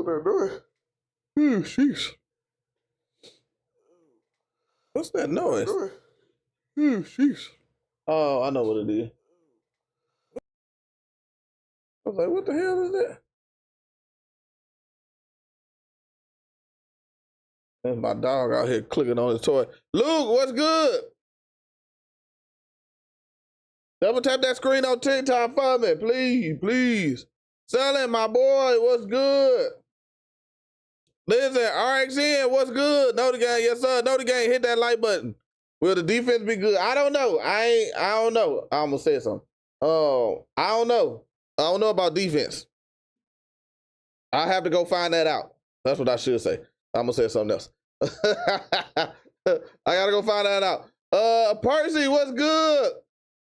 there doing? Oh, sheesh. What's that noise? Oh, sheesh. Oh, I know what it is. I was like, what the hell is that? That's my dog out here clicking on his toy. Luke, what's good? Double tap that screen on TikTok for me, please, please. Selling, my boy, what's good? Listen, RXN, what's good? Know the game, yes sir. Know the game. Hit that like button. Will the defense be good? I don't know. I don't know. I'm gonna say something. I don't know. I don't know about defense. I have to go find that out. That's what I should say. I'm gonna say something else. I gotta go find that out. Percy, what's good?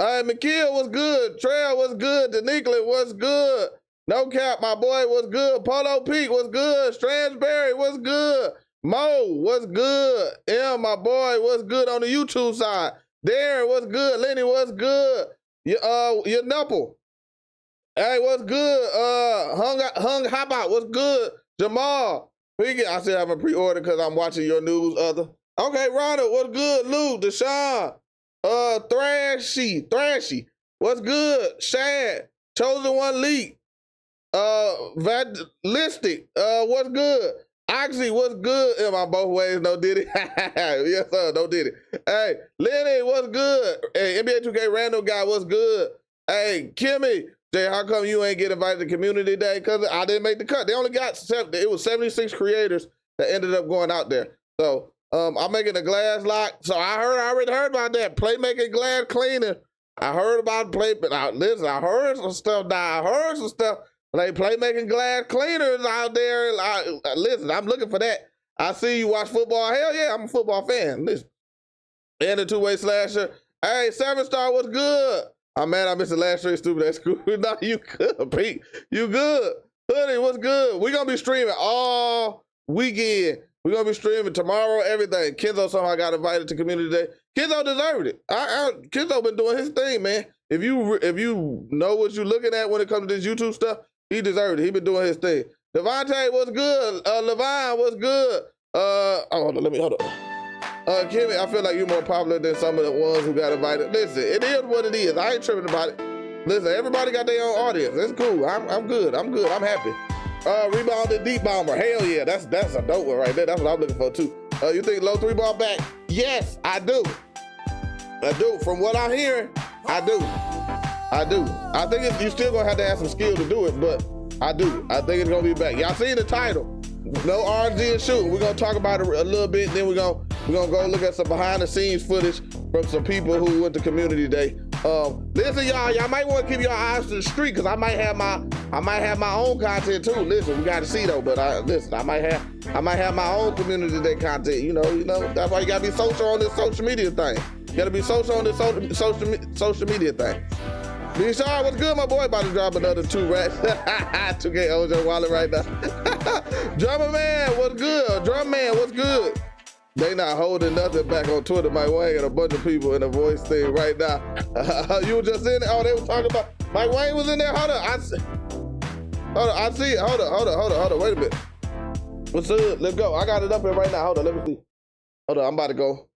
McKeel, what's good? Trail, what's good? Daniqua, what's good? No Cap, my boy, what's good? Polo Peak, what's good? Stransberry, what's good? Mo, what's good? My boy, what's good on the YouTube side? Darren, what's good? Lenny, what's good? Your Nupple. Hey, what's good? Hung Hop Out, what's good? Jamal, I still have a pre-order because I'm watching your news, other. Okay, Ronald, what's good? Luke, Deshaun, Thrashy, what's good? Shad, Chosen One Leak, Vandalistic, what's good? Oxy, what's good? Am I both ways? No Diddy. Yes, sir, no Diddy. Hey, Lenny, what's good? Hey, NBA 2K Random Guy, what's good? Hey, Kimmy, Jay, how come you ain't get invited to Community Day? Because I didn't make the cut. They only got, it was 76 creators that ended up going out there. So I'm making a glass lock. So I already heard about that. Playmaking glass cleaner. I heard about listen, I heard some stuff now. I heard some stuff. Like playmaking glass cleaners out there. Listen, I'm looking for that. I see you watch football. Hell yeah, I'm a football fan. Listen. And a two-way slasher. Hey, 7-star, what's good? I'm mad I missed the last straight stupid at school. No, you good, Pete. You good. Hoodie, what's good? We're going to be streaming all weekend. We're going to be streaming tomorrow, everything. Kenzo somehow got invited to Community Day. Kenzo deserved it. Kenzo been doing his thing, man. If you know what you're looking at when it comes to this YouTube stuff, he deserved it. He been doing his thing. Devontae, what's good? Levine, what's good? Hold on. Kimmy, I feel like you're more popular than some of the ones who got invited. Listen, it is what it is. I ain't tripping about it. Listen, everybody got their own audience. It's cool. I'm good. I'm happy. Rebounded deep bomber. Hell yeah, that's a dope one right there. That's what I'm looking for too. You think low 3-ball back? Yes, I do. I do. From what I'm hearing, I do. I think you still gonna have to have some skill to do it, but I do. I think it's gonna be back. Y'all seen the title? No RNG and shooting. We're gonna talk about it a little bit, then we're gonna go look at some behind the scenes footage from some people who went to Community Day. Listen, y'all might want to keep your eyes to the street because I might have my own content too. Listen, we got to see though, but I might have my own Community Day content. You know, that's why you gotta be social on this social media thing. You gotta be social on this social media thing. B-Shar, what's good, my boy? About to drop another 2 racks. 2K OJ Wallet right now. Drummer Man, what's good? Drum Man, what's good? They not holding nothing back on Twitter. Mike Wayne and a bunch of people in a voice thing right now. You were just in there. Oh, they were talking about Mike Wayne was in there. Hold on, I see it. Hold on. Wait a minute. What's up? Let's go. I got it up here right now. Hold on, let me see. Hold on, I'm about to go.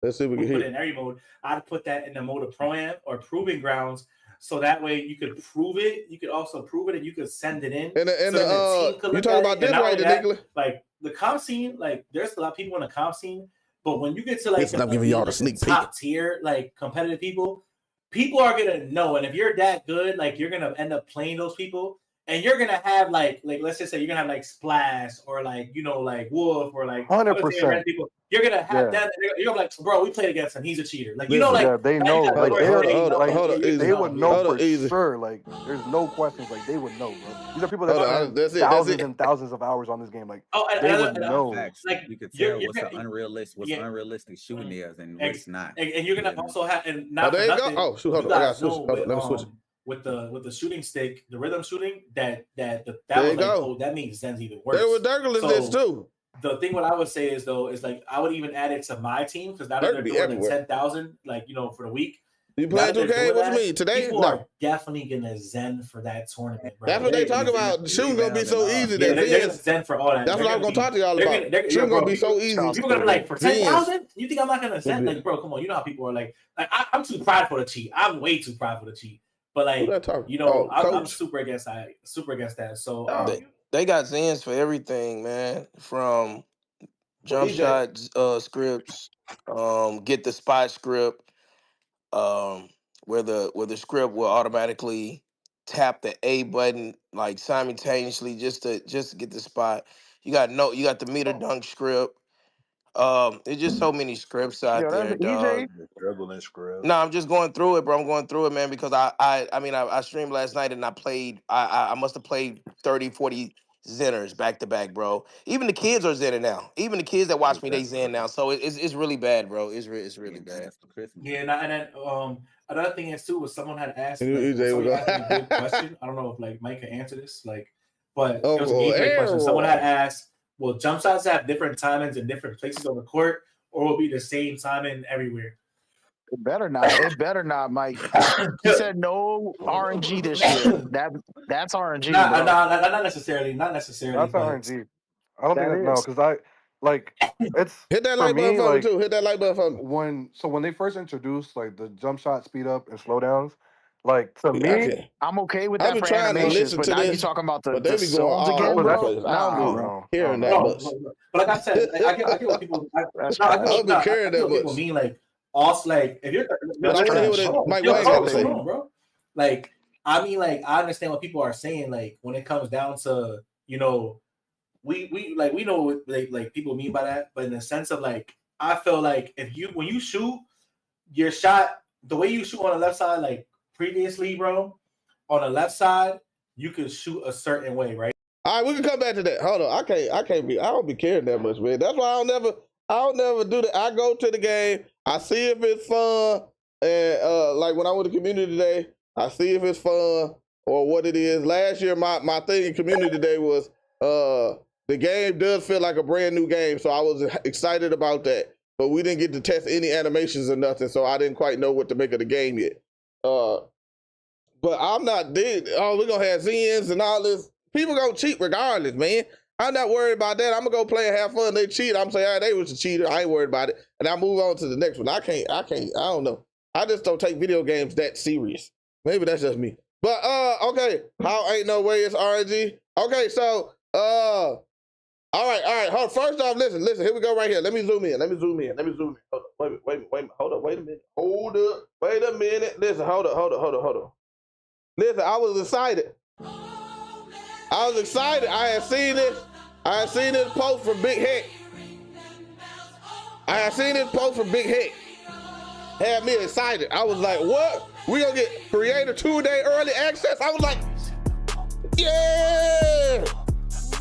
Let's see if we can hear. Put it in area mode. I'd put that in the mode of pro-am or proving grounds, so that way you could prove it. You could also prove it, and you could send it in. You talking about this right, Nicholas? Like the comp scene, like there's a lot of people in the comp scene, but when you get to like I'm giving y'all the sneak peek. Top tier, like competitive people are gonna know, and if you're that good, like you're gonna end up playing those people. And you're gonna have like let's just say you're gonna have like Splash or like like Wolf or like 100% people. You're gonna have that. You're gonna be like, bro, we played against him. He's a cheater. Like they know. They would know for easy. sure. Like there's no questions. Like they would know, bro. These are people that spend thousands and thousands of hours on this game. Like they would know. Like you could tell what's unrealistic shooting is and what's not. And you're gonna also have and not. There you go. Oh shoot, hold on. I got switch. Let me switch. With the shooting stick, the rhythm shooting, that means Zen's even worse. They were Dirkle this too. The thing what I would say is though is like I would even add it to my team because now that they're doing 10,000 for the week. You playing 2K? What you mean? Today? People are definitely gonna zen for that tournament, bro. That's what they talk about. The shooting gonna be so easy. Yeah, they're gonna zen for all that. That's what I was gonna talk to y'all about. Shooting gonna be so easy. People gonna be like, for 10,000? You think I'm not gonna zen? Like, bro, come on. You know how people are like I'm too prideful to cheat. I'm way too prideful to cheat. But like, you know, I'm super against that. So they got zens for everything, man. From jump shot scripts, get the spot script. Where the script will automatically tap the A button like simultaneously just to get the spot. You got the meter dunk script. There's just so many scripts out there, dog. Dribbling script. No, I'm just going through it, bro. I'm going through it, man, because I streamed last night and I must have played 30, 40 Zenners back to back, bro. Even the kids are Zenning now. Even the kids that watch me, they Zen now. So it's really bad, bro. It's really bad. Yeah, and then another thing is too was someone had asked, somebody asked me a good question. I don't know if like Mike can answer this, but it was a gameplay question. Someone had asked, will jump shots have different timings in different places on the court, or will it be the same timing everywhere? It better not. It better not, Mike. He said no RNG this year. That's RNG. Not necessarily. Not necessarily. That's RNG. I don't think no, because it's hit that like button for me too. Hit that like button for me. When they first introduced like the jump shot speed up and slowdowns, like to me, I'm okay with that for animations, but now you talking about the zones again, bro? I don't know. Hearing that much. But like I said, I get what people. I get what people mean. Like also, like if you're, I want to hear what Mike Wayne got to say, bro. Like I mean, like I understand what people are saying. Like when it comes down to we know what like people mean by that, but in the sense of like I feel like when you shoot your shot the way you shoot on the left side, like previously, bro, on the left side, you could shoot a certain way, right? All right, we can come back to that. Hold on, I don't be caring that much, man. That's why I don't never do that. I go to the game, I see if it's fun, and like when I went to community day, I see if it's fun or what it is. Last year, my thing in community day was the game does feel like a brand new game, so I was excited about that. But we didn't get to test any animations or nothing, so I didn't quite know what to make of the game yet. But I'm not dead. Oh, we're gonna have Zens and all this. People gonna cheat regardless, man. I'm not worried about that. I'm gonna go play and have fun. They cheat. I'm saying, they was a cheater. I ain't worried about it. And I move on to the next one. I don't know. I just don't take video games that serious. Maybe that's just me. But okay. How ain't no way it's RNG? Okay, so all right. Hold on. First off, listen. Here we go right here. Let me zoom in. Hold up. Wait a minute. Hold up. Wait a minute. Listen, hold up. Listen, I was excited. I had seen this post from Big Heck. Had me excited. I was like, what? We gonna get Creator 2-day early access? I was like, yeah!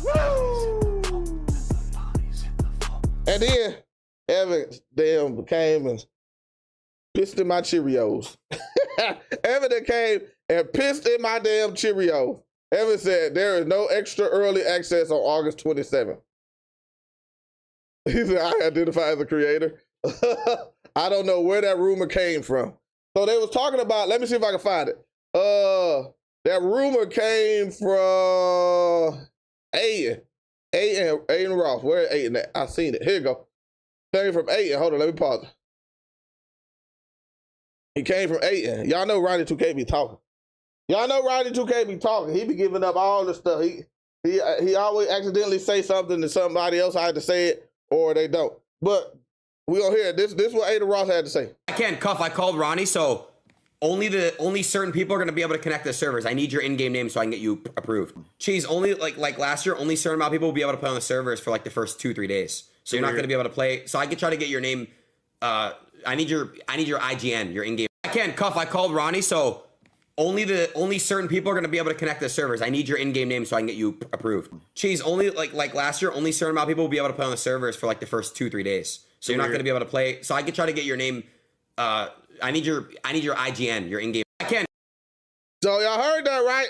Woo! And then Evan damn came and pissed in my Cheerios. Evan came and pissed in my damn Cheerios. Evan said there is no extra early access on August 27th. He said, I identify as a creator. I don't know where that rumor came from. So they was talking about, let me see if I can find it. That rumor came from Aiden Ross. Where is Aiden at? I seen it. Here you go. Came from Aiden. Hold on, let me pause it. He came from Aiden. Y'all know Ronnie 2K be talking. He be giving up all the stuff. He always accidentally say something to somebody else. I had to say it, or they don't. But we gonna hear it. This is what Aiden Ross had to say. I can't cuff. I called Ronnie, so only certain people are gonna be able to connect to the servers. I need your in-game name so I can get you approved. Cheese, only like last year, only a certain amount of people will be able to play on the servers for like the first 2-3 days. So you're not gonna be able to play. So I could try to get your name. I need your IGN, your in-game. I can't cuff. I called Ronnie, so only certain people are gonna be able to connect to the servers. I need your in-game name so I can get you approved. Cheese, only like last year, only a certain amount of people will be able to play on the servers for like the first 2-3 days. So you're not gonna be able to play. So I could try to get your name. I need your IGN, your in-game. I can't. So y'all heard that, right?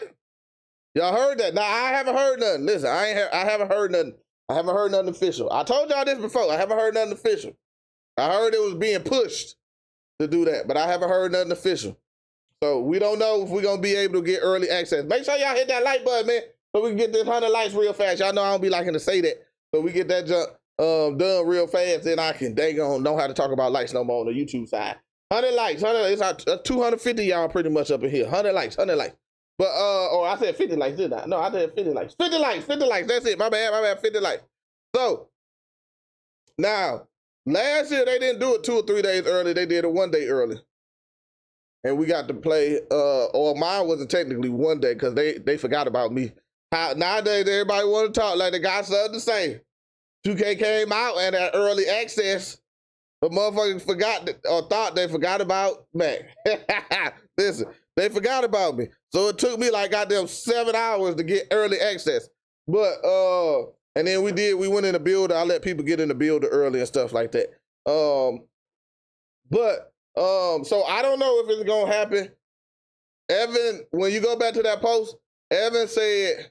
Y'all heard that. Now I haven't heard nothing. Listen, I haven't heard nothing. I haven't heard nothing official. I told y'all this before. I haven't heard nothing official. I heard it was being pushed. to do that, but I haven't heard nothing official. So we don't know if we're gonna be able to get early access. Make sure y'all hit that like button, man, so we can get this 100 likes real fast. Y'all know I don't be liking to say that, so we get that jump done real fast. Then they gonna know how to talk about likes no more on the YouTube side. 100 likes, 100. It's 250 y'all pretty much up in here. 100 likes, 100 likes. But I said 50 likes, didn't I? No, I said 50 likes. 50 likes, 50 likes. That's it. My bad. 50 likes. So now, last year they didn't do it 2 or 3 days early. They did it 1 day early. And we got to play, or mine wasn't technically 1 day because they forgot about me. Nowadays, everybody want to talk like they got something to say. 2K came out and at early access, the motherfuckers forgot or thought they forgot about Mac. Listen, they forgot about me. So it took me like goddamn 7 hours to get early access. But, and then we went in the builder. I let people get in the builder early and stuff like that. So I don't know if it's gonna happen. Evan, when you go back to that post, Evan said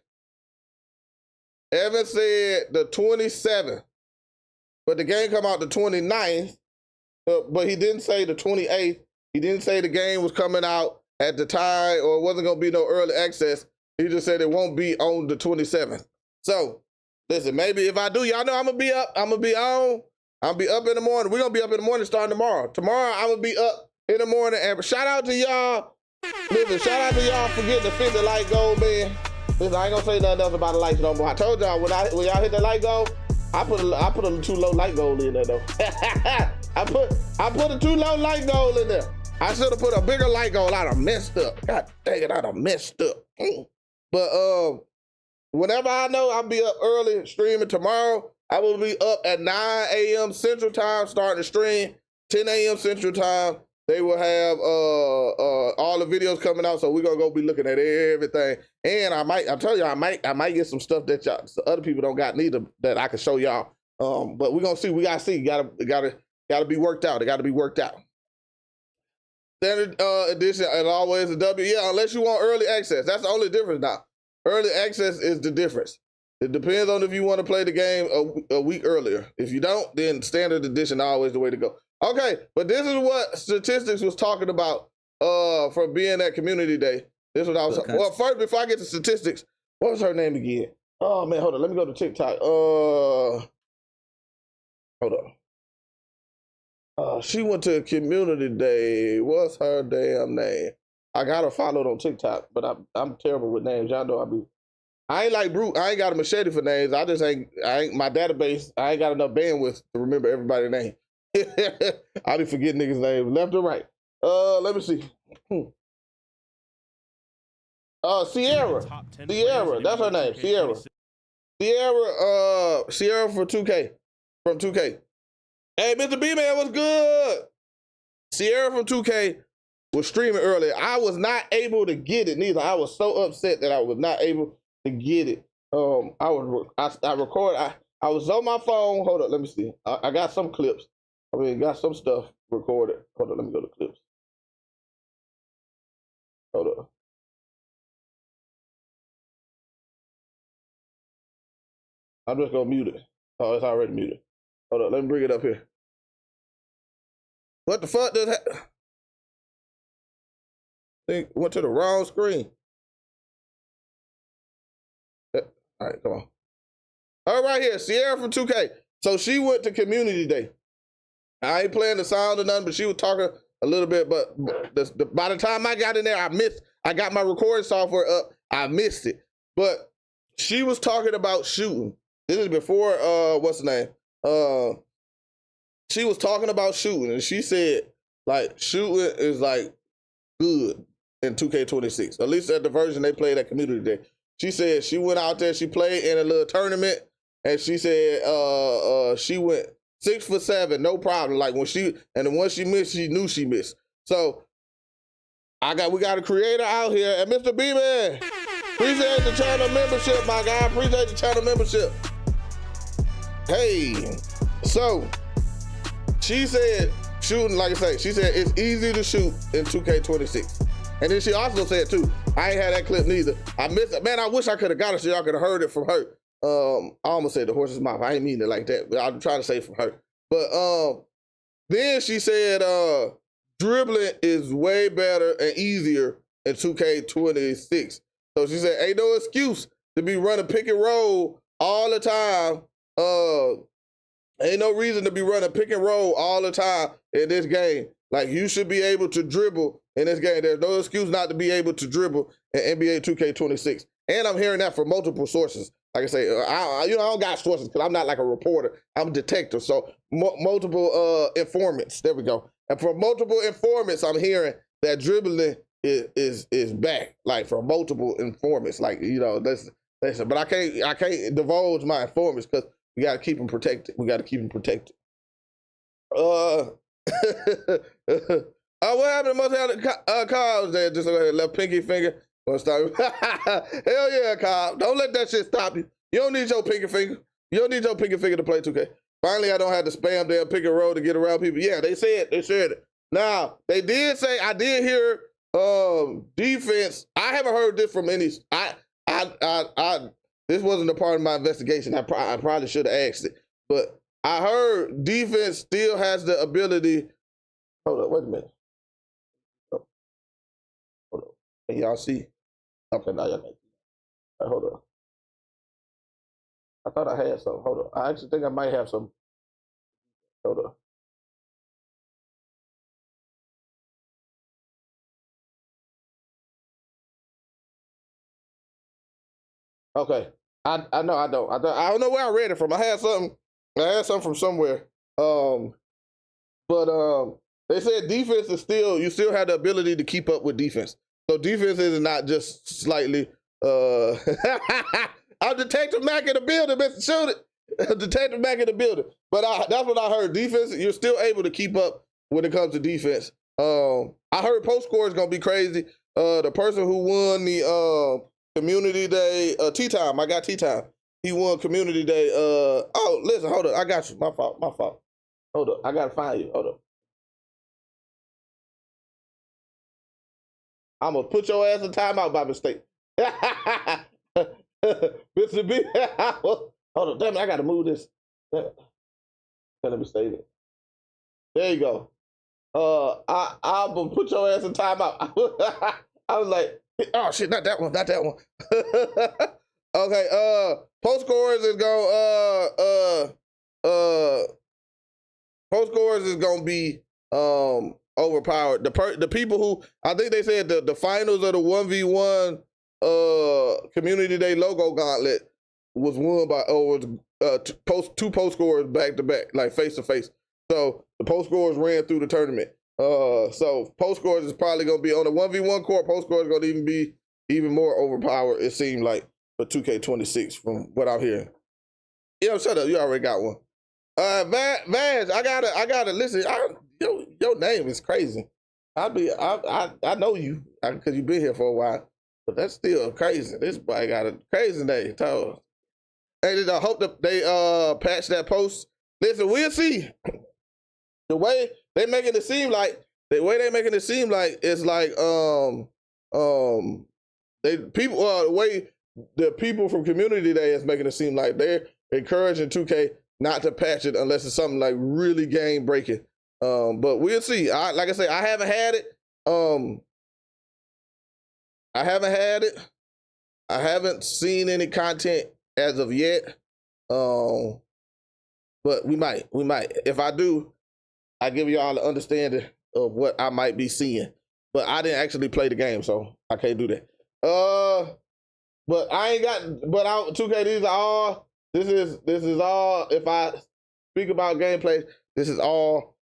the 27th, but the game come out the 29th, but he didn't say the 28th. He didn't say the game was coming out at the time or it wasn't gonna be no early access. He just said it won't be on the 27th. So listen, maybe if I do, y'all know I'm gonna be up. I'm gonna be on. I'll be up in the morning. We're gonna be up in the morning starting tomorrow. Tomorrow I'm gonna be up in the morning. And shout out to y'all. Listen, shout out to y'all for getting the 50 like goal, man. Listen, I ain't gonna say nothing else about the likes no more. I told y'all when y'all hit the like goal, I put a too low like goal in there though. I put a too low like goal in there. I should have put a bigger like goal. I'd have messed up. God dang it, I'd have messed up. But whenever I know I'll be up early streaming tomorrow, I will be up at 9 a.m. Central Time, starting the stream, 10 a.m. Central Time. They will have all the videos coming out, so we're gonna go be looking at everything. And I'm telling you, I might get some stuff that other people don't got neither that I can show y'all. But we're gonna see. We gotta see. Gotta be worked out. It gotta be worked out. Standard edition, and always a W. Yeah, unless you want early access. That's the only difference now. Early access is the difference. It depends on if you want to play the game a week earlier. If you don't, then standard edition always the way to go. Okay, but this is what statistics was talking about for being at community day. This is what I was. Well, first, before I get to statistics, what was her name again? Oh man, hold on. Let me go to TikTok. Hold on. She went to community day. What's her damn name? I got her followed on TikTok, but I'm terrible with names. Y'all know I ain't like Brute. I ain't got a machete for names. I ain't my database. I ain't got enough bandwidth to remember everybody's name. I be forgetting niggas' names left or right. Let me see. Sierra, that's her name. Sierra for 2K, from 2K. Hey, Mr. B-Man, what's good? Sierra from 2K was streaming earlier. I was not able to get it neither. I was so upset that I was not able to get it. I was on my phone. Hold up, let me see. I got some clips. Got some stuff recorded. Hold on, let me go to clips. Hold up. I'm just gonna mute it. Oh, it's already muted. Hold on, let me bring it up here. What the fuck does that? I think went to the wrong screen. All right, come on. All right, here, Sierra from 2K. So she went to community day. I ain't playing the sound or nothing, but she was talking a little bit. But by the time I got in there, I got my recording software up. I missed it. But she was talking about shooting. This is before, what's the name? She was talking about shooting, and she said, like, shooting is, like, good in 2K26. At least at the version they played at Community Day. She said she went out there, she played in a little tournament, and she said she went 6 for 7, no problem. Like, when she missed, she knew she missed. So, we got a creator out here, and Mr. B-Man, appreciate the channel membership, my guy. Appreciate the channel membership. Hey, so, she said, shooting, like I say, she said it's easy to shoot in 2K26. And then she also said, too, I ain't had that clip neither. I missed it. Man, I wish I could have got it so y'all could have heard it from her. I almost said the horse's mouth. I ain't mean it like that, but I'm trying to say from her. But then she said, dribbling is way better and easier in 2K26. So she said, ain't no excuse to be running pick and roll all the time. Ain't no reason to be running pick and roll all the time in this game. Like, you should be able to dribble in this game. There's no excuse not to be able to dribble in NBA 2K26. And I'm hearing that from multiple sources. Like I say, I don't got sources because I'm not like a reporter. I'm a detective. So multiple informants. There we go. And from multiple informants, I'm hearing that dribbling is back. Like, from multiple informants. Like, you know, listen. But I can't divulge my informants because we got to keep them protected. We got to keep them protected. What happened to most of the Cobbs there? Just left pinky finger. Hell yeah, Cobb. Don't let that shit stop you. You don't need your pinky finger. You don't need your pinky finger to play 2K. Finally, I don't have to spam their pick and roll to get around people. Yeah, they said it. Now, they did say, I did hear defense. I haven't heard this from any. This wasn't a part of my investigation. I probably should have asked it. But I heard defense still has the ability. Hold up, wait a minute. Hold up. Can y'all see? Okay, now y'all can see. Right, hold up. I thought I had some. Hold up. I actually think I might have some. Hold up. Okay. I know I don't. I don't know where I read it from. I had something from somewhere. But they said defense is you still have the ability to keep up with defense. So defense is not just slightly I'm Detective Mac in the building, Mr. Shoot it. Detective Mac in the building. But that's what I heard. Defense, you're still able to keep up when it comes to defense. I heard post score is gonna be crazy. The person who won the Community Day tea time, I got tea time. He won Community Day. Oh, listen, hold up. I got you. My fault. Hold up. I gotta find you. Hold up. I'm gonna put your ass in timeout by mistake. Mr. B. Hold on, damn it, I gotta move this. Let me save it. There you go. I'm gonna put your ass in timeout. I was like, oh shit, not that one. Okay, post scorers is gonna be overpowered. The people who, I think they said the finals of the 1v1 Community Day logo gauntlet was won by two post scorers back to back, like face to face. So the post scorers ran through the tournament. So post scorers is probably gonna be on the 1v1 court. Post scorers gonna be even more overpowered, it seemed like, for 2K26 from what I'm hearing. Yeah, shut up. You already got one. Vaz, I gotta listen. Your name is crazy. I know you because you've been here for a while, but that's still crazy. This boy got a crazy name. And I hope that they patch that post. Listen, we'll see. The way they making it seem like it's like the way the people from Community Day is making it seem like they're encouraging 2K not to patch it unless it's something like really game breaking. But we'll see. Like I say, I haven't had it. I haven't seen any content as of yet. But we might. If I do, I give you all the understanding of what I might be seeing. But I didn't actually play the game, so I can't do that. But I ain't got. But 2K, these are all. This is all. If I speak about gameplay, this is all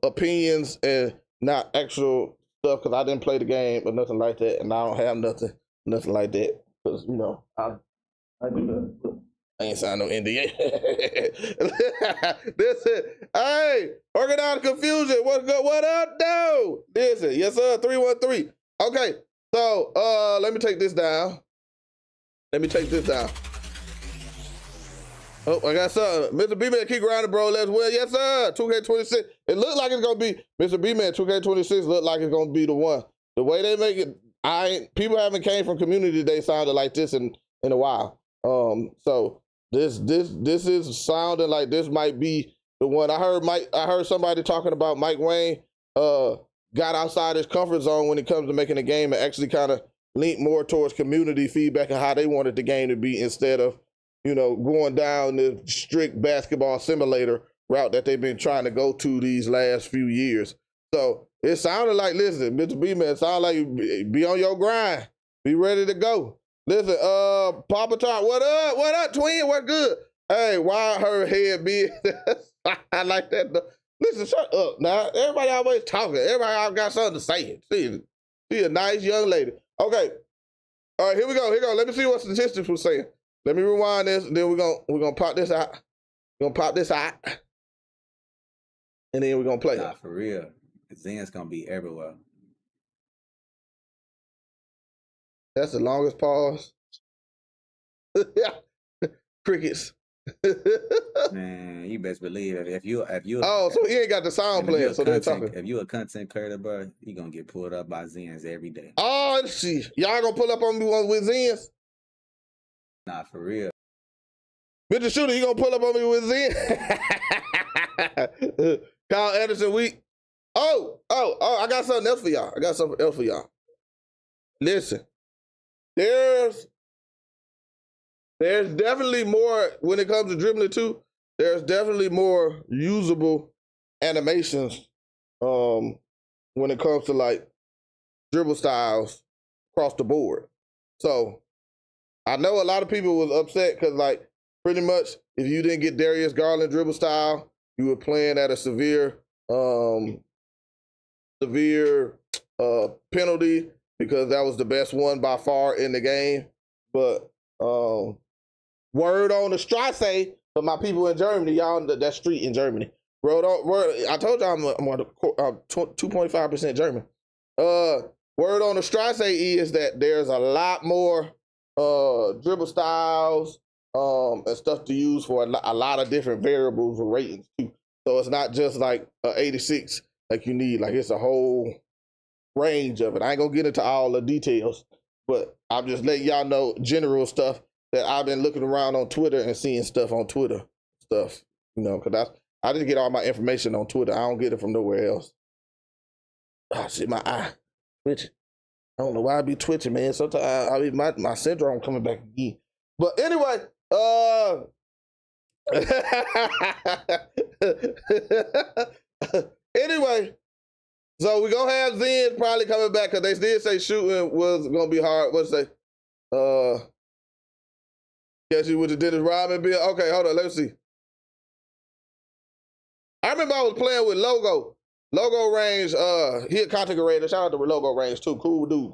opinions and not actual stuff because I didn't play the game or nothing like that, and I don't have nothing like that because I do that. I ain't signed no NDA. Listen, hey, working out confusion. What's good? What up, though? Listen, yes sir, 313. Okay, so let me take this down. Oh, I got something. Mr. B-Man, keep grinding, bro. Let's win. Yes, sir. 2K26. It looked like it's gonna be Mr. B-Man. 2K26 looked like it's gonna be the one. The way they make it, people haven't came from Community Day sounded like this in a while. So this is sounding like this might be the one. I heard somebody talking about Mike Wayne got outside his comfort zone when it comes to making a game and actually kind of leaned more towards community feedback and how they wanted the game to be instead of, you know, going down the strict basketball simulator route that they've been trying to go to these last few years. So it sounded like, listen, Mr. B-Man, it sounded like you be on your grind. Be ready to go. Listen, Papa Top, what up? What up, twin? What good? Hey, why her head big? I like that. Listen, shut up now. Everybody always talking. Everybody always got something to say. She a nice young lady. Okay. All right, here we go. Here we go. Let me see what statistics was saying. Let me rewind this. Then we're gonna pop this out. We're gonna pop this out. And then we're gonna play it. Nah, for real. Zen's gonna be everywhere. That's the longest pause. Crickets. Man, you best believe it. If you oh, so he ain't got the sound playing, so they're talking. If you a content creator, bro, you gonna get pulled up by Zens every day. Oh, see, y'all gonna pull up on me with Zens? Nah, for real. Mr. Shooter, you gonna pull up on me with Zen? Kyle Anderson, Oh, I got something else for y'all. Listen, there's definitely more when it comes to dribbling too. There's definitely more usable animations when it comes to like dribble styles across the board. So I know a lot of people was upset because like pretty much if you didn't get Darius Garland dribble style, you were playing at a severe penalty because that was the best one by far in the game. But word on the Strasse for my people in Germany, y'all, that street in Germany. Word, I told y'all I'm 2.5% German. Word on the Strasse is that there's a lot more dribble styles and stuff to use for a lot of different variables or ratings too. So it's not just like 86 like you need, like it's a whole range of it. I ain't gonna get into all the details, but I'm just letting y'all know general stuff that I've been looking around on Twitter and seeing stuff on Twitter stuff, you know, because I just get all my information on Twitter. I don't get it from nowhere else. Ah, shit, my eye twitching. I don't know why I be twitching, man. Sometimes I be my syndrome coming back again. But anyway, anyway, so we gonna have Zen probably coming back because they did say shooting was gonna be hard. What's they? Guess you with the Dennis Rodman bill. Okay, hold on, let's see. I remember I was playing with Logo Range. He a content creator. Shout out to Logo Range too. Cool dude.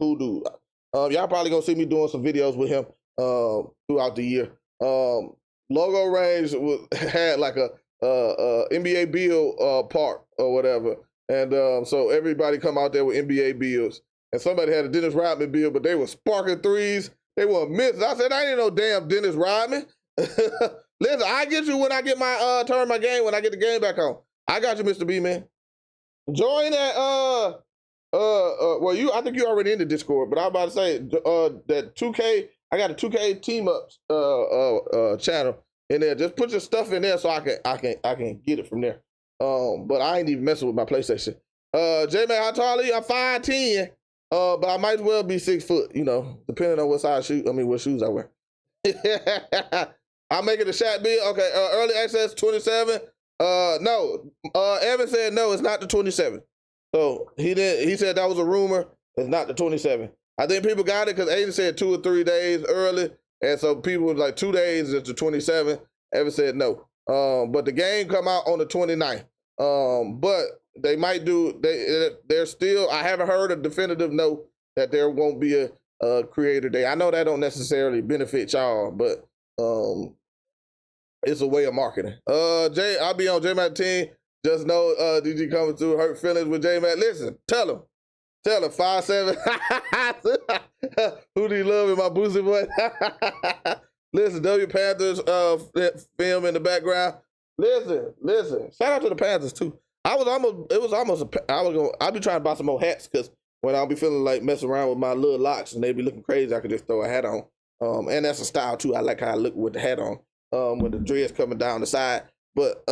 Y'all probably gonna see me doing some videos with him throughout the year. Logo Range had like a NBA build part or whatever. And so everybody come out there with NBA builds. And somebody had a Dennis Rodman build, but they were sparking threes. They weren't missing. I said, I ain't no damn Dennis Rodman. Listen, I get you when I get my turn my game, when I get the game back on. I got you, Mr. B, man. Join that well, I think you already in the Discord, but I was about to say that 2K, I got a 2K team ups channel in there. Just put your stuff in there so I can get it from there. But I ain't even messing with my PlayStation. J-Man, how tall are you? I'm 5'10", but I might as well be 6 foot, you know, depending on what size what shoes I wear. I'm making a shot bill. Okay, early access 27. No, Evan said no, it's not the 27. So he said that was a rumor. It's not the 27. I think people got it because Aiden said 2 or 3 days early, and so people was like 2 days is the 27. Evan said no. But the game come out on the 29th. But they might do. They're still. I haven't heard a definitive no that there won't be a creator day. I know that don't necessarily benefit y'all, but it's a way of marketing. Jay, I'll be on J-Mac team. Just know DG coming through, hurt feelings with J-Mac. Listen, tell him 5'7". Who do you love in my boozy boy? Listen, W Panthers film in the background. Listen. Shout out to the Panthers too. I'll be trying to buy some more hats because when I'll be feeling like messing around with my little locks and they be looking crazy, I could just throw a hat on. And that's a style too. I like how I look with the hat on. When the dreads coming down the side. But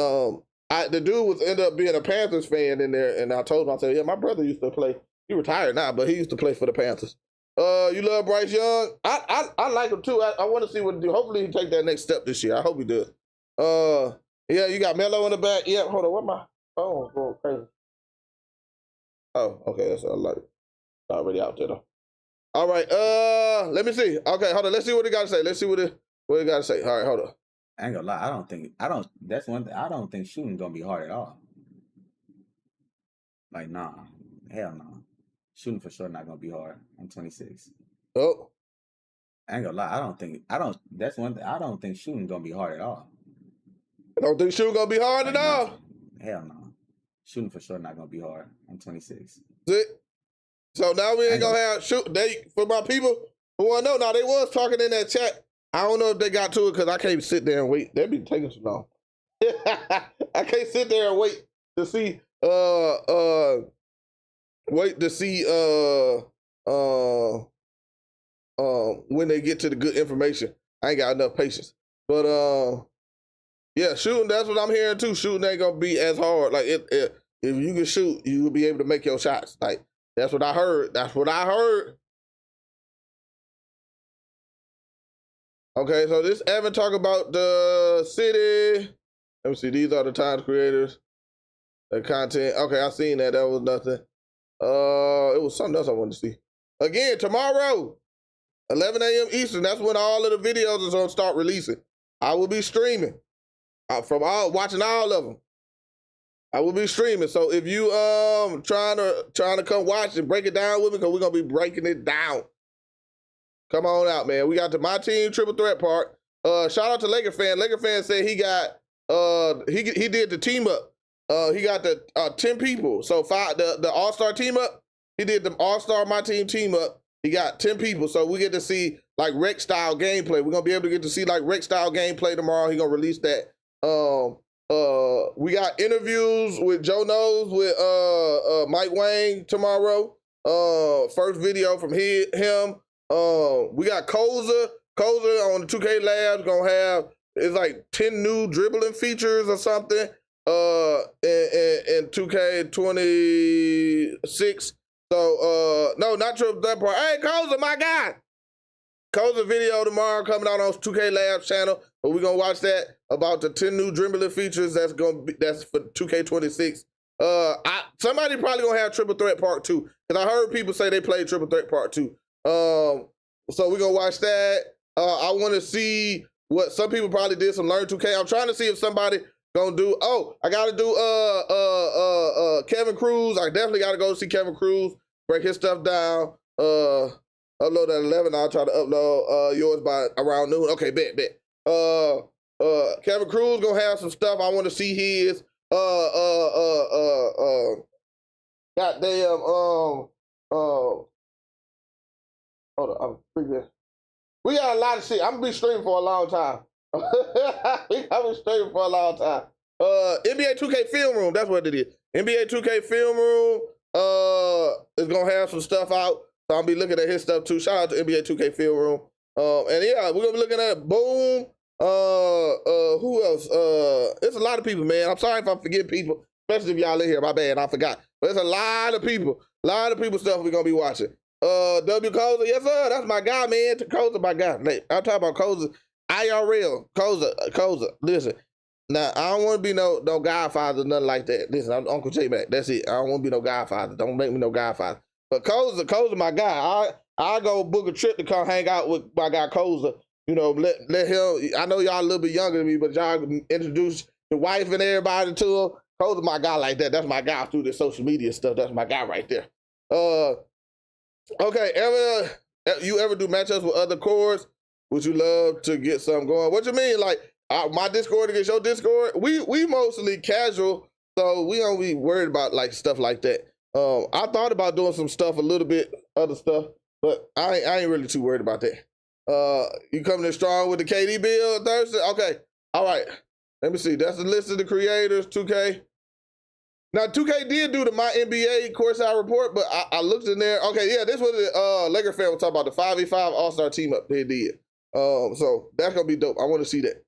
the dude was ended up being a Panthers fan in there, and I told him, I said, yeah, my brother used to play. He retired now, but he used to play for the Panthers. You love Bryce Young? I like him too. I want to see what he do. Hopefully he take that next step this year. I hope he does. Yeah, you got Melo in the back. Yeah, hold on. What my phone going crazy? Oh, okay, that's a lot. Already out there though. All right, let me see. Okay, hold on. Let's see what he got to say. Let's see what he got to say. All right, hold on. I ain't gonna lie. That's one thing. I don't think shooting gonna be hard at all. Like, nah, hell no. Shooting for sure not gonna be hard. I'm 26. Oh, I ain't gonna lie. That's one thing. I don't think shooting gonna be hard at all. I don't think shooting gonna be hard at all. Hell no. Shooting for sure not gonna be hard. I'm 26. See? So now we ain't gonna have shoot. For my people who wanna know, now they was talking in that chat. I don't know if they got to it because I can't sit there and wait. They'd be taking so long. I can't sit there and wait to see when they get to the good information. I ain't got enough patience. But yeah, shooting, that's what I'm hearing too. Shooting ain't gonna be as hard. Like if you can shoot, you will be able to make your shots. Like that's what I heard. That's what I heard. Okay, so this Evan talk about the city. Let me see, these are the Times creators. The content. Okay, I seen that. That was nothing. It was something else I wanted to see. Again, tomorrow, 11 a.m. Eastern, that's when all of the videos is gonna start releasing. I will be streaming watching all of them. I will be streaming. So if you trying to come watch and break it down with me, because we're gonna be breaking it down. Come on out, man. We got the My Team Triple Threat part. Shout out to Laker Fan. Laker Fan said he got he did the team up. He got the 10 people. So the All-Star team up. He did the All-Star My Team up. He got 10 people. So we get to see like rec style gameplay. We're gonna be able to get to see like rec style gameplay tomorrow. He gonna release that. We got interviews with Joe Knows with Mike Wang tomorrow. First video from him. We got Koza. Koza on the 2K Labs gonna have, it's like 10 new dribbling features or something in 2K26. So no, not that part. Hey, Koza, my guy. Koza video tomorrow coming out on 2K Labs channel, but we're gonna watch that about the 10 new dribbling features that's for 2K26. Somebody probably gonna have Triple Threat Part 2, because I heard people say they played Triple Threat Part 2. So we're gonna watch that. I want to see what some people probably did some Learn 2K. I'm trying to see if somebody gonna do. Oh, I gotta do Kevin Cruz. I definitely gotta go see Kevin Cruz, break his stuff down. Upload at 11. I'll try to upload yours by around noon. Okay, bet. Kevin Cruz gonna have some stuff. I want to see his. Goddamn. Hold on, I'm freaking. We got a lot of shit. I'm gonna be streaming for a long time. I'm been streaming for a long time. NBA 2K Film Room, that's what it is. NBA 2K Film Room is gonna have some stuff out. So I'll be looking at his stuff too. Shout out to NBA 2K Film Room. And yeah, we're gonna be looking at Boom. Who else? It's a lot of people, man. I'm sorry if I forget people, especially if y'all in here. My bad, I forgot. But it's a lot of people. Stuff we're gonna be watching. W Koza, yes sir, that's my guy, man. Koza, my guy. I'm talking about Koza, IRL. Koza. Listen, now I don't want to be no Godfather, nothing like that. Listen, I'm Uncle J-Mac. That's it. I don't want to be no Godfather. Don't make me no Godfather. But Koza, my guy. I go book a trip to come hang out with my guy Koza. You know, let him. I know y'all a little bit younger than me, but y'all introduce the wife and everybody to him. Koza, my guy like that. That's my guy through the social media stuff. That's my guy right there. Okay, you ever do matchups with other cores? Would you love to get something going? What you mean? Like my Discord against your Discord? We mostly casual, so we don't be worried about like stuff like that. I thought about doing some stuff, a little bit other stuff, but I ain't really too worried about that. You coming in strong with the KD build Thursday? Okay, all right. Let me see. That's the list of the creators. 2K. Now, 2K did do the MyNBA courtside report, but I looked in there. Okay, yeah, this was the Laker fan was talking about the 5v5 All-Star team up they did. So that's gonna be dope. I want to see that.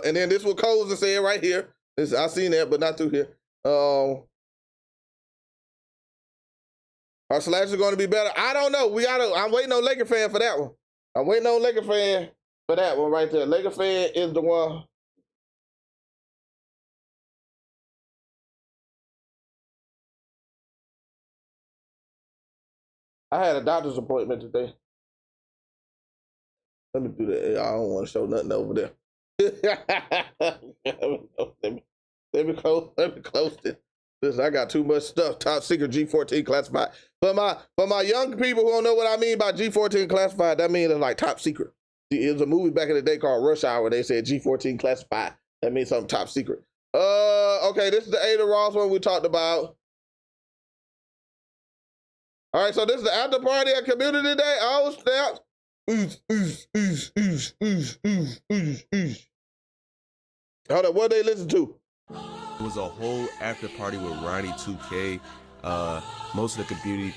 And then this what Koza said right here. I seen that, but not through here. Are slashers going to be better? I don't know. I'm waiting on Laker fan for that one. I'm waiting on Laker fan for that one right there. Laker fan is the one. I had a doctor's appointment today. Let me do that. I don't want to show nothing over there. Let me close this. Listen, I got too much stuff. Top secret G14 classified. For my young people who don't know what I mean by G14 classified, that means it's like top secret. It was a movie back in the day called Rush Hour. They said G14 classified. That means something top secret. Okay, this is the Ada Ross one we talked about. All right, so this is the after party at Community Day. Oh, snap. Hold up, what they listen to? It was a whole after party with Ronnie 2K. Most of the community,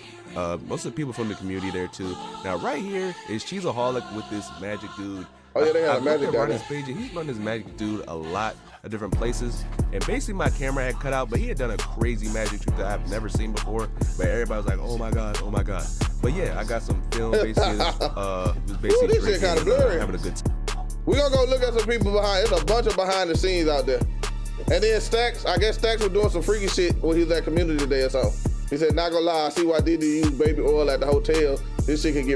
most of the people from the community there too. Now right here is Cheeseaholic with this Magic Dude. Oh yeah, they got a Magic Dude. Ronnie's page, and he's run this Magic Dude a lot of different places. And basically my camera had cut out, but he had done a crazy magic trick that I've never seen before. But everybody was like, oh my god, oh my god. But yeah, I got some film basically. It was basically this shit kind of blurry. Having a good time. We're gonna go look at some people behind. There's a bunch of behind the scenes out there. And then Stacks, I guess Stacks was doing some freaky shit when he was at Community Day or something. He said, not gonna lie, I see why Diddy used baby oil at the hotel. This shit can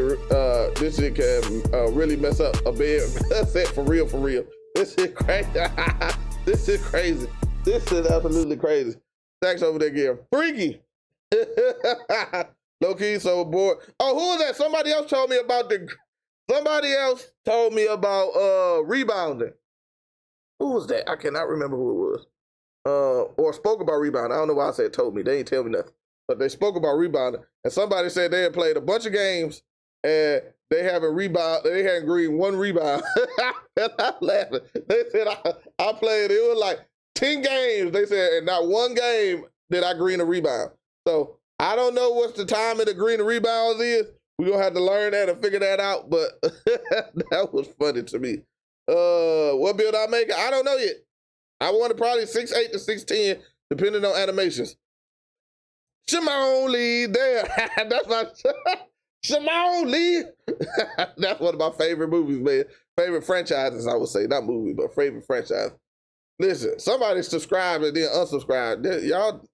really mess up a bed set for real, for real. This shit crazy. This is crazy. This is absolutely crazy. Stacks over there getting freaky. Low key, so bored. Oh, who was that? Somebody else told me about rebounding. Who was that? I cannot remember who it was. Or spoke about rebounding. I don't know why I said told me. They ain't tell me nothing. But they spoke about rebounding. And somebody said they had played a bunch of games and they hadn't greened one rebound. And I'm laughing. They said I played, it was like 10 games. They said, and not one game did I green a rebound. So I don't know what's the time of the green rebounds is. We're gonna have to learn that and figure that out. But that was funny to me. What build I make? I don't know yet. I wanted probably 6'8" to 6'10", depending on animations. Shimon Lee there. That's my Shimon Lee. That's one of my favorite movies, man. Favorite franchises, I would say. Not movie, but favorite franchise. Listen, somebody subscribed and then unsubscribed.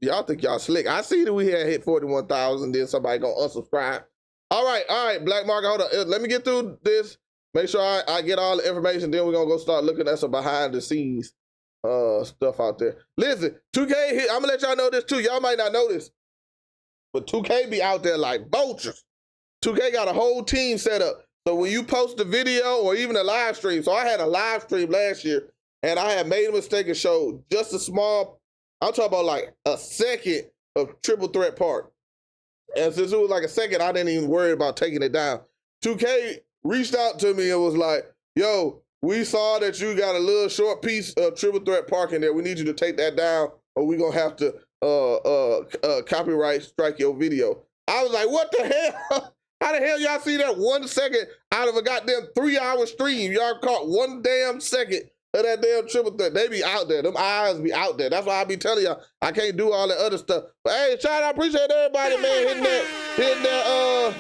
Y'all think y'all slick. I see that we had hit 41,000, then somebody gonna unsubscribe. All right, Black Market, hold on. Let me get through this. Make sure I get all the information, then we're gonna go start looking at some behind the scenes stuff out there. Listen, 2K, I'm gonna let y'all know this too. Y'all might not know this, but 2K be out there like vultures. 2K got a whole team set up. So when you post a video or even a live stream, so I had a live stream last year and I had made a mistake and showed just a small, I'm talking about like a second of triple threat part. And since it was like a second, I didn't even worry about taking it down. 2K reached out to me and was like, yo, we saw that you got a little short piece of triple threat parking there. We need you to take that down or we're gonna have to copyright strike your video. I was like, what the hell? How the hell y'all see that 1 second out of a goddamn 3-hour stream? Y'all caught 1 damn second of that damn triple threat. They be out there. Them eyes be out there. That's why I be telling y'all I can't do all that other stuff. But hey, shout out, appreciate everybody, man, hitting that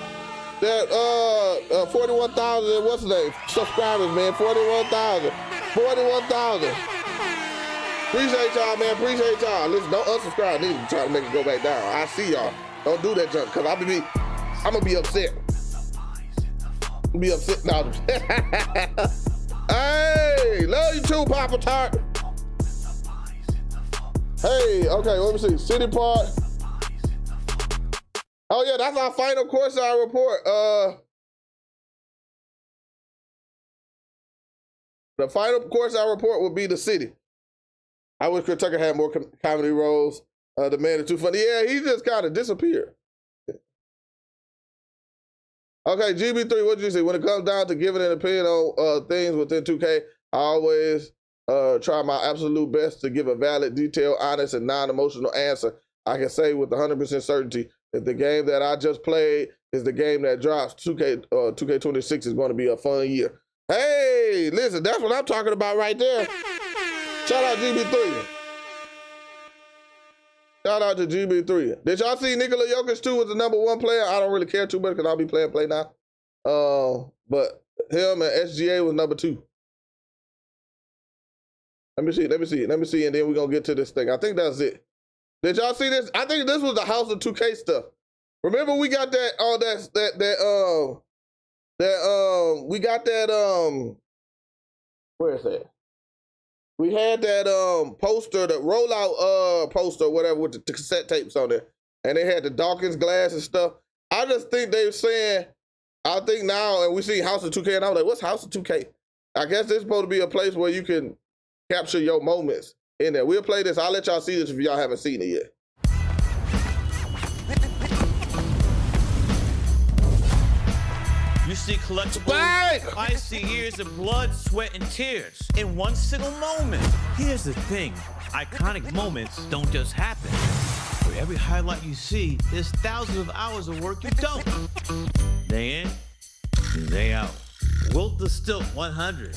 41,000, what's the name? Subscribers, man, 41,000. Appreciate y'all, man, appreciate y'all. Listen, don't unsubscribe neither. Try to make it go back down. I see y'all. Don't do that junk, because I'm gonna be upset. Now. Hey, love you too, Papa Tart. Hey, okay, let me see. City Park. Oh yeah, that's our final courtside report. The final courtside report will be the city. I wish Chris Tucker had more comedy roles. The man is too funny. Yeah, he just kind of disappeared. Okay, GB3, what did you say? When it comes down to giving an opinion on things within 2K, I always try my absolute best to give a valid, detailed, honest, and non-emotional answer. I can say with 100% certainty that the game that I just played is the game that drops. 2K26 is going to be a fun year. Hey, listen, that's what I'm talking about right there. Shout out GB3. Shout out to GB3. Did y'all see Nikola Jokic too was the #1 player? I don't really care too much because I'll be playing play now. But him and SGA was #2. Let me see, and then we're gonna get to this thing. I think that's it. Did y'all see this? I think this was the House of 2K stuff. Remember we got that we got that where is that? We had that poster, the rollout poster, whatever, with the cassette tapes on there. And they had the Dawkins glass and stuff. I just think they were saying, I think now, and we see House of 2K, and I was like, what's House of 2K? I guess this is supposed to be a place where you can capture your moments in there. We'll play this. I'll let y'all see this if y'all haven't seen it yet. You see collectibles, I see years of blood, sweat, and tears in one single moment. Here's the thing, iconic moments don't just happen. For every highlight you see, there's thousands of hours of work you don't. Day in, day out. Wilt the still 100.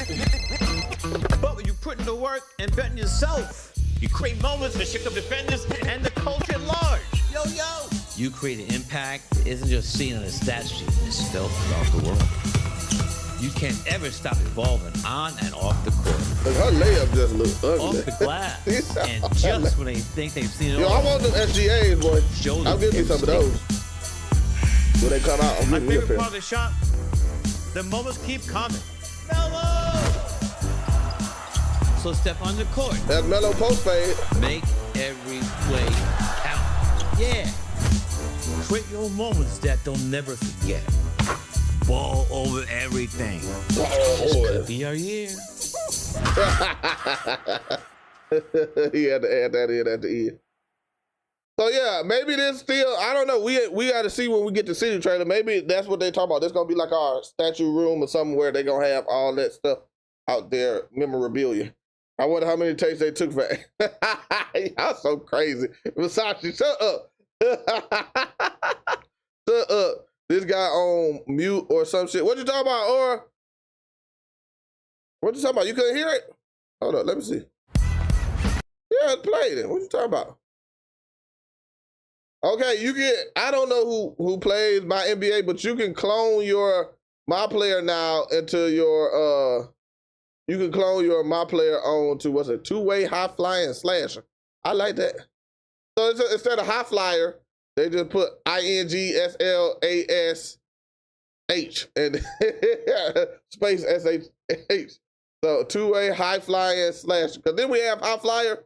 But when you put in the work and bet in yourself, you create moments that shake up defenders and the culture at large. Yo, yo! You create an impact that isn't just seen on a stat sheet, it's felt throughout the world. You can't ever stop evolving on and off the court. Look, her layup just looks ugly. Off the glass. And just when they think they've seen it all. Yo, I want them SGAs, boy. I'll give you some of those. When they come out, my favorite part of the shot, the moments keep coming. Melo! So step on the court. That's Melo post fade. Make every play count. Yeah. Create your moments that they'll never forget. Ball over everything. This could be our year. He had to add that in at the end. So yeah, maybe this still, I don't know. We got to see when we get the city trailer. Maybe that's what they talking about. This gonna be like our statue room or something where they gonna have all that stuff out there, memorabilia. I wonder how many takes they took for. Y'all so crazy. Versace, shut up. Shut up. This guy on mute or some shit. What you talking about, or? What you talking about? You couldn't hear it? Hold on, let me see. Yeah, it played it. What you talking about? Okay, you get, I don't know who plays MyNBA, but you can clone your MyPLAYER now into your, you can clone your MyPLAYER on to, what's it, two-way high flying slasher. I like that. So instead of high flyer, they just put INGSLASH and space SHH. So two-way high flying slasher. Because then we have high flyer.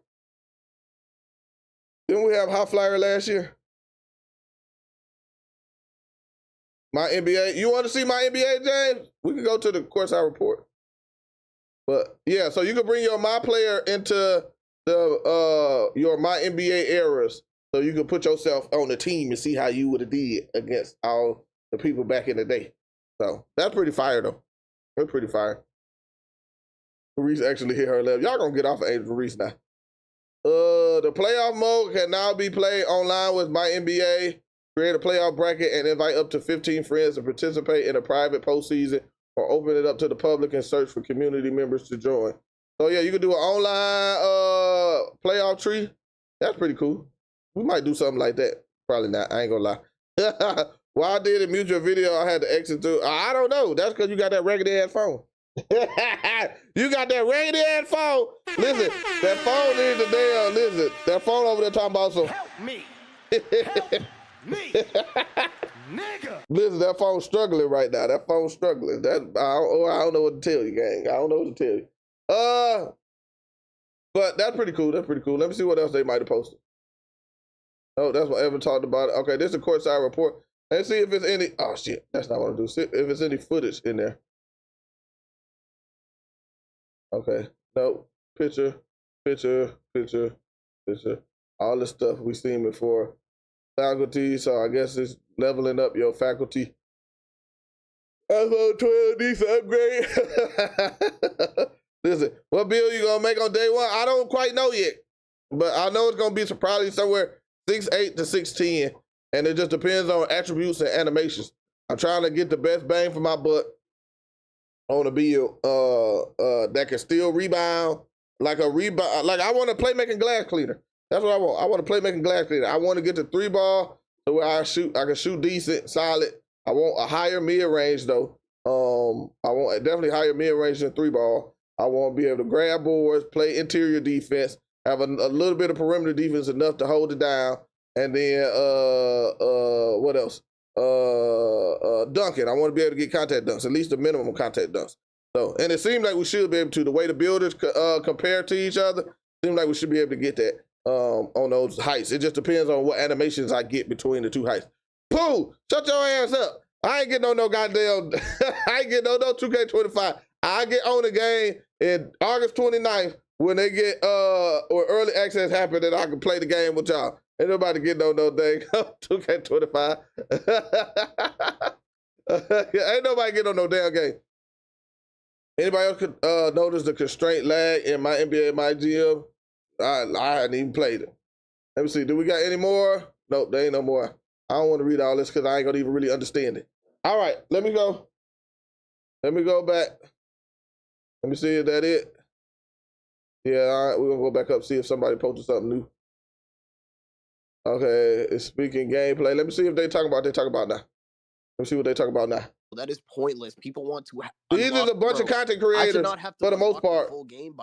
Didn't we have high flyer last year? MyNBA. You want to see MyNBA, James? We can go to the courtside report. But yeah, so you can bring your MyPLAYER into the your MyNBA eras, so you can put yourself on the team and see how you would have did against all the people back in the day. So that's pretty fire though. That's pretty fire. Reese actually hit her left. Y'all gonna get off of Angel Reese now. The playoff mode can now be played online with MyNBA. Create a playoff bracket and invite up to 15 friends to participate in a private postseason, or open it up to the public and search for community members to join. So yeah, you can do an online playoff tree. That's pretty cool. We might do something like that. Probably not, I ain't gonna lie. Why did it mute your video? I had to exit through. I don't know. That's because you got that raggedy ass phone. You got that raggedy ass phone. Listen, that phone needs a damn, listen, that phone over there talking about some. Help me. Help me. Nigga. Listen, that phone's struggling right now. That phone's struggling. I don't know what to tell you, gang. I don't know what to tell you. But that's pretty cool. That's pretty cool. Let me see what else they might have posted. Oh, that's what Evan talked about. Okay, this is a courtside report. Let's see if it's any. Oh shit, that's not what I do. See if it's any footage in there. Okay, no picture. All the stuff we seen before. Faculty, so I guess it's leveling up your faculty. iPhone 12 needs to upgrade. Listen, what build you gonna make on day one? I don't quite know yet, but I know it's gonna be probably somewhere 6.8 to 6.10, and it just depends on attributes and animations. I'm trying to get the best bang for my buck on a build that can still rebound, like a rebound. Like I want a playmaking glass cleaner. That's what I want. I want to playmaking glass cleaner. I want to get the 3-ball to where I can shoot decent, solid. I want a higher mid-range though. I want definitely higher mid-range than 3-ball. I want to be able to grab boards, play interior defense, have a little bit of perimeter defense enough to hold it down, and then what else? Dunking. I want to be able to get contact dunks, at least the minimum contact dunks. So, and it seems like we should be able to. The way the builders compare to each other, seems like we should be able to get that on those heights. It just depends on what animations I get between the two heights. Pooh, shut your ass up. I ain't getting no goddamn, I ain't getting no 2K25. I get on the game in August 29th when they get, or early access happen and I can play the game with y'all. Ain't nobody getting no dang 2K25. Ain't nobody getting on no damn game. Anybody else could notice the constraint lag in my NBA, my GM? I hadn't even played it. Let me see, do we got any more? Nope, there ain't no more. I don't want to read all this because I ain't gonna even really understand it. All right, let me go. Let me go back. Let me see if that it. Yeah, all right, we're gonna go back up, see if somebody posted something new. Okay, it's speaking gameplay. Let me see if they talk about what they talk about now. Let me see what they talk about now. That is pointless. People want to. These is a bunch of content creators, for the most part,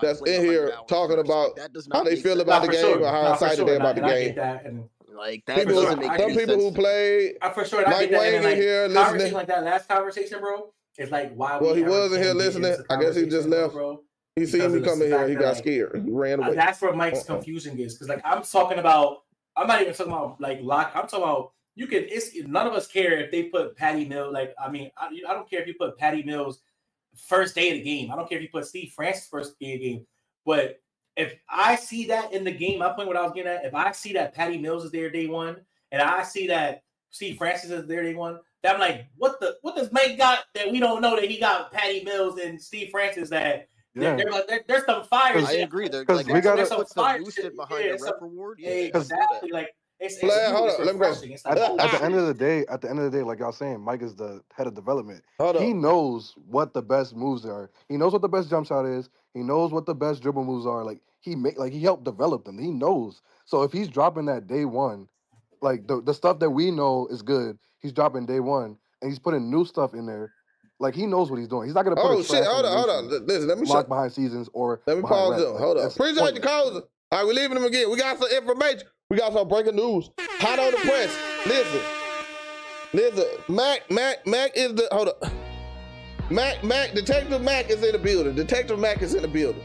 that's in here talking about how they feel about the game or how excited they're about the game. Like that doesn't make any sense. Some people who play, for sure, Mike Wang in here listening. Like that last conversation, bro. It's like why. Well, he wasn't here listening. I guess he just left. Bro. He seen me come in here. He got scared. He ran away. That's where Mike's confusion is, because like I'm talking about. I'm not even talking about like lock. I'm talking about you can. None of us care if they put Patty Mills. Like I mean, I don't care if you put Patty Mills first day of the game. I don't care if you put Steve Francis first day of the game. But if I see that in the game, my point what I was getting at, if I see that Patty Mills is there day one, and I see that Steve Francis is there day one, then I'm like, what does Mike got that we don't know that he got Patty Mills and Steve Francis that. Yeah. There's some fire. I agree. Because we got to put some boosted behind the rep reward. Yeah, exactly. Like hold on, let me go. At the end of the day, like y'all saying, Mike is the head of development. He knows what the best moves are. He knows what the best jump shot is. He knows what the best dribble moves are. Like he helped develop them. He knows. So if he's dropping that day one, like the stuff that we know is good, he's dropping day one, and he's putting new stuff in there. Like he knows what he's doing. He's not gonna put. Oh shit! Hold on. Listen, let me lock behind seasons or. Let me pause them. Hold up. Appreciate the calls. All right, we're leaving them again. We got some information. We got some breaking news. Hot on the press. Listen. Mac is the hold up. Mac, Detective Mac is in the building. Detective Mac is in the building.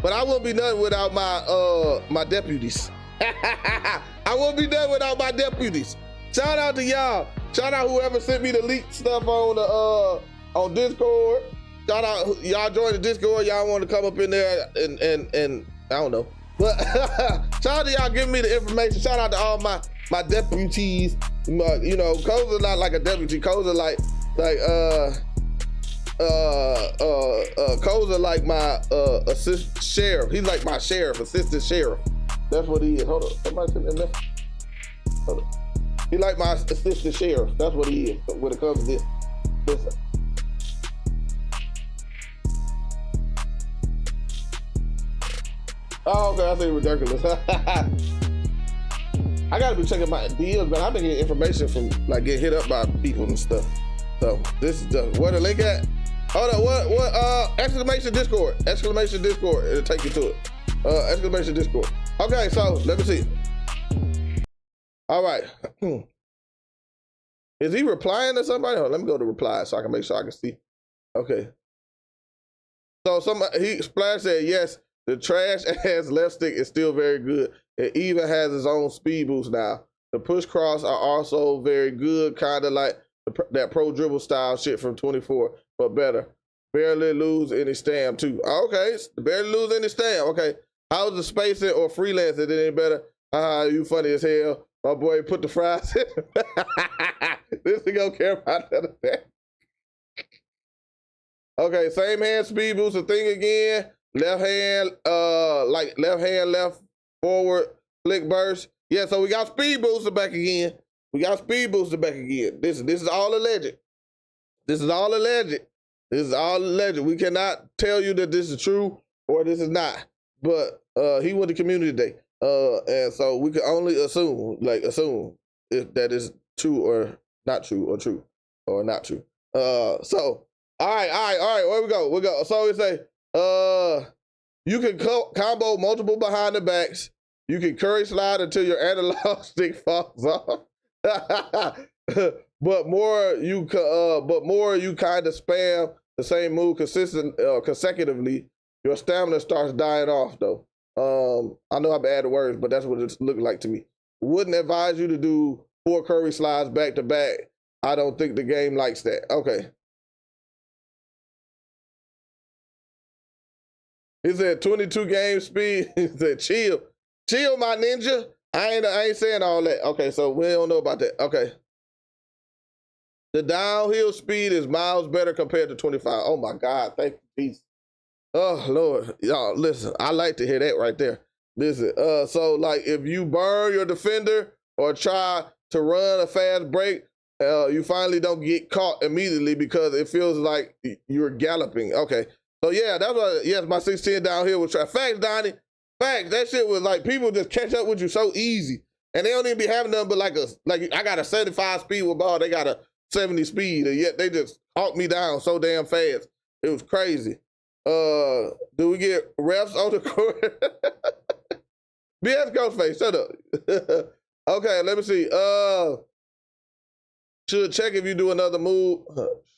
But I won't be nothing without my my deputies. I won't be done without my deputies. Shout out to y'all. Shout out whoever sent me the leaked stuff on Discord. Shout out y'all join the Discord. Y'all want to come up in there and I don't know. But shout out to y'all giving me the information. Shout out to all my deputies. You know, Koza's not like a deputy. Koza like Koza like my assistant sheriff. He's like my sheriff, assistant sheriff. That's what he is. Hold up. Somebody sent me a message. Hold up. He like my assistant sheriff. That's what he is when it comes to this. Listen. Oh, okay, I think ridiculous. I gotta be checking my deals, but I've been getting information from like getting hit up by people and stuff. So this is where the link at? Hold on, what exclamation Discord. Exclamation Discord. It'll take you to it. Exclamation Discord. Okay, so let me see. All right. Is he replying to somebody? Hold on, let me go to reply so I can make sure I can see. Okay. So Splash said, yes, the trash ass left stick is still very good. It even has its own speed boost now. The push cross are also very good, kind of like that pro dribble style shit from 24, but better. Barely lose any stam too. Okay, barely lose any stam. Okay. How's the spacing or freelance? Is it any better? You funny as hell. My boy put the fries in. This thing don't care about that. Okay, same hand speed boost the thing again. Left hand, left forward, flick burst. Yeah, so we got speed booster back again. This is all alleged. This is all alleged. We cannot tell you that this is true or this is not. But he went to community day. And so we can only assume if that is true or not true or true or not true. So all right, where we go. So we say, you can combo multiple behind the backs. You can curry slide until your analog stick falls off. but more you kind of spam the same move consecutively, your stamina starts dying off though. I know I'm adding words, but that's what it's looking like to me. Wouldn't advise you to do 4 curry slides back to back. I don't think the game likes that. Okay. He said 22 game speed. He said chill my ninja. I ain't saying all that. Okay, so we don't know about that. Okay. The downhill speed is miles better compared to 25. Oh my God, thank you, Jesus. Oh Lord, y'all listen, I like to hear that right there. Listen, so like if you burn your defender or try to run a fast break, you finally don't get caught immediately because it feels like you're galloping. Okay, so yeah, that's what, yes, my 6'10" downhill was try. Facts, Donnie, facts, that shit was like, people just catch up with you so easy. And they don't even be having nothing but like I got a 75 speed with ball, they got a 70 speed, and yet they just hawked me down so damn fast. It was crazy. Do we get refs on the court? BS Ghostface, shut up. Okay, let me see. Should check if you do another move.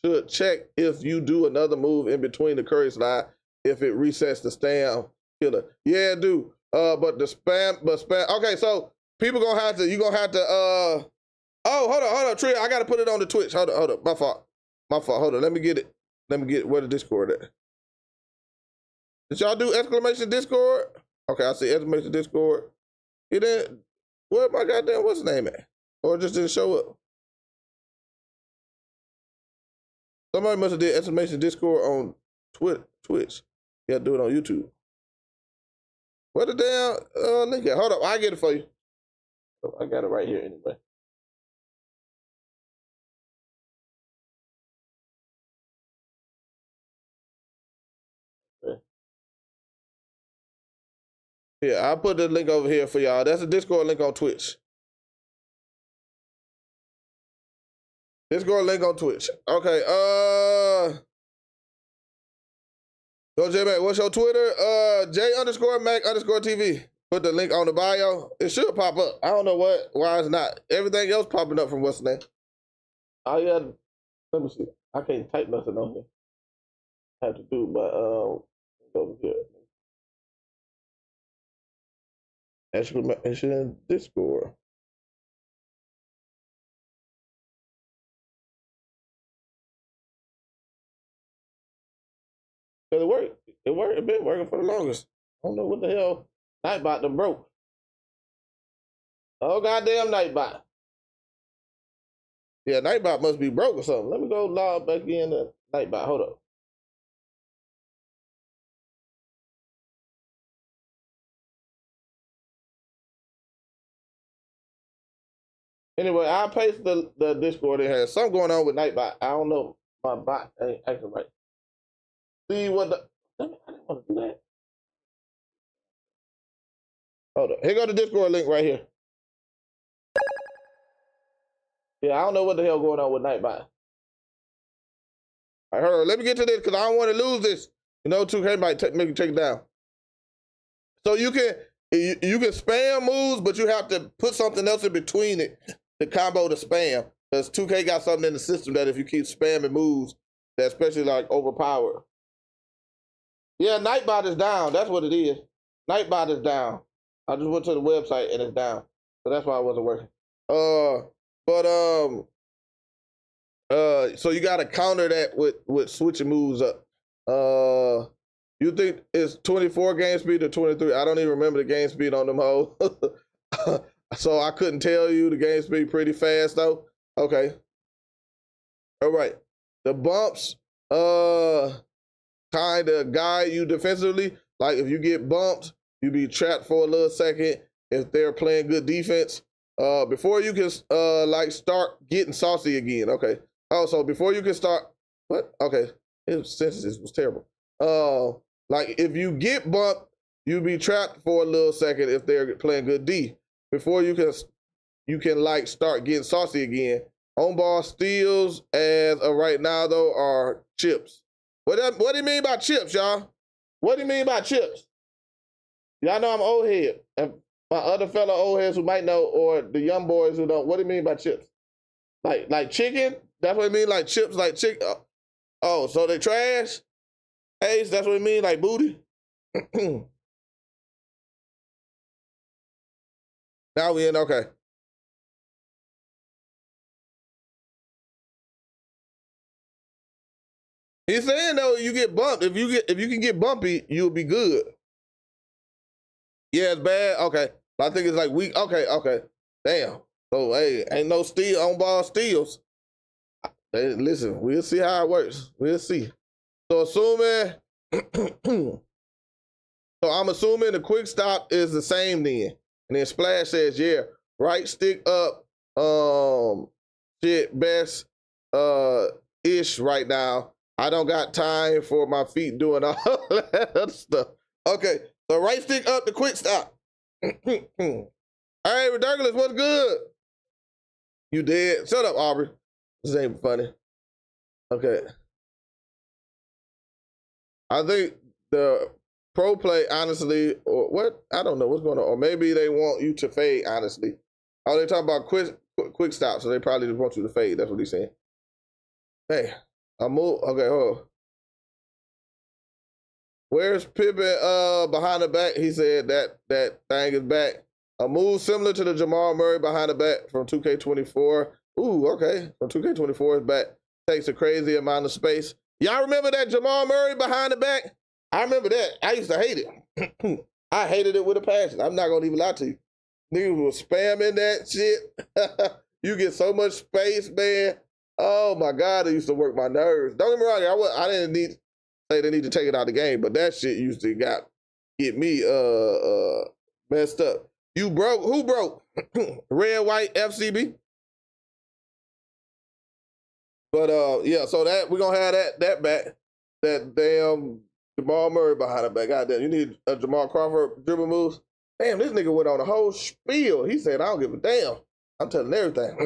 Should check if you do another move in between the curry slide if it resets the stam killer. Yeah, do. But spam. Okay, so people you gonna have to. Oh, hold on, Tria. I gotta put it on the Twitch. Hold up. My fault. Hold on. Let me get it. Where the Discord at? Did y'all do exclamation Discord? Okay, I see exclamation Discord. You didn't. Where my goddamn what's the name at? Or it just didn't show up? Somebody must have did exclamation Discord on Twitch. You gotta do it on YouTube. Where the damn link at? Hold up, I get it for you. I got it right here anyway. Yeah, I'll put the link over here for y'all. That's a Discord link on Twitch. Discord link on Twitch. Okay, go J-Mac, what's your Twitter? J_Mac_TV. Put the link on the bio. It should pop up. I don't know why it's not. Everything else popping up from what's the name. Oh yeah, let me see. I can't type nothing on here. I have to do my over here. Exclamation Discord. It worked. It been working for the longest. I don't know what the hell Nightbot done broke. Oh goddamn Nightbot. Yeah, Nightbot must be broke or something. Let me go log back in to Nightbot. Hold up. Anyway, I'll paste the Discord in here. Something going on with Nightbot. I don't know. My bot ain't acting right. See what the... I didn't want to do that. Hold up. Here go the Discord link right here. Yeah, I don't know what the hell going on with Nightbot. All right, hold on. Let me get to this because I don't want to lose this. You know, 2K might make you take it down. So you can spam moves, but you have to put something else in between it to combo the spam. Because 2K got something in the system that if you keep spamming moves, that's especially like overpowered. Yeah, Nightbot is down. That's what it is. Nightbot is down. I just went to the website and it's down. So that's why it wasn't working. So you gotta counter that with switching moves up. You think it's 24 game speed or 23? I don't even remember the game speed on them hoes. So I couldn't tell you the game speed pretty fast though. Okay. All right. The bumps kind of guide you defensively. Like if you get bumped, you be trapped for a little second if they're playing good defense. Before you can like start getting saucy again. Okay. Oh, so before you can start, what? Okay. His sentences was terrible. Like if you get bumped, You be trapped for a little second if they're playing good D. Before you can like start getting saucy again. On ball steals as of right now though are chips. What do you mean by chips, y'all? What do you mean by chips? Y'all know I'm old head. And my other fellow old heads who might know, or the young boys who don't, what do you mean by chips? Like chicken? That's what I mean, like chips, like chicken. Oh, so they trash? Ace, that's what I mean, like booty? Now we in, okay. He's saying though, you get bumped. If you can get bumpy, you'll be good. Yeah, it's bad. Okay, I think it's like weak. Okay. Damn. So hey, ain't no steal on ball steals. Hey, listen, we'll see how it works. We'll see. So assuming, so I'm assuming the quick stop is the same then. And then Splash says, yeah, right stick up, shit best ish right now. I don't got time for my feet doing all that other stuff. Okay, so right stick up the quick stop. All right, Ridiculous, what's good? You dead? Shut up, Aubrey. This ain't funny. Okay. I think the pro play, honestly, or what? I don't know what's going on. Or maybe they want you to fade, honestly. Oh, they talking about quick stop, so they probably just want you to fade. That's what he's saying. Hey, I move. Okay, hold on. Where's Pippen behind the back? He said that thing is back. A move similar to the Jamal Murray behind the back from 2K24. Ooh, okay. From 2K24 is back. Takes a crazy amount of space. Y'all remember that Jamal Murray behind the back? I remember that. I used to hate it. I hated it with a passion. I'm not gonna even lie to you. Niggas was spamming that shit. You get so much space, man. Oh my God, it used to work my nerves. Don't get me wrong, I didn't need say they need to take it out of the game, but that shit used to get me messed up. You broke? Who broke? Red, white, FCB. But yeah, so that we're gonna have that back. That damn Jamal Murray behind the back. Goddamn, you need a Jamal Crawford dribble moves. Damn, this nigga went on a whole spiel. He said, I don't give a damn. I'm telling everything.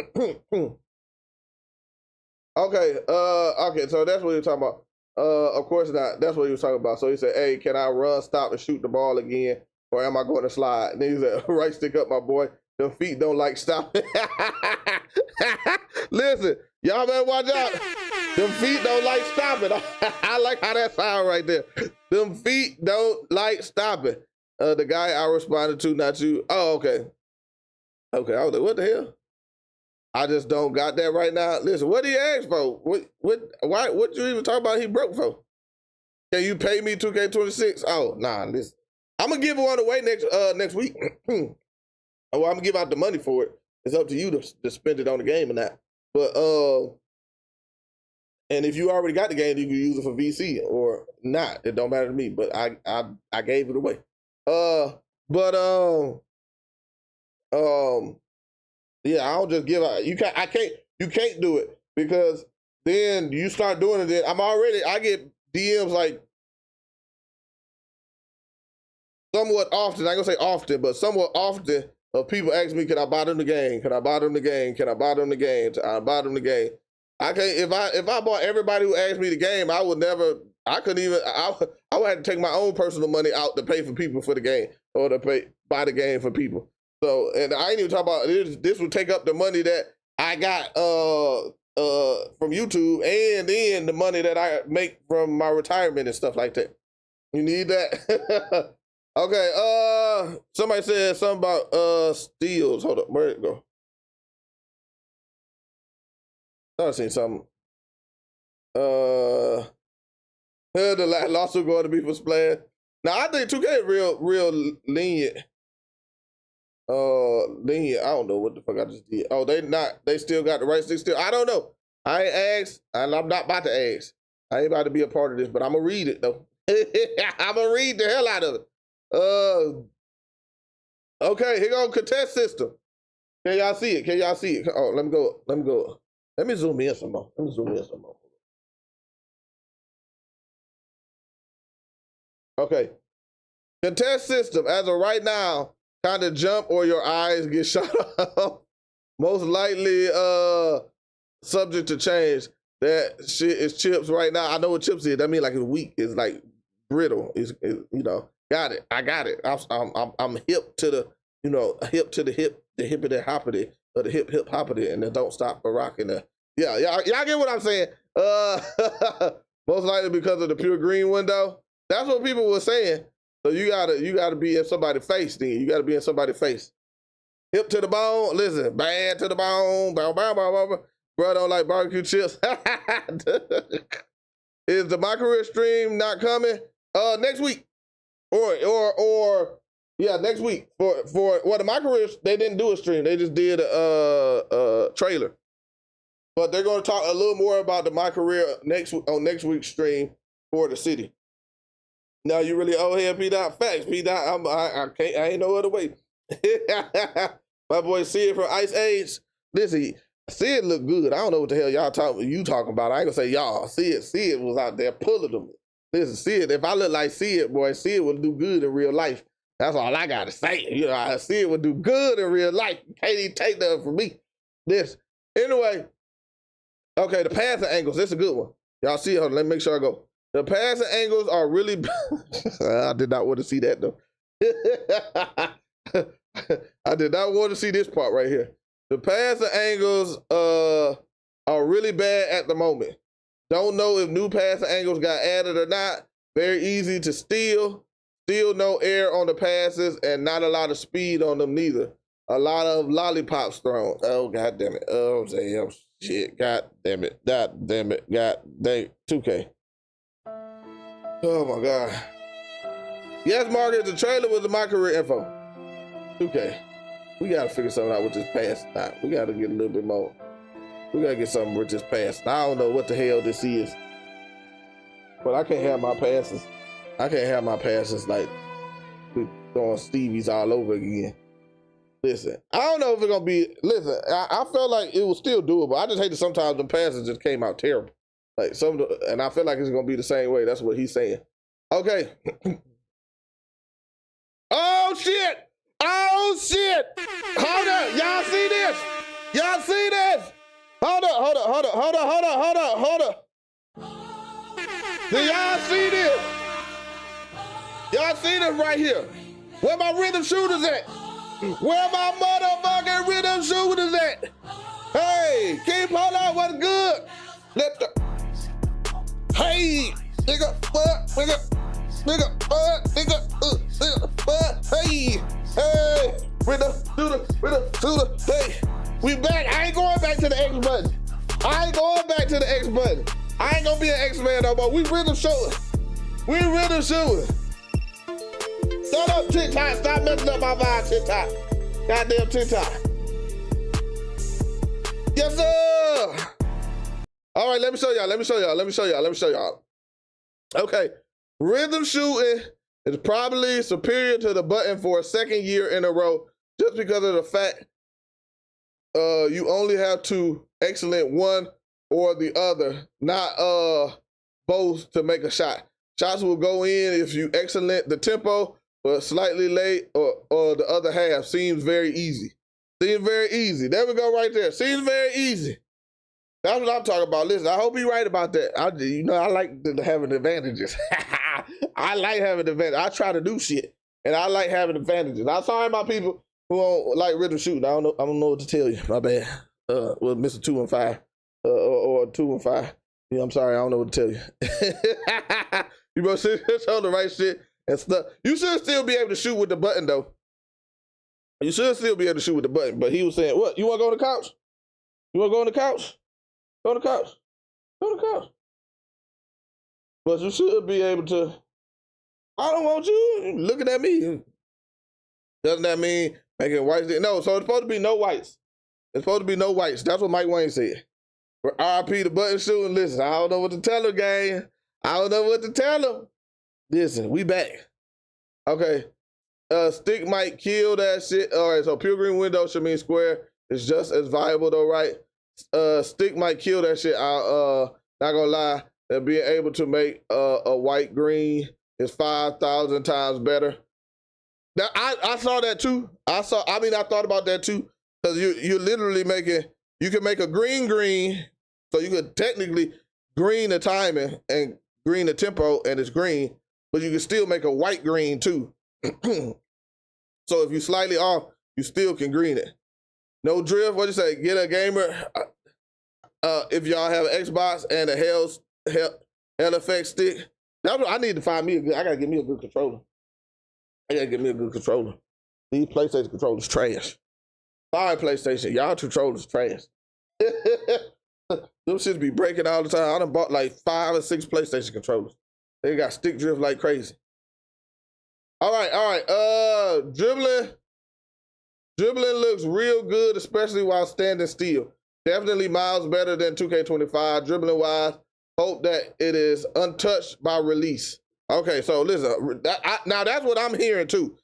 Okay, okay, so that's what you're talking about. Of course not. That's what he was talking about. So he said, hey, can I run, stop, and shoot the ball again? Or am I going to slide? And he said, right stick up, my boy. Them feet don't like stopping. Listen, y'all better watch out. Them feet don't like stopping. I like how that sound right there. Them feet don't like stopping. The guy I responded to, not you. Oh, okay. Okay, I was like, what the hell? I just don't got that right now. Listen, what did he ask for? What you even talking about he broke for? Can you pay me 2K26? Oh, nah, listen. I'm gonna give one away next week. Well, I'm gonna give out the money for it. It's up to you to spend it on the game or not. But and if you already got the game, you can use it for VC or not. It don't matter to me. But I gave it away. Yeah, I don't just give out. You can't do it because then you start doing it. Then I get DMs like somewhat often. I ain't gonna say often, but somewhat often of people ask me, can I buy them the game? Can I buy them the game? Can I buy them the game? Can I buy them the game? I can't. If I bought everybody who asked me the game, I would never. I couldn't even. I would have to take my own personal money out to pay for people for the game or to buy the game for people. So, and I ain't even talking about this would take up the money that I got from YouTube and then the money that I make from my retirement and stuff like that. You need that? Okay, somebody said something about steals. Hold up, where'd it go? I seen something. The lawsuit going to be for Splash. Now I think 2K is real lenient. Lenient. I don't know what the fuck I just did. Oh, they still got the right stick still. I don't know. I ain't asked, and I'm not about to ask. I ain't about to be a part of this, but I'm gonna read it though. I'm gonna read the hell out of it. Okay, here go contest system. Can y'all see it? Can y'all see it? Oh, let me go. Let me zoom in some more. Okay. Contest system, as of right now, kind of jump or your eyes get shot off. Most likely subject to change. That shit is chips right now. I know what chips is. That means like it's weak. It's like brittle. It's you know, got it. I got it. I'm hip to the, you know, hip to the hip, the hippity hoppity, or the hip hoppity, and then don't stop for rocking the. Yeah, y'all get what I'm saying. Most likely because of the pure green window. That's what people were saying. So you gotta be in somebody's face. Then you gotta be in somebody's face. Hip to the bone. Listen, bad to the bone. Bow, bow, bow, bow, bow. Bro, don't like barbecue chips. Is the My Career stream not coming? Next week, or yeah, next week for well, the My Career, they didn't do a stream. They just did a trailer. But they're going to talk a little more about the My Career on next week's stream for the city. Now you really owe here, P-Dot. Facts, P-Dot. I ain't no other way. My boy Sid from Ice Age. Listen, Sid look good. I don't know what the hell y'all talking about. I ain't gonna say y'all. Sid was out there pulling them. Listen, Sid, if I look like Sid, boy, Sid would do good in real life. That's all I gotta say. You know, Sid would do good in real life. You can't even take that from me. This. Anyway, okay, the passing angles. This is a good one. Y'all see it? Hold on, let me make sure I go. The passing angles are really. I did not want to see that though. I did not want to see this part right here. The passing angles are really bad at the moment. Don't know if new passing angles got added or not. Very easy to steal. Still no air on the passes and not a lot of speed on them neither. A lot of lollipops thrown. Oh, God damn it. Oh, damn shit. God damn it. God damn it. God dang. 2K. Oh, my God. Yes, Margaret, the trailer was the My Career info. 2K. We got to figure something out with this pass now. We got to get a little bit more. We got to get something with this pass. I don't know what the hell this is. But I can't have my passes. I can't have my passes like we throwing Stevies all over again. Listen, I don't know if it's going to be, listen, I felt like it was still doable. I just hate that sometimes the passes just came out terrible. Like and I feel like it's going to be the same way. That's what he's saying. Okay. Oh, shit. Oh, shit. Hold up. Y'all see this? Y'all see this? Hold up. Do y'all see this? Y'all see this right here? Where my rhythm shooters at? Where my motherfucking rhythm shooters at? Hey, keep hold on, what's good? Hey, nigga, hey, rhythm shooter, hey, we back. I ain't going back to the X button. I ain't gonna be an X-Man no more. We rhythm shooting. Shut up, TikTok. Stop messing up my vibe, TikTok. Goddamn TikTok. Yes, sir. All right, let me show y'all. Okay, rhythm shooting is probably superior to the button for a second year in a row, just because of the fact you only have to excellent one or the other, not both to make a shot. Shots will go in if you excellent the tempo, but slightly late or the other half. Seems very easy. There we go right there. Seems very easy. That's what I'm talking about. Listen, I hope you're right about that. I like having advantages. I like having advantages. I try to do shit, and I like having advantages. I'm sorry, my people who don't like rhythm shooting. I don't know what to tell you. My bad. Well, Mr. 2 and 5 or 2 and 5. Yeah, I'm sorry. I don't know what to tell you. You must show the right shit and stuff. You should still be able to shoot with the button, though. You should still be able to shoot with the button. But he was saying, what? You want to go on the couch? You want to go on the couch? Go on the couch. Go on the couch. But you should be able to. I don't want you looking at me. Doesn't that mean making whites? No, so it's supposed to be no whites. It's supposed to be no whites. That's what Mike Wayne said. For RP the button shooting, listen, I don't know what to tell him, gang. I don't know what to tell him. Listen, we back. Okay. Stick might kill that shit. All right, so pure green window should mean square. It's just as viable though, right? Stick might kill that shit. Not gonna lie. And being able to make a white green is 5,000 times better. Now, I saw that too. I thought about that too. Because you're literally you can make a green, so you could technically green the timing and green the tempo, and it's green, but you can still make a white green too. So if you slightly off, you still can green it. No drift, what you say? Get a gamer. If y'all have an Xbox and a Hell Effect stick, I need to find me I gotta get me a good controller. These PlayStation controllers trash. Sorry, PlayStation, y'all controllers trash. Them shits be breaking all the time. I done bought like 5 or 6 PlayStation controllers. They got stick drift like crazy. All right. Dribbling looks real good, especially while standing still. Definitely miles better than 2K25. Dribbling wise, hope that it is untouched by release. Okay, so listen, now that's what I'm hearing too.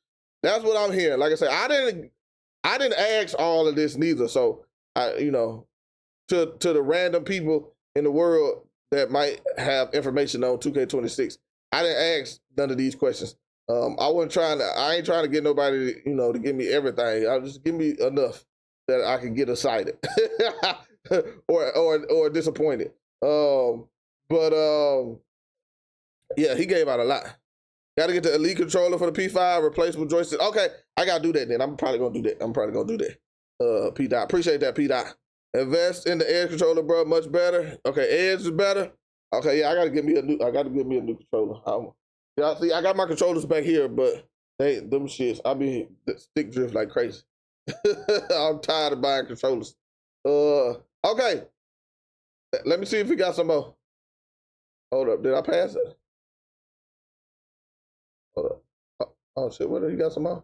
That's what I'm hearing. Like I said, I didn't ask all of this neither. So to the random people in the world that might have information on 2K26, I didn't ask none of these questions. I ain't trying to get nobody, to give me everything. I'll just give me enough that I can get excited or disappointed. Yeah, he gave out a lot. Got to get the elite controller for the P5, replaceable joystick. Okay, I got to do that then. I'm probably going to do that. P-Dot. Appreciate that, P-Dot. Invest in the Edge controller, bro. Much better. Okay, Edge is better. Okay, yeah, I got to give me a new controller. Y'all see, I got my controllers back here, but them shits, I be stick drift like crazy. I'm tired of buying controllers. Okay. Let me see if we got some more. Hold up, did I pass it? Hold up. Oh shit, what, you got some more?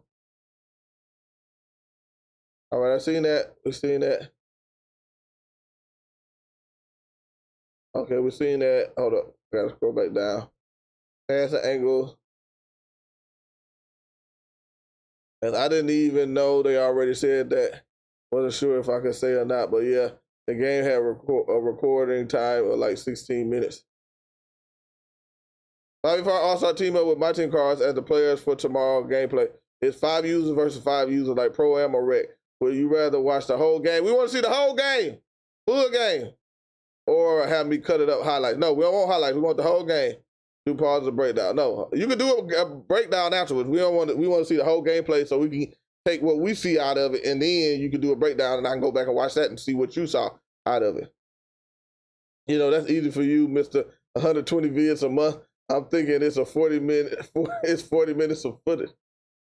All right, I seen that. We seen that. Okay, we seen that. Hold up, gotta scroll back down. Pass the angle. And I didn't even know they already said that. Wasn't sure if I could say or not, but yeah, the game had a recording time of like 16 minutes. Bobby Farr also team up with my team cards as the players for tomorrow gameplay. It's 5 users versus 5 users like Pro-Am or Rec. Would you rather watch the whole game? We want to see the whole game, full game, or have me cut it up highlights. No, we don't want highlights. We want the whole game. Do pause or breakdown. No, you can do a breakdown afterwards. We want to see the whole gameplay so we can take what we see out of it, and then you can do a breakdown, and I can go back and watch that and see what you saw out of it. That's easy for you, Mr. 120 vids a month. I'm thinking it's 40 minutes of footage.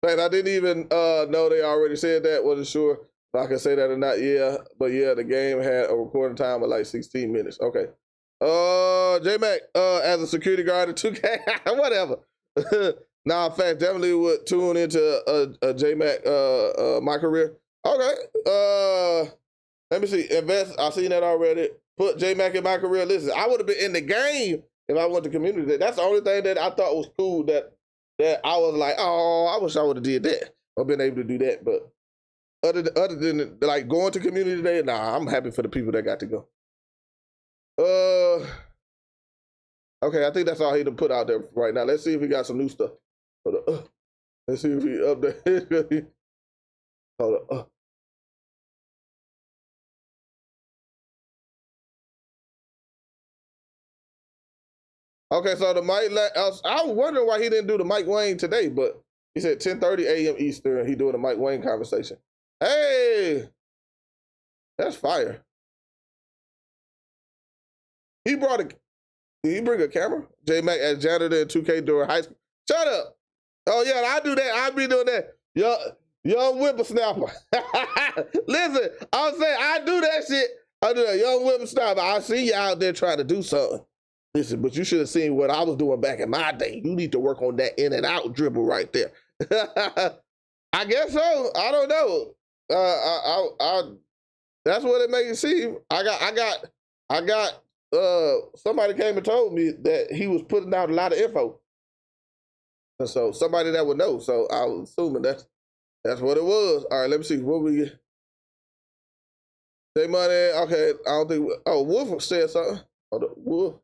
Man, I didn't even know they already said that. Wasn't sure if I can say that or not. Yeah, but yeah, the game had a recording time of like 16 minutes. Okay. J-Mac, as a security guard at 2K, whatever. Nah, in fact, definitely would tune into a J-Mac my career. Okay. Let me see. Invest. I've seen that already. Put J-Mac in my career. Listen, I would have been in the game if I went to community day. That's the only thing that I thought was cool that I was like, oh, I wish I would have did that or been able to do that. But other than like going to community day, nah, I'm happy for the people that got to go. Okay, I think that's all he done put out there right now. Let's see if we got some new stuff. Hold up. Let's see if he update. Hold up. Okay, so the Mike, I was wondering why he didn't do the Mike Wayne today, but he said 10:30 a.m. Eastern, he doing a Mike Wayne conversation. Hey, that's fire. Did he bring a camera? J-Mac as janitor in 2K during high school. Shut up. Oh yeah, I do that. I be doing that. Young whippersnapper. Listen, I'm saying I do that shit. I do that. Young whippersnapper. I see you out there trying to do something. Listen, but you should have seen what I was doing back in my day. You need to work on that in and out dribble right there. I guess so. I don't know. That's what it makes it seem. I got somebody came and told me that he was putting out a lot of info. And so somebody that would know. So I was assuming that's what it was. All right, let me see what we get. Say money. Okay, I don't think. Wolf said something. Hold up, Wolf.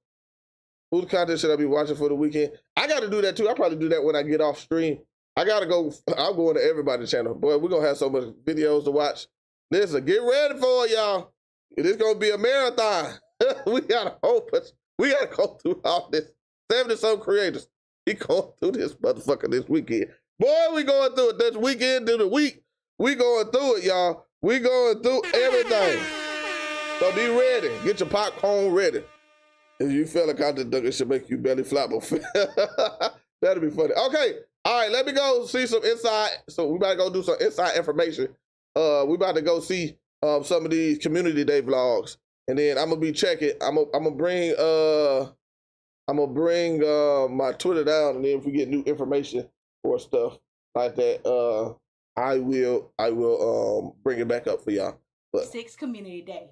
Whose content should I be watching for the weekend? I got to do that too. I'll probably do that when I get off stream. I gotta go. I'm going to everybody's channel. Boy, we're gonna have so much videos to watch. Listen, get ready for it, y'all. It is gonna be a marathon. We gotta go through all this. 70-some creators. We going through this motherfucker this weekend. Boy, we going through it this weekend to the week. We going through it, y'all. We going through everything. So be ready. Get your popcorn ready. If you feel like out the duck, it should make you belly flop. That'll be funny. Okay. All right, let me go see some inside. So we about to go do some inside information. We about to go see some of these community day vlogs, and then I'm gonna be checking. I'm gonna bring my Twitter down, and then if we get new information or stuff like that, I will bring it back up for y'all. But 6 Community Day.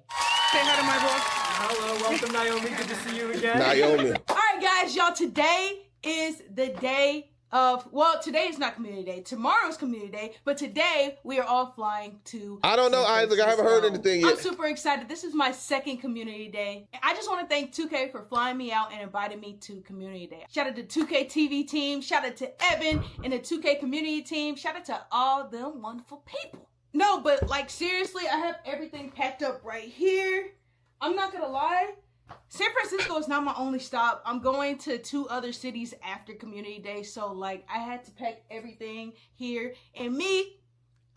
Say hi to my boy. Hello, welcome Naomi. Good to see you again. Naomi. All right, guys, y'all. Today is the day of, well, today is not Community Day. Tomorrow's Community Day, but today we are all flying to I don't know, Isaac. I haven't heard anything yet. I'm super excited. This is my 2nd Community Day. I just want to thank 2K for flying me out and inviting me to Community Day. Shout out to 2K TV team. Shout out to Evan and the 2K community team. Shout out to all them wonderful people. No, but like seriously, I have everything packed up right here. I'm not gonna lie. San Francisco is not my only stop. I'm going to 2 other cities after Community Day, so like I had to pack everything here. And me,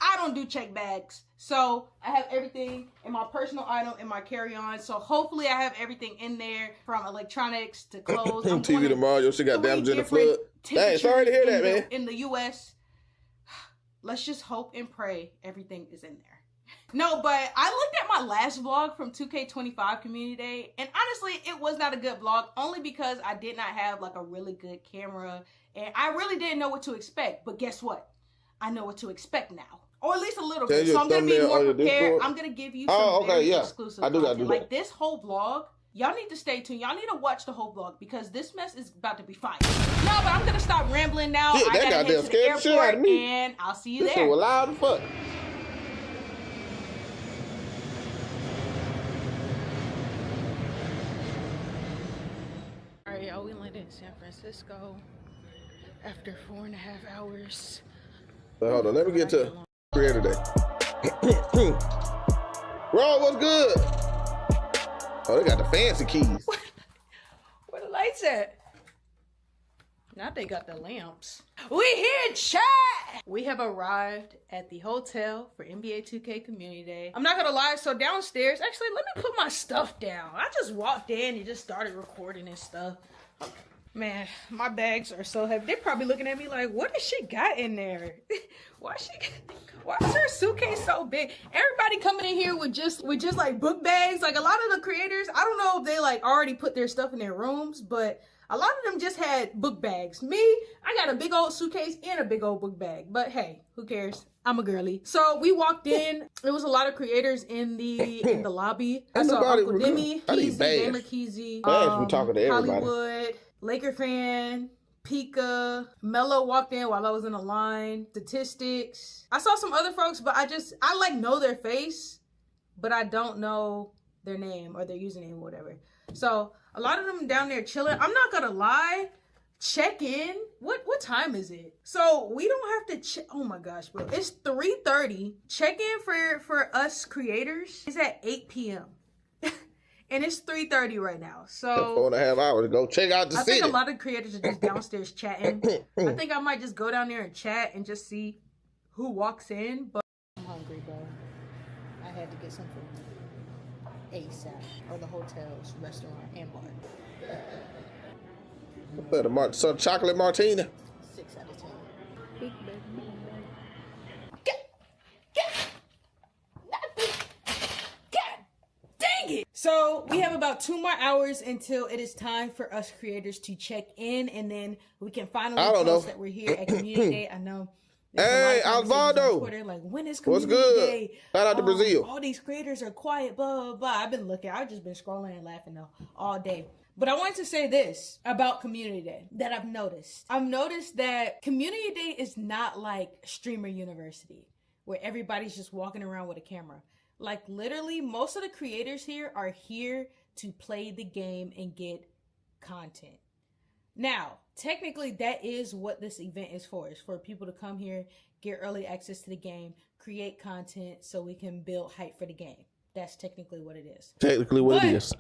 I don't do check bags, so I have everything in my personal item in my carry-on. So hopefully I have everything in there, from electronics to clothes. TV tomorrow, your shit got damaged in the flood. Dang, sorry to hear that, man. In the U.S., let's just hope and pray everything is in there. No, but I looked at my last vlog from 2K25 Community Day, and honestly, it was not a good vlog, only because I did not have like a really good camera, and I really didn't know what to expect. But guess what? I know what to expect now, or at least a little bit. So I'm gonna be more prepared. I'm gonna give you some very exclusive content. Like this whole vlog, y'all need to stay tuned. Y'all need to watch the whole vlog because this mess is about to be fire. No, but I'm gonna stop rambling now. Shit, I gotta head to the airport, and I'll see you there. This was loud as fuck. Alright, y'all, we landed in San Francisco after 4.5 hours. So hold on, let me get to Creator Day. Bro, what's good? Oh, they got the fancy keys. Where the lights at? Now they got the lamps. We here, chat! We have arrived at the hotel for NBA 2K Community Day. I'm not gonna lie, so downstairs, actually, let me put my stuff down. I just walked in and just started recording and stuff. Man, my bags are so heavy. They're probably looking at me like, what has she got in there? Why is her suitcase so big? Everybody coming in here with just like book bags. Like a lot of the creators, I don't know if they like already put their stuff in their rooms, but a lot of them just had book bags. Me, I got a big old suitcase and a big old book bag. But hey, who cares? I'm a girly. So we walked in. There was a lot of creators in the lobby. I saw Uncle Demi, Keezy, Gamer Keezy, we talking to everybody. Hollywood, Laker fan, Pika, Mello walked in while I was in a line, Statistics. I saw some other folks, but I like know their face, but I don't know their name or their username or whatever. So a lot of them down there chilling. I'm not gonna lie, check in. What time is it? So we don't have to check. Oh my gosh, bro. It's 3:30. Check in for us creators is at 8 p.m. And it's 3:30 right now. So 4.5 hours to go check out the city. I think a lot of creators are just downstairs chatting. I think I might just go down there and chat and just see who walks in. But I'm hungry, bro. I had to get something ASAP, or the hotel's restaurant and bar. Some chocolate martini. 6 out of 10. Big baby. Dang it! So we have about 2 more hours until it is time for us creators to check in, and then we can finally post that we're here at Community Day. I know. Hey, Osvaldo. Twitter, like, when is Community What's good? Day? Shout out to Brazil. All these creators are quiet, blah, blah, blah. I've been looking. I've just been scrolling and laughing all day. But I wanted to say this about Community Day that I've noticed. I've noticed that Community Day is not like Streamer University, where everybody's just walking around with a camera. Like, literally, most of the creators here are here to play the game and get content. Now, technically that is what this event is for. It's for people to come here, get early access to the game, create content so we can build hype for the game. That's technically what it is. Technically what it is.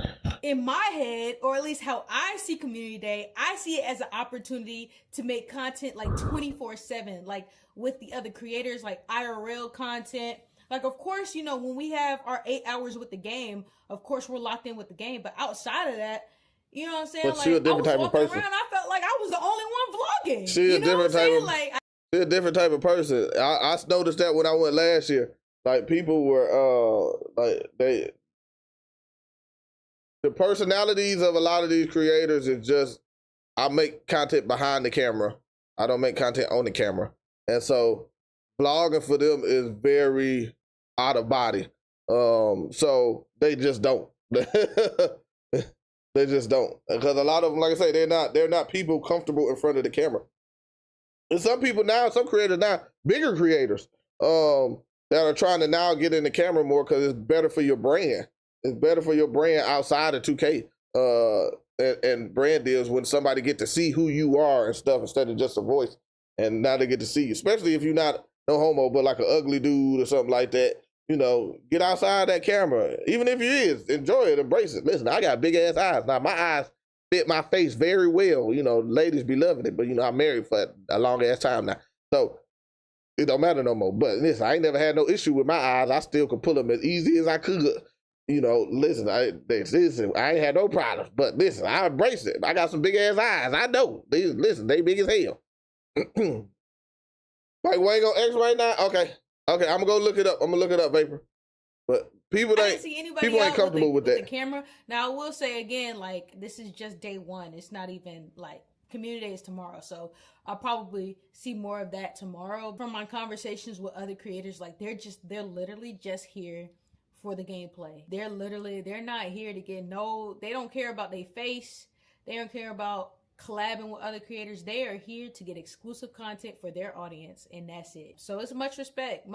In my head, or at least how I see Community Day, I see it as an opportunity to make content like 24/7, like with the other creators, like IRL content. Like, of course, you know, when we have our 8 hours with the game, of course we're locked in with the game. But outside of that, you know what I'm saying? But like, she a different type of person. Around, I felt like I was the only one vlogging. She a different type of, like, she a different type of person. I noticed that when I went last year. Like, people were the personalities of a lot of these creators is just, I make content behind the camera. I don't make content on the camera. And so vlogging for them is very out of body. So they just don't. They just don't. Because a lot of them, like I say, they're not people comfortable in front of the camera. And some people now, some creators now, bigger creators, that are trying to now get in the camera more because it's better for your brand. It's better for your brand outside of 2K and brand deals when somebody get to see who you are and stuff instead of just a voice. And now they get to see you, especially if you're not no homo, but like an ugly dude or something like that. You know, get outside that camera. Even if you is, enjoy it, embrace it. Listen, I got big ass eyes. Now my eyes fit my face very well. You know, ladies be loving it, but you know, I'm married for a long ass time now. So it don't matter no more. But listen, I ain't never had no issue with my eyes. I still could pull them as easy as I could. You know, listen, I ain't had no problems. But listen, I embrace it. I got some big ass eyes. I know. Listen, they big as hell. Like, we ain't gonna X right now? Okay, I'm gonna go look it up. I'm gonna look it up, Vapor. But people ain't comfortable with that. The camera. Now, I will say again, like, this is just day one. It's not even like Community Day is tomorrow, so I'll probably see more of that tomorrow. From my conversations with other creators, like, they're literally just here for the gameplay. They're not here to get they don't care about their face. They don't care about collabing with other creators. They are here to get exclusive content for their audience, and that's it. So it's much respect.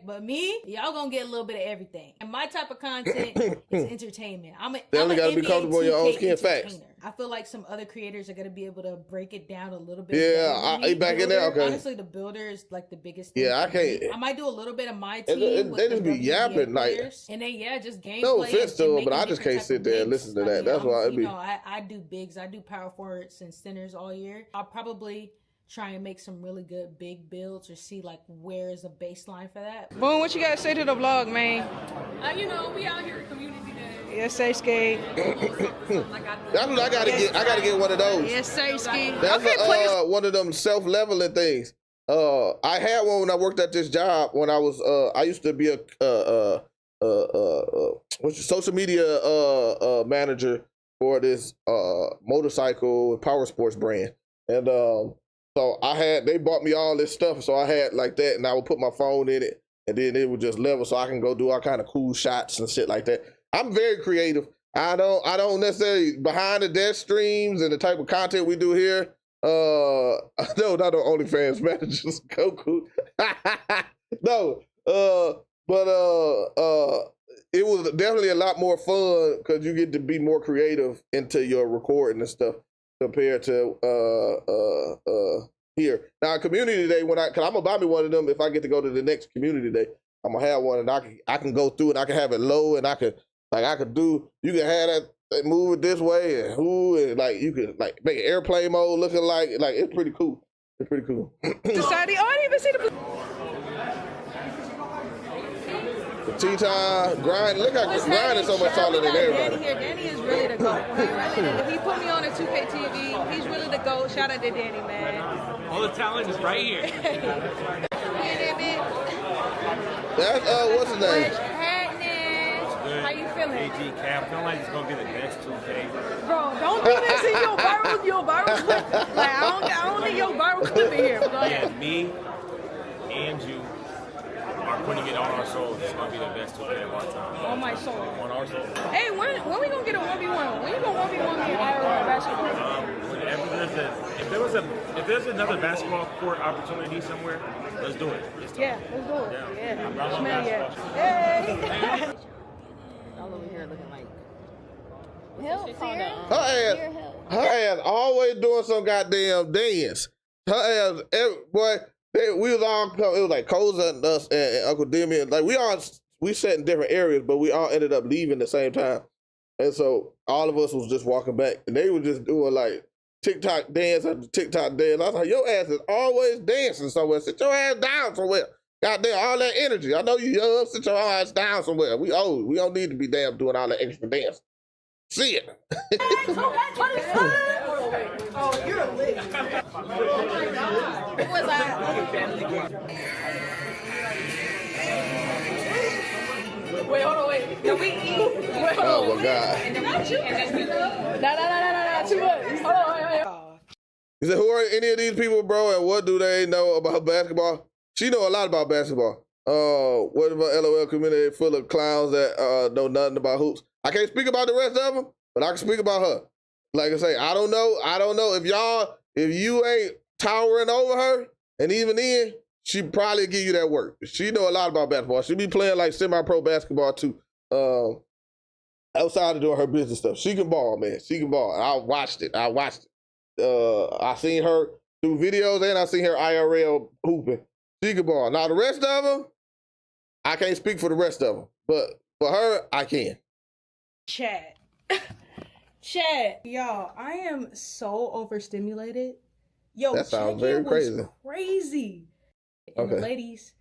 But me, y'all gonna get a little bit of everything. And my type of content is entertainment. They only gotta be comfortable in your own skin. Facts. I feel like some other creators are gonna be able to break it down a little bit. Yeah, I back in there. Okay. Honestly, the builder is like the biggest thing. Yeah, I can't. I might do a little bit of my team. They just be yapping like. And then just gameplay. No offense to them, but I just can't sit there and listen to that. That's why it be. You know, I do bigs. I do power forwards and centers all year. I'll probably try and make some really good big builds or see like where is a baseline for that. Boom, what you gotta say to the vlog, man? You know, we out here at Community Day. Yes, sir, Skate. That's what I gotta get. I gotta get one of those. Yes, sir, Skate. That's one of them self-leveling things. I had one when I worked at this job when I was I used to be a social media manager for this motorcycle and power sports brand. And so they bought me all this stuff, so I had like that, and I would put my phone in it, and then it would just level so I can go do all kind of cool shots and shit like that. I'm very creative. I don't necessarily behind the desk streams and the type of content we do here. No, not the OnlyFans managers, Goku. No, but it was definitely a lot more fun because you get to be more creative into your recording and stuff compared to here. Now, Community Day, cause I'm gonna buy me one of them if I get to go to the next Community Day. I'm gonna have one, and I can go through, and I can have it low, and you can have that move it this way, and like you can like make an airplane mode looking like it's pretty cool. It's pretty cool. Society, I didn't even see the. Tea time, grind. Look how Grind is so much taller than everybody. Danny is really the GOAT. He put me on a 2K TV. He's really the GOAT. Shout out to Danny, man. All the talent is right here. That's what's his name? How you feeling? AG Cam, I feel like it's gonna be the best 2K. Bro, don't do this in your viral clip. Like I don't need your viral clip in here. Yeah, me and you are putting it on our souls. It's gonna be the best 2K of our time. On my soul. On our soul. Hey, when we gonna get a 1v1? When you gonna 1v1 me in IRL basketball? Whenever if there's another basketball court opportunity somewhere, let's do it. Let's do it. Yeah. Smell Hey. All over here looking like Her ass always doing some goddamn dance. Her ass, boy, we was all, it was like Koza and us and Uncle Demi. Like we sat in different areas, but we all ended up leaving at the same time. And so all of us was just walking back, and they were just doing like TikTok dance after TikTok dance. I was like, your ass is always dancing somewhere. Sit your ass down somewhere. Goddamn, all that energy. I know you young. Sit your ass down somewhere. We old. We don't need to be damn doing all that extra dance. See it. Oh, you're a lick. What was that? Wait, hold on, wait. Can we eat? Wait, oh my God. Not you. No, too much. Hold on, wait. He said, who are any of these people, bro, and what do they know about basketball? She know a lot about basketball. What about LOL community full of clowns that know nothing about hoops? I can't speak about the rest of them, but I can speak about her. Like I say, I don't know if you ain't towering over her, and even then, she probably give you that work. She know a lot about basketball. She be playing like semi-pro basketball too. Outside of doing her business stuff, she can ball, man. She can ball. I watched it. I seen her do videos and I seen her IRL hooping. She can ball. Now the rest of them, I can't speak for the rest of them, but for her, I can. Chat. Y'all, I am so overstimulated. Yo, that sounds very crazy. And the ladies,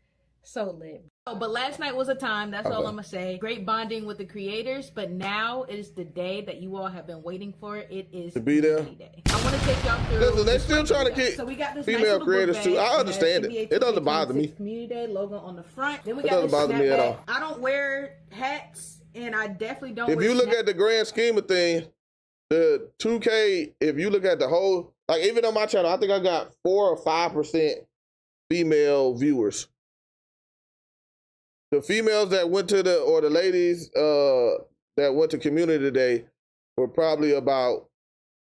so lit. Oh, but last night was a time, that's all I'm gonna say. Great bonding with the creators, but now is the day that you all have been waiting for. It is to be there. Day. I want to take y'all through. Listen, they still trying to keep female creators too. I understand it. It doesn't bother me. Community Day logo on the front. Then we it got doesn't bother me at all. I don't wear hats, and I definitely don't. If you look at the grand scheme of things, the 2K. If you look at the whole, like even on my channel, I think I got 4 or 5% female viewers. The females that went to or the ladies that went to Community Day were probably about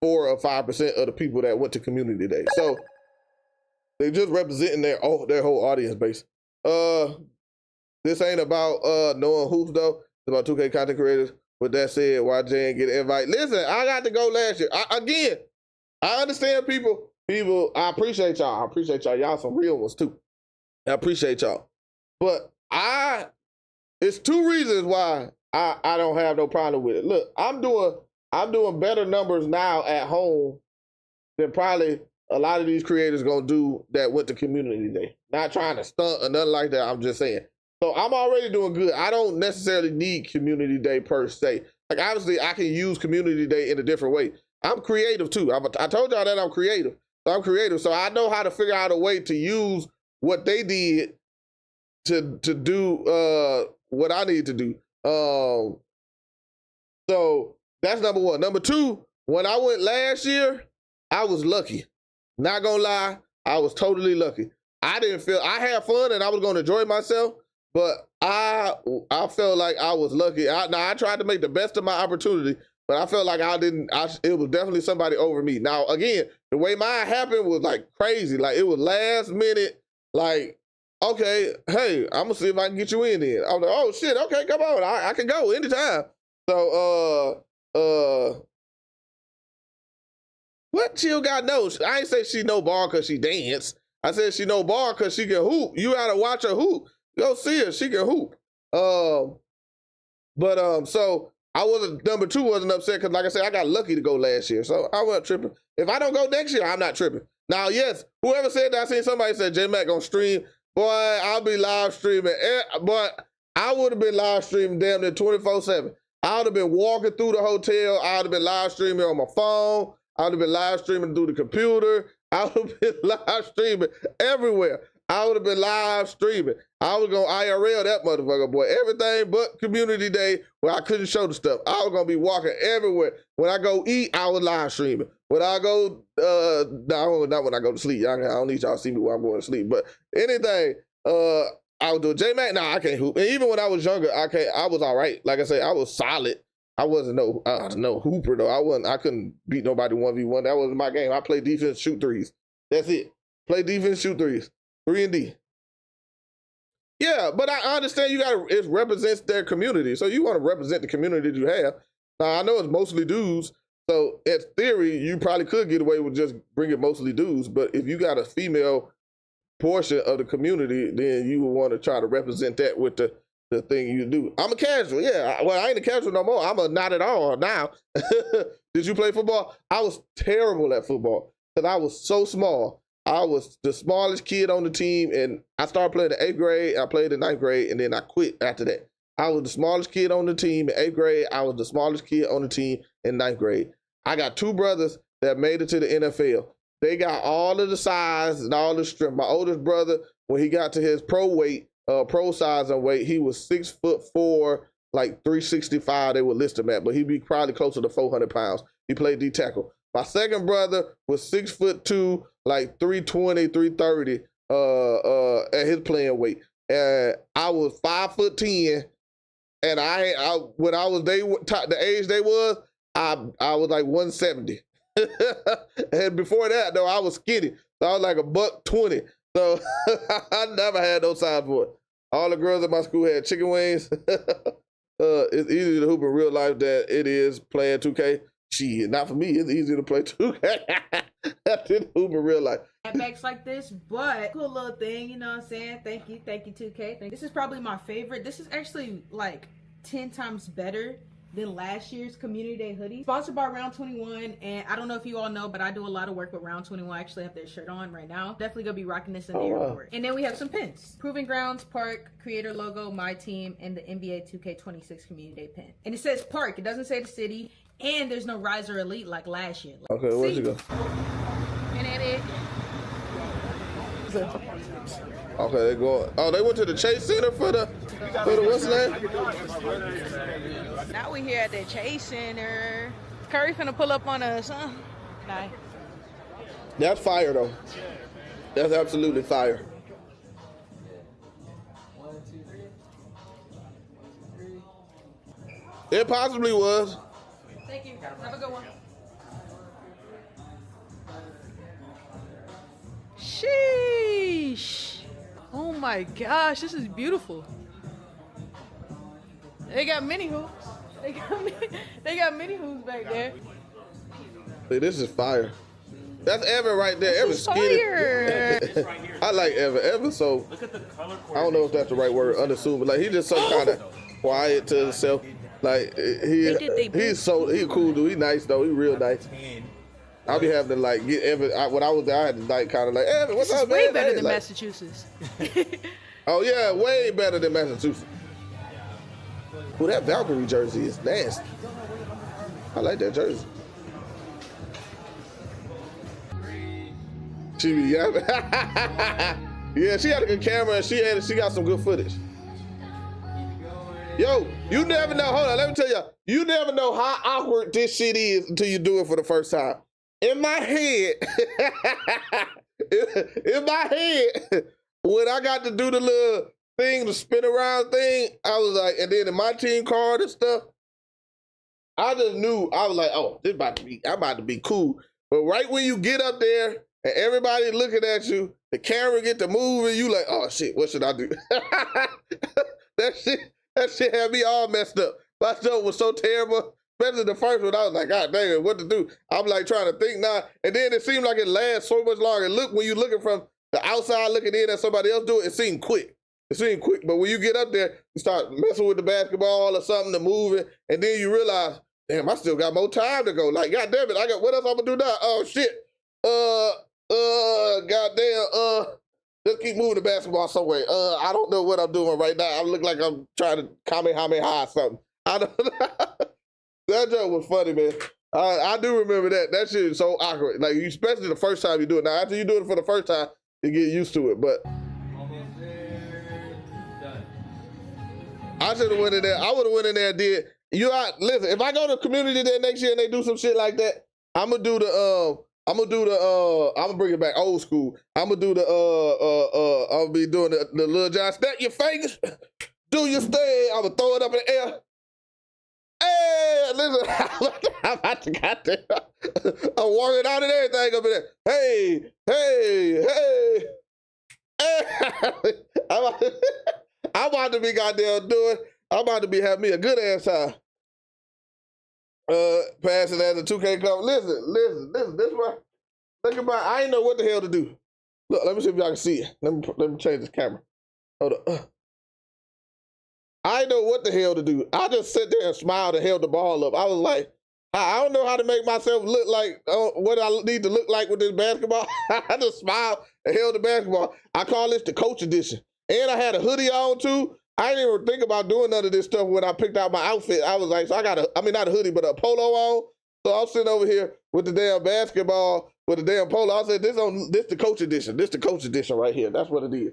4 or 5% of the people that went to Community Day. So they just representing their whole audience base. This ain't about knowing hoops though. It's about 2K content creators. With that said, why Jan get an invite? Listen, I got to go last year. I understand people. I appreciate y'all. Y'all some real ones too. I appreciate y'all. But it's 2 reasons why I don't have no problem with it. Look, I'm doing better numbers now at home than probably a lot of these creators gonna do that went to Community Day. Not trying to stunt or nothing like that. I'm just saying. So I'm already doing good. I don't necessarily need Community Day per se. Like obviously I can use Community Day in a different way. I'm creative too. I told y'all that I'm creative. So I'm creative. So I know how to figure out a way to use what they did to do what I need to do. So that's number 1. Number 2, when I went last year, I was lucky. Not gonna lie, I was totally lucky. I had fun and I was gonna enjoy myself, but I felt like I was lucky. I tried to make the best of my opportunity, but I felt like it was definitely somebody over me. Now, again, the way mine happened was like crazy. Like it was last minute, like, okay, hey, I'm gonna see if I can get you in there. I was like, oh shit, okay, come on, I can go anytime. So, what Chill got knows? I ain't say she know ball because she dance. I said she know ball because she can hoop. You gotta watch her hoop. Go see her, she can hoop. So I wasn't, number 2 wasn't upset because like I said, I got lucky to go last year. So I wasn't tripping. If I don't go next year, I'm not tripping. Now, yes, whoever said that, I seen somebody said J-Mac gonna stream. Boy, I'll be live streaming. But I would have been live streaming damn near 24/7. I would have been walking through the hotel. I would have been live streaming on my phone. I would have been live streaming through the computer. I would have been live streaming everywhere. I would have been live streaming. I was going to IRL that motherfucker, boy. Everything but Community Day where I couldn't show the stuff. I was going to be walking everywhere. When I go eat, I was live streaming. When I go, no, not when I go to sleep. I don't need y'all to see me while I'm going to sleep. But anything, I would do J-Mac. Nah, I can't hoop. And even when I was younger, I was all right. Like I say, I was solid. I wasn't no hooper though. I couldn't beat nobody 1v1. That wasn't my game. I play defense, shoot threes. That's it. Play defense, shoot threes. 3 and D. Yeah, but I understand it represents their community. So you want to represent the community that you have. Now, I know it's mostly dudes, so in theory, you probably could get away with just bringing mostly dudes, but if you got a female portion of the community, then you would want to try to represent that with the thing you do. I'm a casual, yeah. Well, I ain't a casual no more. I'm a not at all now. Did you play football? I was terrible at football because I was so small. I was the smallest kid on the team, and I started playing in 8th grade. I played in 9th grade, and then I quit after that. I was the smallest kid on the team in 8th grade. I was the smallest kid on the team in 9th grade. I got 2 brothers that made it to the NFL. They got all of the size and all the strength. My oldest brother, when he got to his pro weight, pro size and weight, he was 6'4", like 365 they would list him at, but he'd be probably closer to 400 pounds. He played D tackle. My second brother was 6'2", like 320, 330 at his playing weight. And I was 5'10", and I when I was the age they was, I was like 170. And before that, though, I was skinny. So I was like $120. So I never had no size for it. All the girls at my school had chicken wings. It's easier to hoop in real life than it is playing 2K. Shit, not for me. It's easier to play 2K than hoop in real life. Backs like this, but cool little thing, you know what I'm saying? Thank you 2K. This is probably my favorite. This is actually like 10 times better than last year's Community Day hoodie. Sponsored by Round 21, and I don't know if you all know, but I do a lot of work with Round 21. I actually have their shirt on right now. Definitely gonna be rocking this in the airport. And then we have some pins. Proving Grounds, Park, Creator logo, My Team, and the NBA 2K26 Community Day pin. And it says Park, it doesn't say the city, and there's no Rise or Elite like last year. Okay, where'd you go? And it. Okay, they go. Oh, they went to the Chase Center for the what's the name? Now we here at the Chase Center. Curry finna pull up on us, huh? Nah. That's fire though. That's absolutely fire. 1, 2, 3. It possibly was. Thank you. Have a good one. Sheesh. Oh my gosh, this is beautiful. They got mini hoops. They got mini hoops back there. Hey, this is fire. That's Evan right there. Evan's skinny. I like Evan. Evan, so I don't know if that's the right word, unassuming. Like, he's just so kind of quiet to himself. Like, he's a cool dude. He's nice though. He's real nice. I'll be having to like get Evan. When I was there, I had to like kind of like, Evan, what's up, man? Way better than like, Massachusetts. Oh yeah, way better than Massachusetts. Well, that Valkyrie jersey is nasty. I like that jersey. She be yeah, she had a good camera and she got some good footage. Yo, you never know. Hold on, let me tell you. You never know how awkward this shit is until you do it for the first time. In my head, when I got to do the little thing, the spin around thing, I was like, and then in my team card and stuff, I just knew, I was like, oh, I'm about to be cool. But right when you get up there and everybody looking at you, the camera get to move and you like, oh shit, what should I do? That shit had me all messed up. My show was so terrible. Especially the first one, I was like, God dang it, what to do? I'm like trying to think now. And then it seemed like it lasts so much longer. Look, when you're looking from the outside looking in at somebody else do it, it seemed quick. But when you get up there, you start messing with the basketball or something to move it, and then you realize, damn, I still got more time to go. Like, God damn it, what else I'm gonna do now? Oh shit. Goddamn, just keep moving the basketball somewhere. I don't know what I'm doing right now. I look like I'm trying to Kamehameha something. I don't know. That joke was funny, man. I do remember that. That shit is so awkward. Like, especially the first time you do it. Now, after you do it for the first time, you get used to it. But I should have went in there. I would have went in there and did. Listen, if I go to Community Day next year and they do some shit like that, I'm gonna bring it back old school. I'm gonna be doing the little John, snap your fingers, do your thing. I'm gonna throw it up in the air. Hey, listen, I'm about to got there. I'm walking out and everything up in there. Hey. I'm about to be goddamn doing. I'm about to be having me a good ass time. Passing as a 2K cover. Listen. This one. Look at I ain't know what the hell to do. Look, let me see if y'all can see it. Let me change this camera. Hold up. I didn't know what the hell to do. I just sat there and smiled and held the ball up. I was like, I don't know how to make myself look like what I need to look like with this basketball. I just smiled and held the basketball. I call this the coach edition. And I had a hoodie on too. I didn't even think about doing none of this stuff when I picked out my outfit. I was like, so I got not a hoodie, but a polo on. So I'm sitting over here with the damn basketball, with the damn polo. I said, this the coach edition. This the coach edition right here. That's what it is.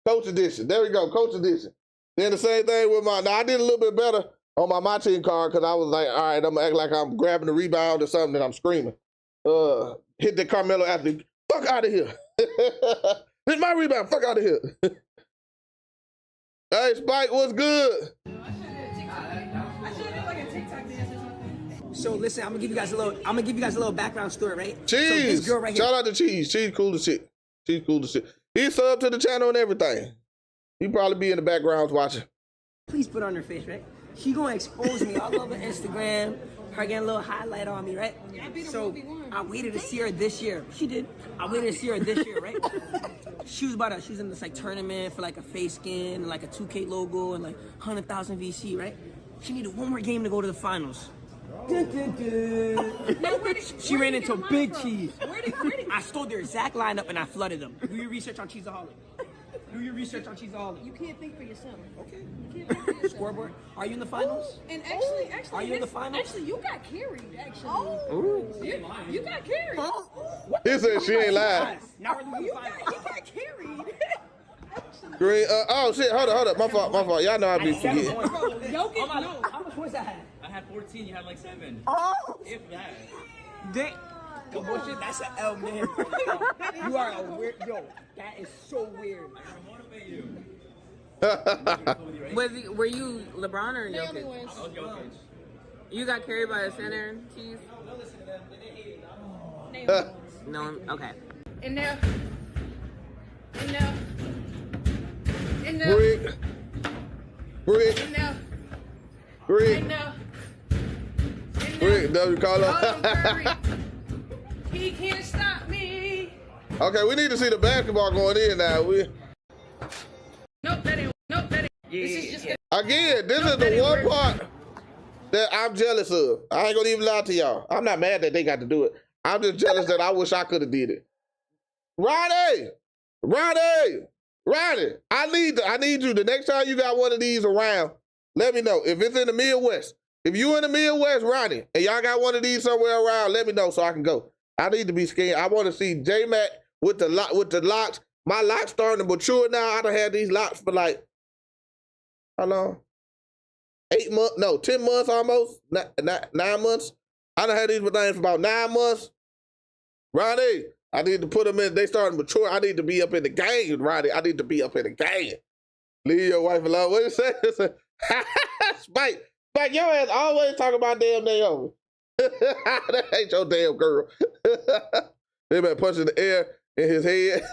Coach edition. There we go, coach edition. Then the same thing with now I did a little bit better on my team card because I was like, all right, I'm gonna act like I'm grabbing the rebound or something and I'm screaming. Hit the Carmelo athlete, fuck out of here. This is my rebound, fuck out of here. Hey, Spike, what's good? So listen, I'm gonna give you guys a little background story, right? Cheese. So this girl right here. Shout out to Cheese. Cheese cool as shit. Cheese cool as shit. He subbed to the channel and everything. He probably be in the backgrounds watching. Please put on her face, right? She gonna expose me all over Instagram. Her getting a little highlight on me, right? So I waited to see her this year. She did. I waited to see her this year, right? She's in this like tournament for like a face skin and like a 2K logo and like 100,000 VC, right? She needed one more game to go to the finals. She ran into Big Cheese. I stole their exact lineup and I flooded them. Do your research on Cheeseaholic. Do your research on Cheeseaholic. You can't think for yourself. Okay. You can't think for yourself. Scoreboard. Are you in the finals? And actually, are you in the finals? Actually, you got carried. Actually, you got carried. He said she ain't lying. Now we're losing the finals. You got carried. Green. Oh shit! Hold up. My fault. Y'all know I be forgetting. How much was that? I had 14. You had like 7. Oh, if that. Dang. Good bullshit. That's an L, man. You are a weird. Yo, that is so weird. Were you LeBron or Jokic? I was Jokic. You got carried by a center, Cheese? No, okay. And now. Brick. W call up. He can't stop me. Okay, we need to see the basketball going in now. Nope, that ain't. This is just again, this is the one part that I'm jealous of. I ain't gonna even lie to y'all. I'm not mad that they got to do it. I'm just jealous that I wish I could have did it. Ronnie, I need you. The next time you got one of these around, let me know. If it's in the Midwest, if you in the Midwest, Ronnie, and y'all got one of these somewhere around, let me know so I can go. I need to be scared. I want to see J-Mac with the locks. My locks starting to mature now. I done had these locks for like, how long? 8 months? No, 10 months almost. 9 months. I done had these things for about 9 months. Ronnie, I need to put them in. They starting to mature. I need to be up in the game, Ronnie. I need to be up in the game. Leave your wife alone. What you say? Spike, your ass always talk about damn Naomi. That ain't your damn girl. They been punching the air in his head.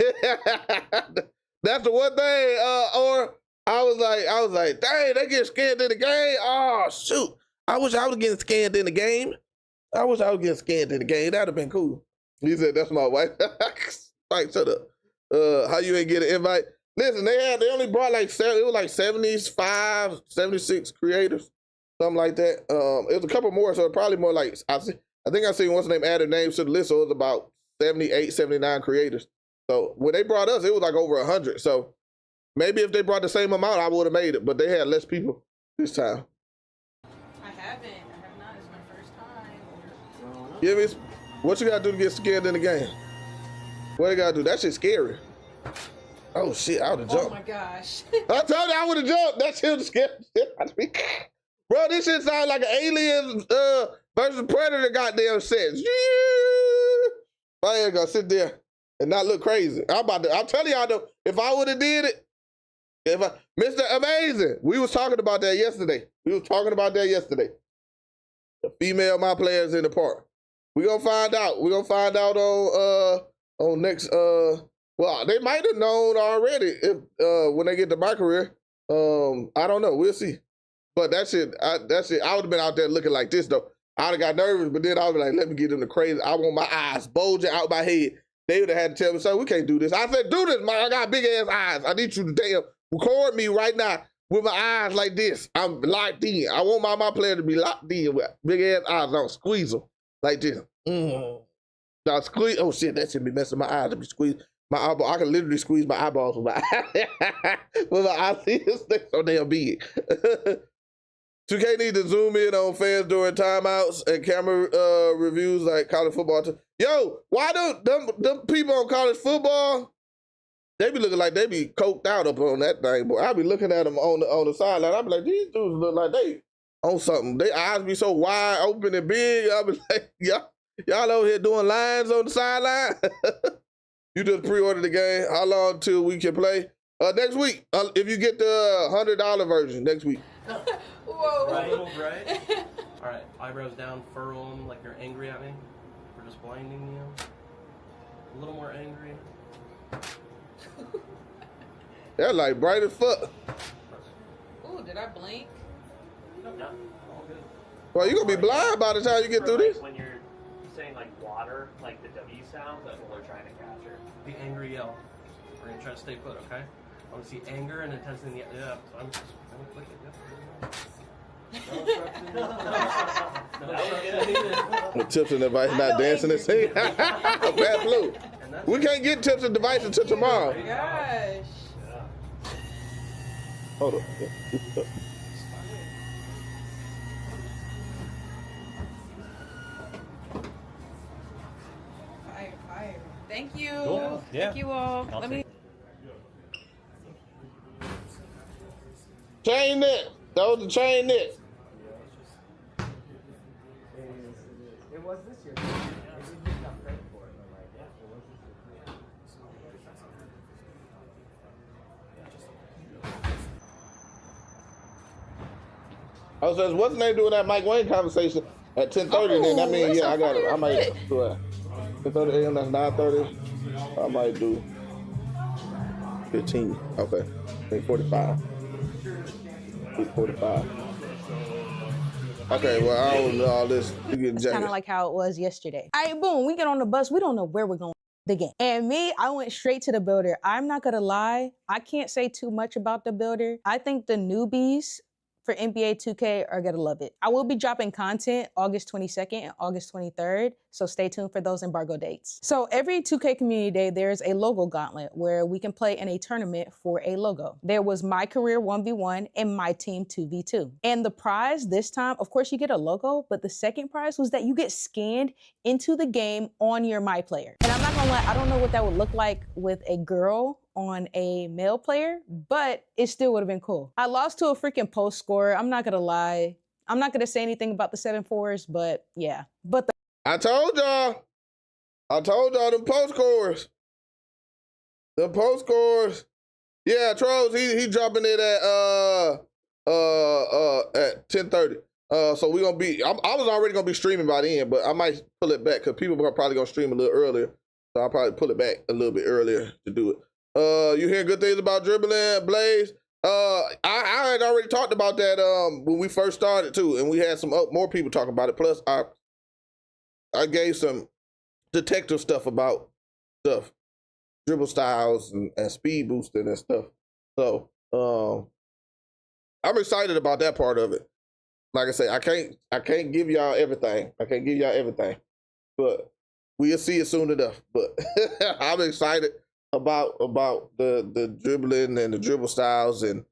That's the one thing. Or I was like, dang, they get scanned in the game. Oh shoot! I wish I was getting scanned in the game. That'd have been cool. He said, "That's my wife." Spike, shut up. How you ain't get an invite? Listen, they only brought like it was like 75, 76 creators, something like that. It was a couple more, so probably more like I think I seen what's the name added names to the list, so it was about 78, 79 creators. So when they brought us, it was like over 100. So maybe if they brought the same amount, I would have made it, but they had less people this time. I have not. It's my first time. Yeah, miss, what you gotta do to get scared in the game? What you gotta do? That shit's scary. Oh shit, I would've jumped. Oh my gosh. I told you I would've jumped. That shit was scary. Bro, this shit sounds like an Alien versus Predator goddamn set. I ain't gonna sit there and not look crazy. I'm telling y'all though, if I would've did it, Mr. Amazing, we was talking about that yesterday. The female my players in the park. We're gonna find out. We're gonna find out on next well, they might have known already if when they get to my career. I don't know. We'll see. But that shit, I would have been out there looking like this though. I would have got nervous, but then I was like, let me get them the crazy. I want my eyes bulging out my head. They would have had to tell me, son, we can't do this. I said, do this, man. I got big ass eyes. I need you to damn record me right now with my eyes like this. I'm locked in. I want my player to be locked in with big ass eyes. Don't squeeze them like this. Now squeeze. Oh shit, that should be messing my eyes to be squeezed. My eyeball. I can literally squeeze my eyeballs with my with my eyelids. They're so damn big. 2K need to zoom in on fans during timeouts and camera reviews like college football. Yo, why don't them people on college football? They be looking like they be coked out up on that thing, boy. I be looking at them on the sideline. I be like, these dudes look like they on something. Their eyes be so wide open and big. I be like, y'all over here doing lines on the sideline. You just pre-ordered the game. How long till we can play? Next week. If you get the $100 version next week. Whoa. Right. All right. Eyebrows down, furrow them like you're angry at me for just blinding you. A little more angry. They're like bright as fuck. Ooh, did I blink? No, all good. Well, you're gonna be blind by the time you get through this. When you're saying like water, like the W sound, that's what we're trying to capture. The angry yell. We're gonna try to stay put, okay? I want to see anger and intensity in the so I'm just gonna click it. With tips and advice, not dancing and singing. Bad blue. We can't get tips and advice until tomorrow. Gosh. Hold on. Fire. Thank you. Cool. Yeah. Thank you all. Let me. Chain it. That was the chain it. It was this year. I was saying, what's the name doing that Mike Wayne conversation at 10:30? Then that means I got it. I might do it. 10:30 a.m. That's 9:30. I might do 15. Okay, 8:45. 8:45. Okay, well I don't know all this. It's kind of like how it was yesterday. All right, boom. We get on the bus. We don't know where we're going. The game. And me, I went straight to the builder. I'm not gonna lie. I can't say too much about the builder. I think the newbies for NBA 2K are gonna love it. I will be dropping content August 22nd and August 23rd, so stay tuned for those embargo dates. So every 2K community day, there's a logo gauntlet where we can play in a tournament for a logo. There was My Career 1v1 and My Team 2v2. And the prize this time, of course you get a logo, but the second prize was that you get scanned into the game on your MyPLAYER. And I'm not gonna lie, I don't know what that would look like with a girl on a male player, but it still would have been cool. I lost to a freaking post scorer. I'm not gonna lie. I'm not gonna say anything about the 7-4s, but yeah. But I told y'all them post scores. The post scores. Yeah, Trolls, he dropping it at 10:30. So we gonna be. I was already gonna be streaming by then, but I might pull it back because people are probably gonna stream a little earlier. So I'll probably pull it back a little bit earlier to do it. You hear good things about Dribbling, Blaze? I had already talked about that when we first started too, and we had some more people talking about it. Plus, I gave some detective stuff about dribble styles and speed boosting and stuff. So I'm excited about that part of it. Like I say, I can't give y'all everything. But we'll see it soon enough. But I'm excited about the dribbling and the dribble styles and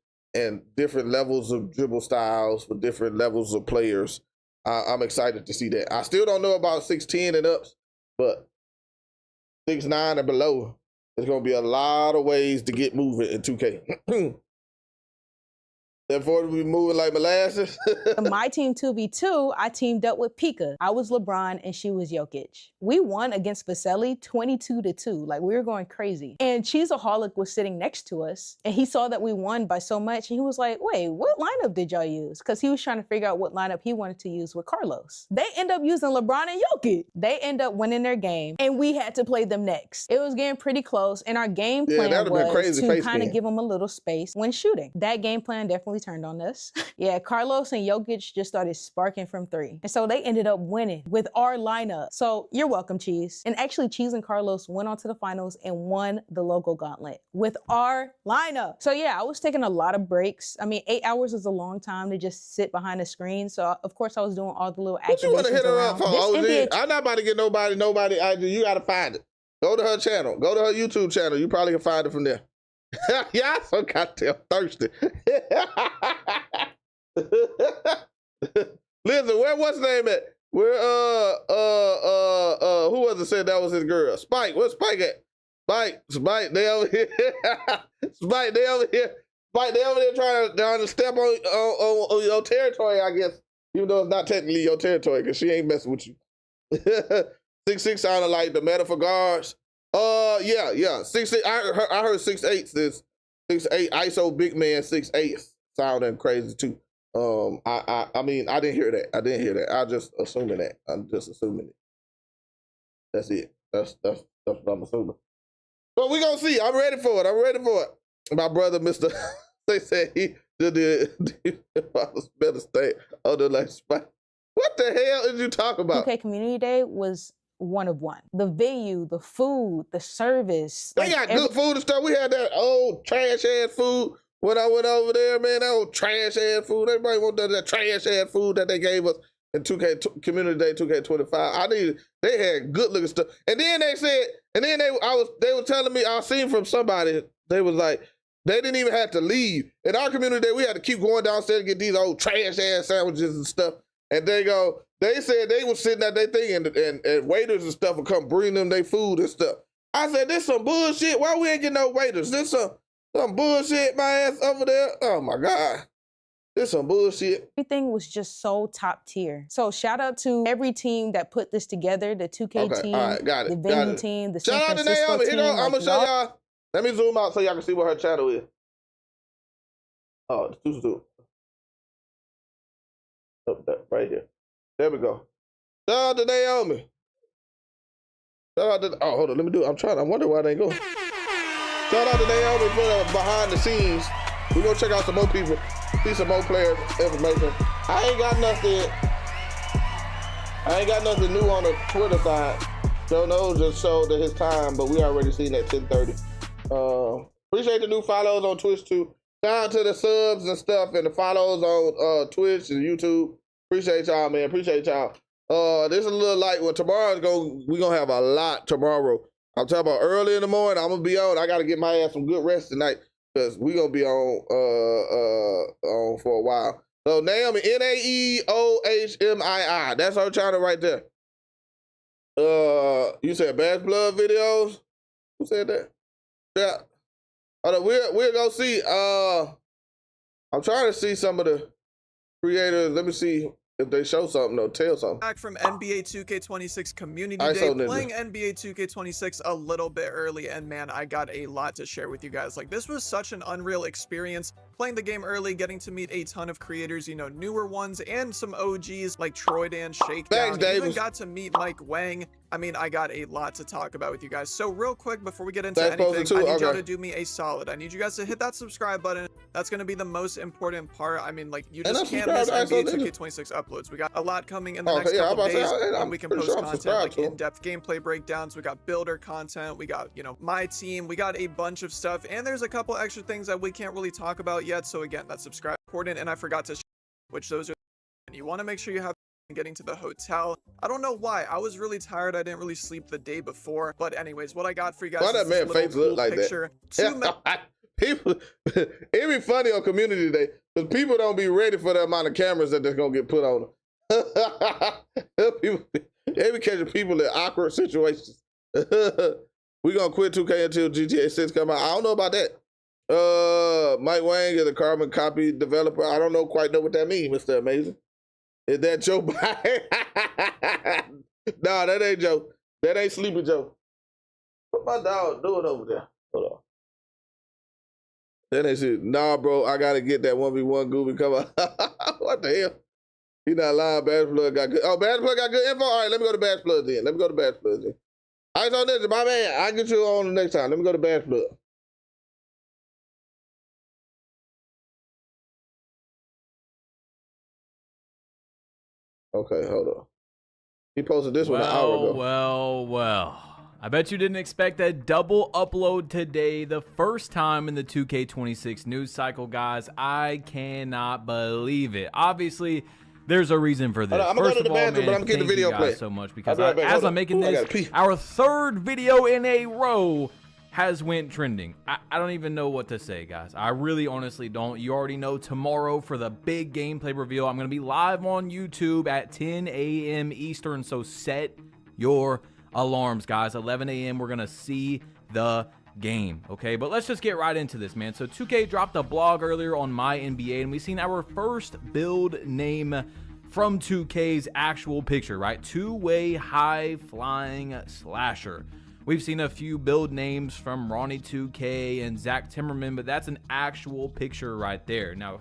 different levels of dribble styles for different levels of players. I'm excited to see that. I still don't know about 6'10" and ups, but 6'9" and below, there's gonna be a lot of ways to get moving in 2K. Therefore, we moving like molasses. My Team 2v2, I teamed up with Pika. I was LeBron and she was Jokic. We won against Vaselli 22-2. Like, we were going crazy. And Cheeseaholic was sitting next to us and he saw that we won by so much and he was like, wait, what lineup did y'all use? Because he was trying to figure out what lineup he wanted to use with Carlos. They end up using LeBron and Jokic. They end up winning their game and we had to play them next. It was getting pretty close and our game plan was to kind of give them a little space when shooting. That game plan definitely turned on us. Yeah, Carlos and Jokic just started sparking from 3. And so they ended up winning with our lineup. So you're welcome, Cheese. And actually, Cheese and Carlos went on to the finals and won the logo gauntlet with our lineup. So yeah, I was taking a lot of breaks. I mean, 8 hours is a long time to just sit behind the screen. So of course I was doing all the little activations. What you want to hit her up for, OG? NBA... I'm not about to get nobody ID. You got to find it. Go to her channel. Go to her YouTube channel. You probably can find it from there. Y'all so goddamn thirsty. Listen, where what's his name at? Where who was it said that was his girl? Spike, where's Spike at? Spike, they over here. Spike, they over here. Spike, they over there trying to step on your territory, I guess. Even though it's not technically your territory, because she ain't messing with you. 6'6" sounded like the meta for guards. Yeah. 6'6". I heard 6'8" is 6'8" ISO big man 6'8" sounding crazy too. I mean, I didn't hear that. I'm just assuming that. It. That's it. That's what I'm assuming. But we gonna see. I'm ready for it. My brother, Mr. they said he did better stay on the last spot. What the hell is you talking about? 2K Community Day was one of one. The venue, the food, the service. They got good food and stuff. We had that old trash ass food when I went over there, man. That old trash ass food. Everybody want that trash ass food that they gave us in 2K Community Day 2K25. They had good looking stuff. And then they said, they were telling me, I seen from somebody, they was like, they didn't even have to leave. In our community day, we had to keep going downstairs to get these old trash ass sandwiches and stuff. And they said they were sitting at their thing and waiters and stuff would come bring them their food and stuff. I said, this some bullshit. Why we ain't getting no waiters? This some bullshit, my ass over there. Oh my God. This some bullshit. Everything was just so top tier. So shout out to every team that put this together, the 2K team, all right, got it, the venue team, the San Shout out to Francisco Naomi. team. I'm gonna show y'all. Let me zoom out so y'all can see what her channel is. Oh, it's too soon. Up there, right here. There we go. Shout out to Naomi. Shout out to, hold on, let me do it. I wonder why they ain't going. Shout out to Naomi for behind the scenes. We're gonna check out some more people, see some more player information. I ain't got nothing new on the Twitter side. Joe Knows just showed that his time, but we already seen that 10:30. Appreciate the new follows on Twitch too. Shout out to the subs and stuff and the follows on Twitch and YouTube. Appreciate y'all, man. Appreciate y'all. This is a little light one. We're gonna have a lot tomorrow. I'm talking about early in the morning. I'm gonna be on. I gotta get my ass some good rest tonight because we're gonna be on for a while. So Naomi, Naeohmii. That's her channel right there. You said Bash Blood videos? Who said that? Yeah. We'll go see. I'm trying to see some of the creators. Let me see if they show something or tell something. Back from NBA 2K26 Community Day, playing NBA 2K26 a little bit early, and man, I got a lot to share with you guys. Like, this was such an unreal experience. Playing the game early, getting to meet a ton of creators, you know, newer ones, and some OGs like Troydan, Shakedown. Thanks, even got to meet Mike Wang. I mean, I got a lot to talk about with you guys. So real quick, before we get into anything, I need y'all to do me a solid. I need you guys to hit that subscribe button. That's going to be the most important part. I mean, like, you just can't miss NBA 2K26 uploads. We got a lot coming in the next couple days when we can post content like in-depth gameplay breakdowns. We got builder content. We got, you know, my team. We got a bunch of stuff. And there's a couple extra things that we can't really talk about yet. So again, that subscribe important. And I forgot to which those are, and you want to make sure you have getting to the hotel. I don't know why. I was really tired. I didn't really sleep the day before. But anyways, what I got for you guys why that man face look like picture. That? People, it be funny on Community Day because people don't be ready for the amount of cameras that they're gonna get put on them. They be catching people in awkward situations. We gonna quit 2K until GTA 6 come out. I don't know about that. Mike Wang is a carbon copy developer. I don't quite know what that means, Mr. Amazing. Is that Joe Biden? Nah, that ain't Joe. That ain't Sleepy Joe. What my dog doing over there? Hold on. Then they said, nah, bro, I gotta get that 1v1 Gooby come out. What the hell? He not lying. Bash Blood got good. Oh, Bash Blood got good info? All right, let me go to Bash Blood then. All right, so this is my man. I'll get you on the next time. Let me go to Bash Blood. Okay, hold on. He posted this one an hour ago. Well. I bet you didn't expect a double upload today, the first time in the 2K26 news cycle, guys. I cannot believe it. Obviously, there's a reason for this. I'm gonna go to the bathroom, but I'm getting the video played so much because as I'm making this, our third video in a row has went trending. I don't even know what to say, guys. I really honestly don't. You already know tomorrow for the big gameplay reveal, I'm going to be live on YouTube at 10 a.m. Eastern, so set your alarms, guys. 11 a.m. we're going to see the game, okay? But let's just get right into this, man. So 2K dropped a blog earlier on MyNBA, and we've seen our first build name from 2K's actual picture, right? Two-way high-flying slasher. We've seen a few build names from Ronnie2K and Zach Timmerman, but that's an actual picture right there. Now,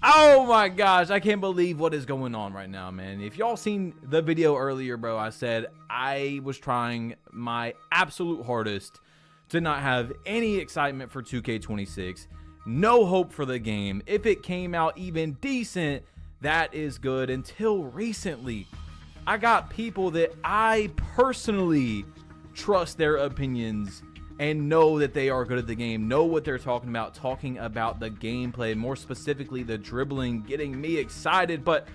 oh my gosh, I can't believe what is going on right now, man. If y'all seen the video earlier, bro, I said I was trying my absolute hardest to not have any excitement for 2K26. No hope for the game. If it came out even decent, that is good. Until recently, I got people that I personally trust their opinions and know that they are good at the game, know what they're talking about the gameplay, more specifically the dribbling, getting me excited. But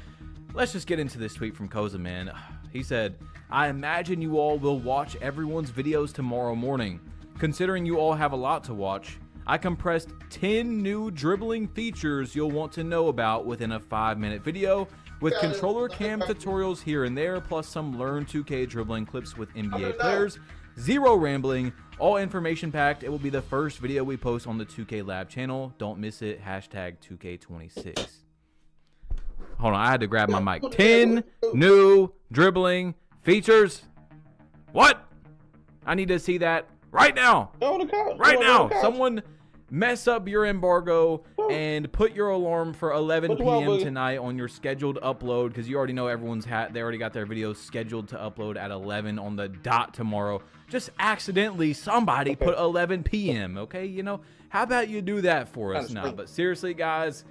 let's just get into this tweet from Koza, man. He said, I imagine you all will watch everyone's videos tomorrow morning. Considering you all have a lot to watch, I compressed 10 new dribbling features you'll want to know about within a 5-minute video, with controller cam tutorials here and there, plus some learn 2K dribbling clips with NBA players. Zero rambling, all information packed. It will be the first video we post on the 2K Lab channel. Don't miss it. Hashtag 2K26. Hold on, I had to grab my mic. 10 new dribbling features. What? I need to see that right now. Right now. Someone mess up your embargo and put your alarm for 11 p.m. tonight on your scheduled upload, because you already know everyone's they already got their videos scheduled to upload at 11 on the dot tomorrow. Just accidentally somebody put 11 p.m. okay, you know, how about you do that for us now? But seriously, guys,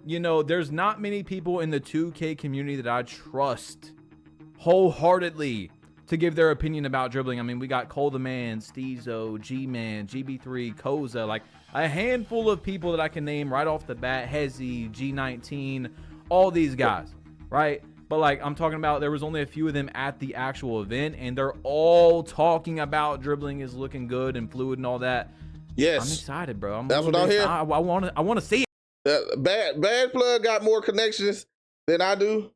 you know, there's not many people in the 2K community that I trust wholeheartedly to give their opinion about dribbling. I mean, we got Cole the Man, Steezo, G-Man, GB3, Koza, like a handful of people that I can name right off the bat, Hezzy, G19, all these guys, right? But like, I'm talking about, there was only a few of them at the actual event, and they're all talking about dribbling is looking good and fluid and all that. Yes. I'm excited, bro. That's what I'm hearing. I want to see it. Bad Plug got more connections than I do.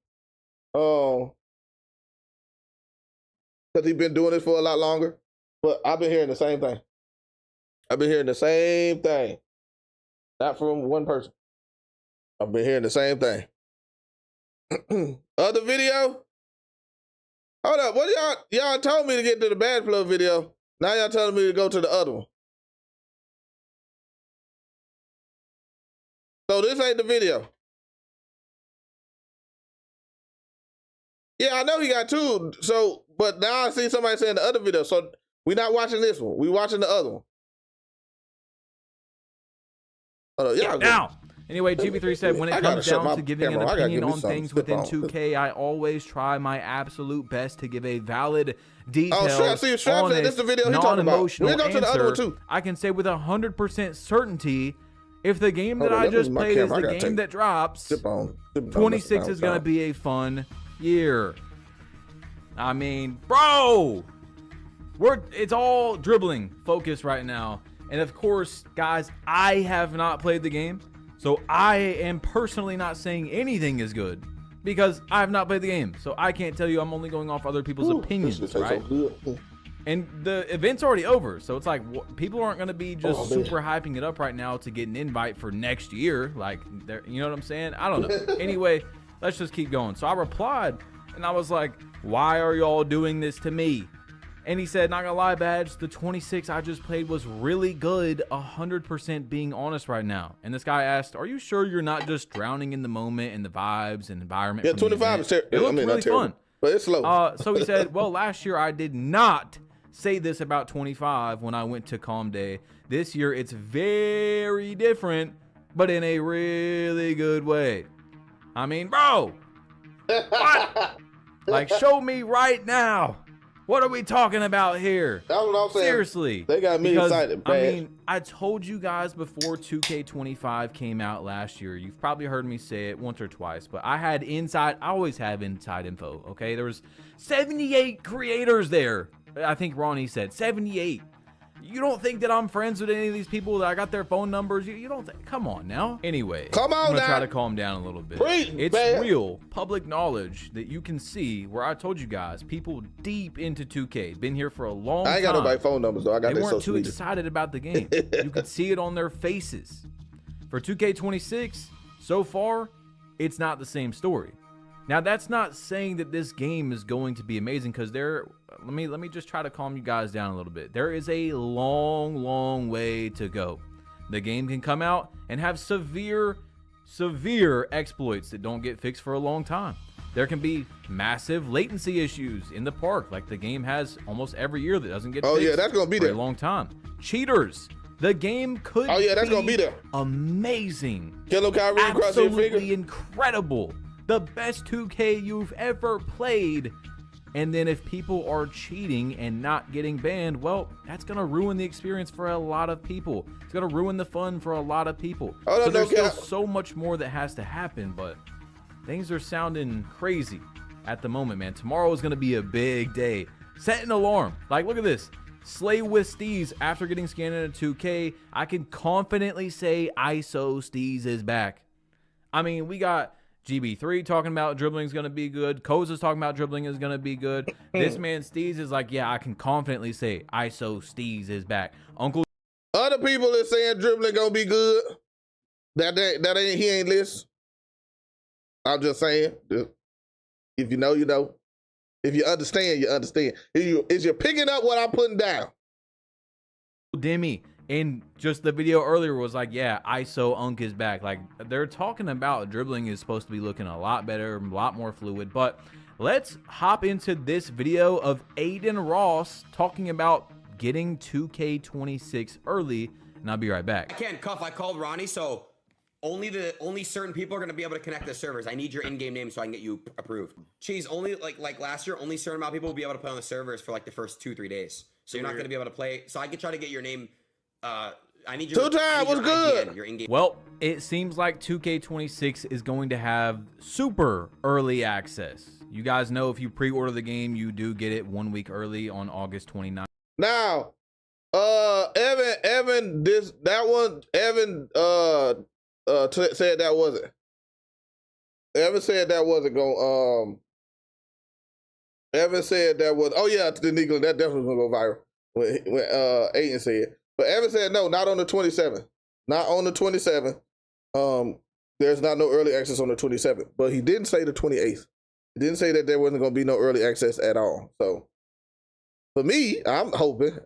Because he's been doing this for a lot longer. But I've been hearing the same thing. Not from one person. I've been hearing the same thing. Other video? Hold up. What y'all told me to get to the Bad Plug video. Now y'all telling me to go to the other one. So this ain't the video. Yeah, I know he got two. So, but now I see somebody saying the other video. So we're not watching this one. We watching the other one. Now, anyway, GB3 said, when it comes down to giving an opinion on things within 2K, I always try my absolute best to give a valid, detailed, honest, non-emotional answer. I can say with 100% certainty, if the game that I just played is the game that drops, 26 is going to be a fun year. I mean, bro, it's all dribbling focus right now. And of course, guys, I have not played the game, so I am personally not saying anything is good because I have not played the game. So I can't tell you. I'm only going off other people's opinions, right? And the event's already over, so it's like people aren't going to be just super hyping it up right now to get an invite for next year. Like, you know what I'm saying? I don't know. Anyway, let's just keep going. So I replied, and I was like, why are y'all doing this to me? And he said, not gonna lie, Badge, the 26 I just played was really good, 100% being honest right now. And this guy asked, are you sure you're not just drowning in the moment and the vibes and environment? Yeah, 25 is terrible. It looked really fun. But it's slow. So he said, well, last year I did not say this about 25 when I went to Calm Day. This year it's very different, but in a really good way. I mean, bro, What? Like, show me right now. What are we talking about here? That's what I'm saying. Seriously. They got me excited, I bad. mean, I told you guys before 2K25 came out last year. You've probably heard me say it once or twice, but I always have inside info, okay? There was 78 creators there. I think Ronnie said 78. You don't think that I'm friends with any of these people, that I got their phone numbers? You don't think? Come on now. Anyway, come on, I'm gonna now. try to calm down a little bit. It's real public knowledge that you can see where I told you guys, people deep into 2K, been here for a long time. I ain't got nobody's phone numbers though. I got they their weren't social too media. excited about the game. You could see it on their faces. For 2K26, so far, it's not the same story. Now, that's not saying that this game is going to be amazing, because let me just try to calm you guys down a little bit. There is a long way to go. The game can come out and have severe exploits that don't get fixed for a long time. There can be massive latency issues in the park, like the game has almost every year, that doesn't get fixed yeah, that's gonna be for there. a long time. Cheaters. The game could that's gonna be there. Amazing. Kyrie, cross your finger. Absolutely incredible. The best 2K you've ever played. And then if people are cheating and not getting banned, well, that's going to ruin the experience for a lot of people. It's going to ruin the fun for a lot of people. So there's still so much more that has to happen, but things are sounding crazy at the moment, man. Tomorrow is going to be a big day. Set an alarm. Like, look at this. Slay with Steez after getting scanned into 2K. I can confidently say ISO Steez is back. I mean, we got GB3 talking about dribbling is going to be good. Koza's talking about dribbling is going to be good. This man Steez is like, yeah, I can confidently say ISO Steez is back. Uncle. Other people is saying dribbling going to be good. He ain't list. I'm just saying. If you know, you know. If you understand, you understand. Is you picking up what I'm putting down? Demi in just the video earlier was like, yeah, ISO Unk is back. Like, they're talking about dribbling is supposed to be looking a lot better, a lot more fluid. But let's hop into this video of Aiden Ross talking about getting 2K26 early, and I'll be right back. I can't cuff. I called Ronnie, so only certain people are going to be able to connect to servers. I need your in-game name so I can get you approved. Cheese, only like last year, only certain amount of people will be able to play on the servers for like the first 2-3 days. So you're not going to be able to play. So I could try to get your name. I need your was good. Your in-game. Well, it seems like 2K26 is going to have super early access. You guys know if you pre-order the game, you do get it 1 week early on August 29th. Now, Evan said that wasn't. Evan said that wasn't going. Evan said that was. Oh yeah, the Negro, that definitely was gonna go viral when Aiden said. But Evan said no, not on the 27th. Not on the 27th. There's not no early access on the 27th. But he didn't say the 28th. He didn't say that there wasn't gonna be no early access at all. So for me, I'm hoping.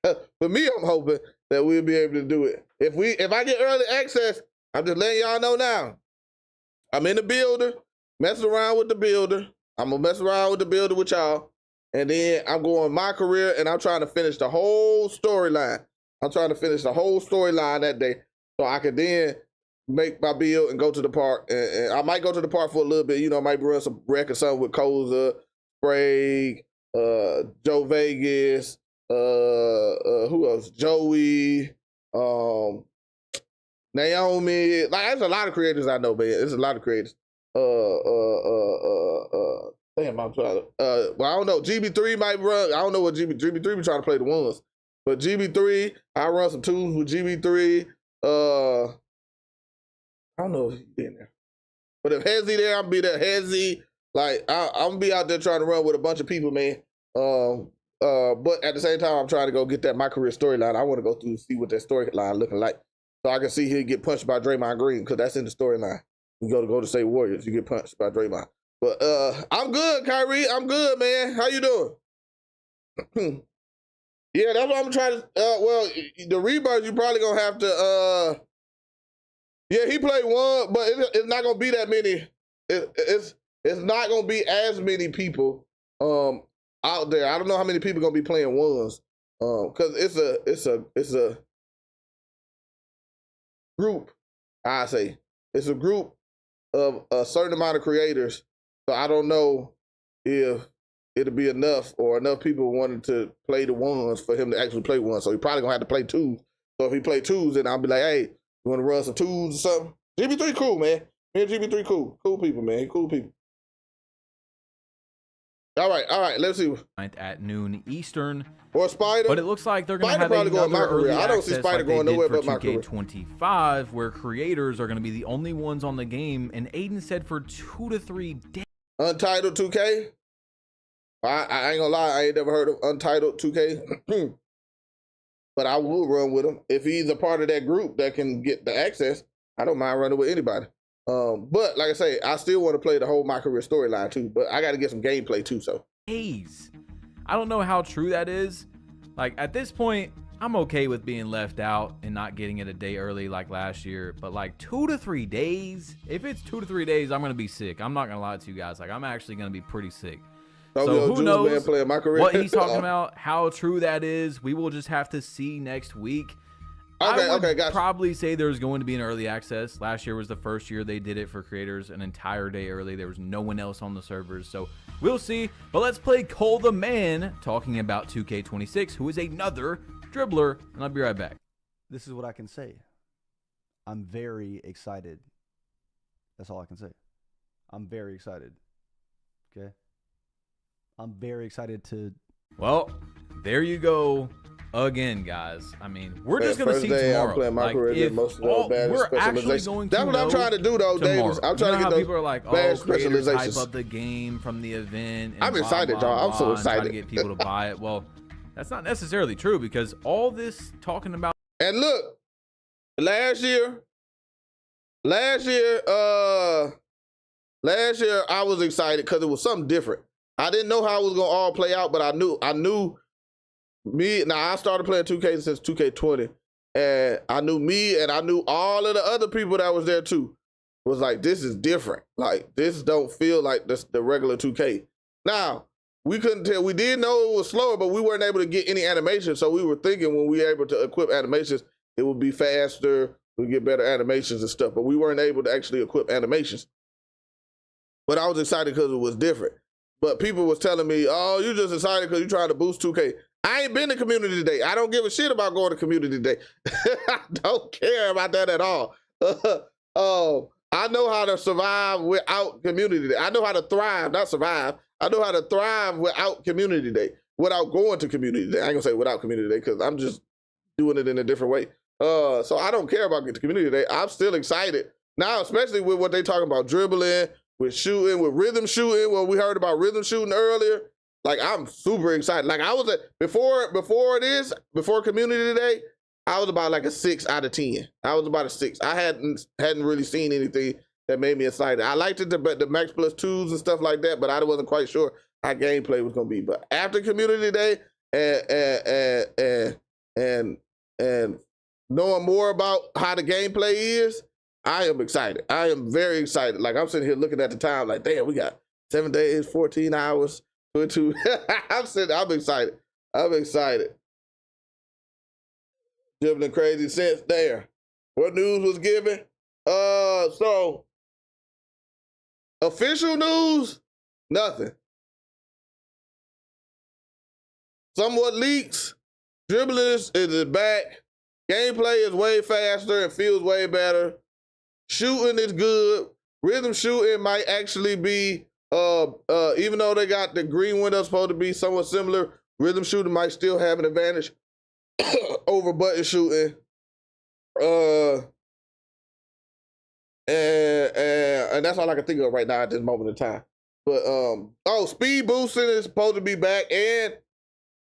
For me, I'm hoping that we'll be able to do it. If I get early access, I'm just letting y'all know now. I'm in the builder, messing around with the builder. I'm gonna mess around with the builder with y'all. And then I'm going my career and I'm trying to finish the whole storyline. I'm trying to finish the whole storyline that day. So I can then make my build and go to the park. And I might go to the park for a little bit. You know, I might run some wreck or something with Koza, Sprague, Joe Vegas, who else? Joey, Naomi. Like, there's a lot of creators I know, man. There's a lot of creators. Damn, I'm trying to. Well, I don't know. GB3 might run. I don't know what GB3 be trying to play the ones, but GB3, I run some twos with GB3. I don't know if he's in there, but if Hezzy there, I'll be there. Hezzy, like I'm gonna be out there trying to run with a bunch of people, man. But at the same time, I'm trying to go get that my career storyline. I want to go through and see what that storyline looking like, so I can see he get punched by Draymond Green, because that's in the storyline. You go to State Warriors, you get punched by Draymond. But I'm good, Kyrie. I'm good, man. How you doing? Yeah, that's what I'm trying to. Well, the Rebirth, you probably gonna have to. Yeah, he played one, but it's not gonna be that many. It's not gonna be as many people out there. I don't know how many people gonna be playing ones, because it's a group. I say it's a group of a certain amount of creators. So I don't know if it'll be enough or enough people wanted to play the ones for him to actually play one. So he probably gonna have to play twos. So if he play twos, then I'll be like, hey, you wanna run some twos or something? GB3 cool, man. Me and GB3 cool. Cool people, man. Cool people. All right, let's see. At noon Eastern. Or Spider. But it looks like they're going to have another early access. I don't see Spider going nowhere but my career. 2K25, where creators are going to be the only ones on the game. And Aiden said for 2 to 3 days. Untitled 2K? I ain't gonna lie, I ain't never heard of Untitled 2K. But I will run with him. If he's a part of that group that can get the access, I don't mind running with anybody. But like I say, I still want to play the whole My Career storyline too, but I got to get some gameplay too, so. Days. I don't know how true that is. Like at this point, I'm okay with being left out and not getting it a day early like last year, but like 2 to 3 days, if it's 2 to 3 days, I'm going to be sick. I'm not going to lie to you guys. Like I'm actually going to be pretty sick. So who knows what he's talking about, how true that is. We will just have to see next week. I would probably say there's going to be an early access. Last year was the first year they did it for creators an entire day early. There was no one else on the servers, so we'll see. But let's play Cole the Man talking about 2K26, who is another dribbler, and I'll be right back. This is what I can say. I'm very excited. That's all I can say. I'm very excited. Okay? I'm very excited to... Well, there you go. Again, guys. I mean, we're just going to see tomorrow. I'm playing my career most of the bad specializations. That's what I'm trying to do, though, Davis. I'm trying to get those people are like, bad specializations. Hype up the game from the event. I'm excited, y'all. I'm so excited. To get people to buy it. Well, that's not necessarily true because all this talking about. And look, last year, I was excited because it was something different. I didn't know how it was gonna all play out, but I knew. I started playing 2K since 2K20, and I knew all of the other people that was there too. Was like, this is different. Like, this don't feel like the regular 2K. Now, we couldn't tell. We did know it was slower, but we weren't able to get any animations. So we were thinking when we were able to equip animations, it would be faster, we'd get better animations and stuff, but we weren't able to actually equip animations. But I was excited because it was different. But people was telling me, oh, you just excited because you're trying to boost 2K. I ain't been to community day. I don't give a shit about going to community day. I don't care about that at all. I know how to survive without community day. I know how to thrive, not survive. I know how to thrive without community day, without going to community day. I ain't gonna say without community day because I'm just doing it in a different way. So I don't care about getting to community day. I'm still excited now, especially with what they talking about, dribbling, with shooting, with rhythm shooting. Well, we heard about rhythm shooting earlier. Like, I'm super excited. Like, I was before community day, I was about like a 6 out of 10. I was about a 6. I hadn't really seen anything that made me excited. I liked it, the Max Plus 2s and stuff like that, but I wasn't quite sure how gameplay was gonna be. But after community day and knowing more about how the gameplay is, I am excited. I am very excited. Like, I'm sitting here looking at the time like, damn, we got 7 days, 14 hours. I'm excited. I'm excited. Dribbling crazy sense there. What news was given? So official news, nothing. Somewhat leaks. Dribblers is back. Gameplay is way faster and feels way better. Shooting is good. Rhythm shooting might actually be even though they got the green window supposed to be somewhat similar, rhythm shooting might still have an advantage over button shooting. And that's all I can think of right now at this moment in time. But speed boosting is supposed to be back, and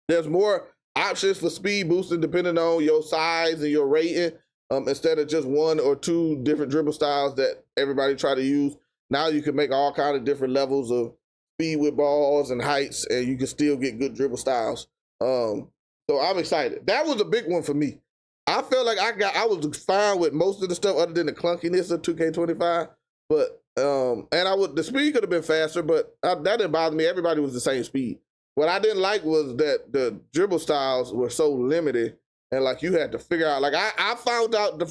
there's more options for speed boosting depending on your size and your rating. Instead of just 1 or 2 different dribble styles that everybody try to use. Now you can make all kinds of different levels of speed with balls and heights, and you can still get good dribble styles. So I'm excited. That was a big one for me. I felt like I was fine with most of the stuff other than the clunkiness of 2K25. But the speed could have been faster, but that didn't bother me. Everybody was the same speed. What I didn't like was that the dribble styles were so limited, and like you had to figure out. Like I found out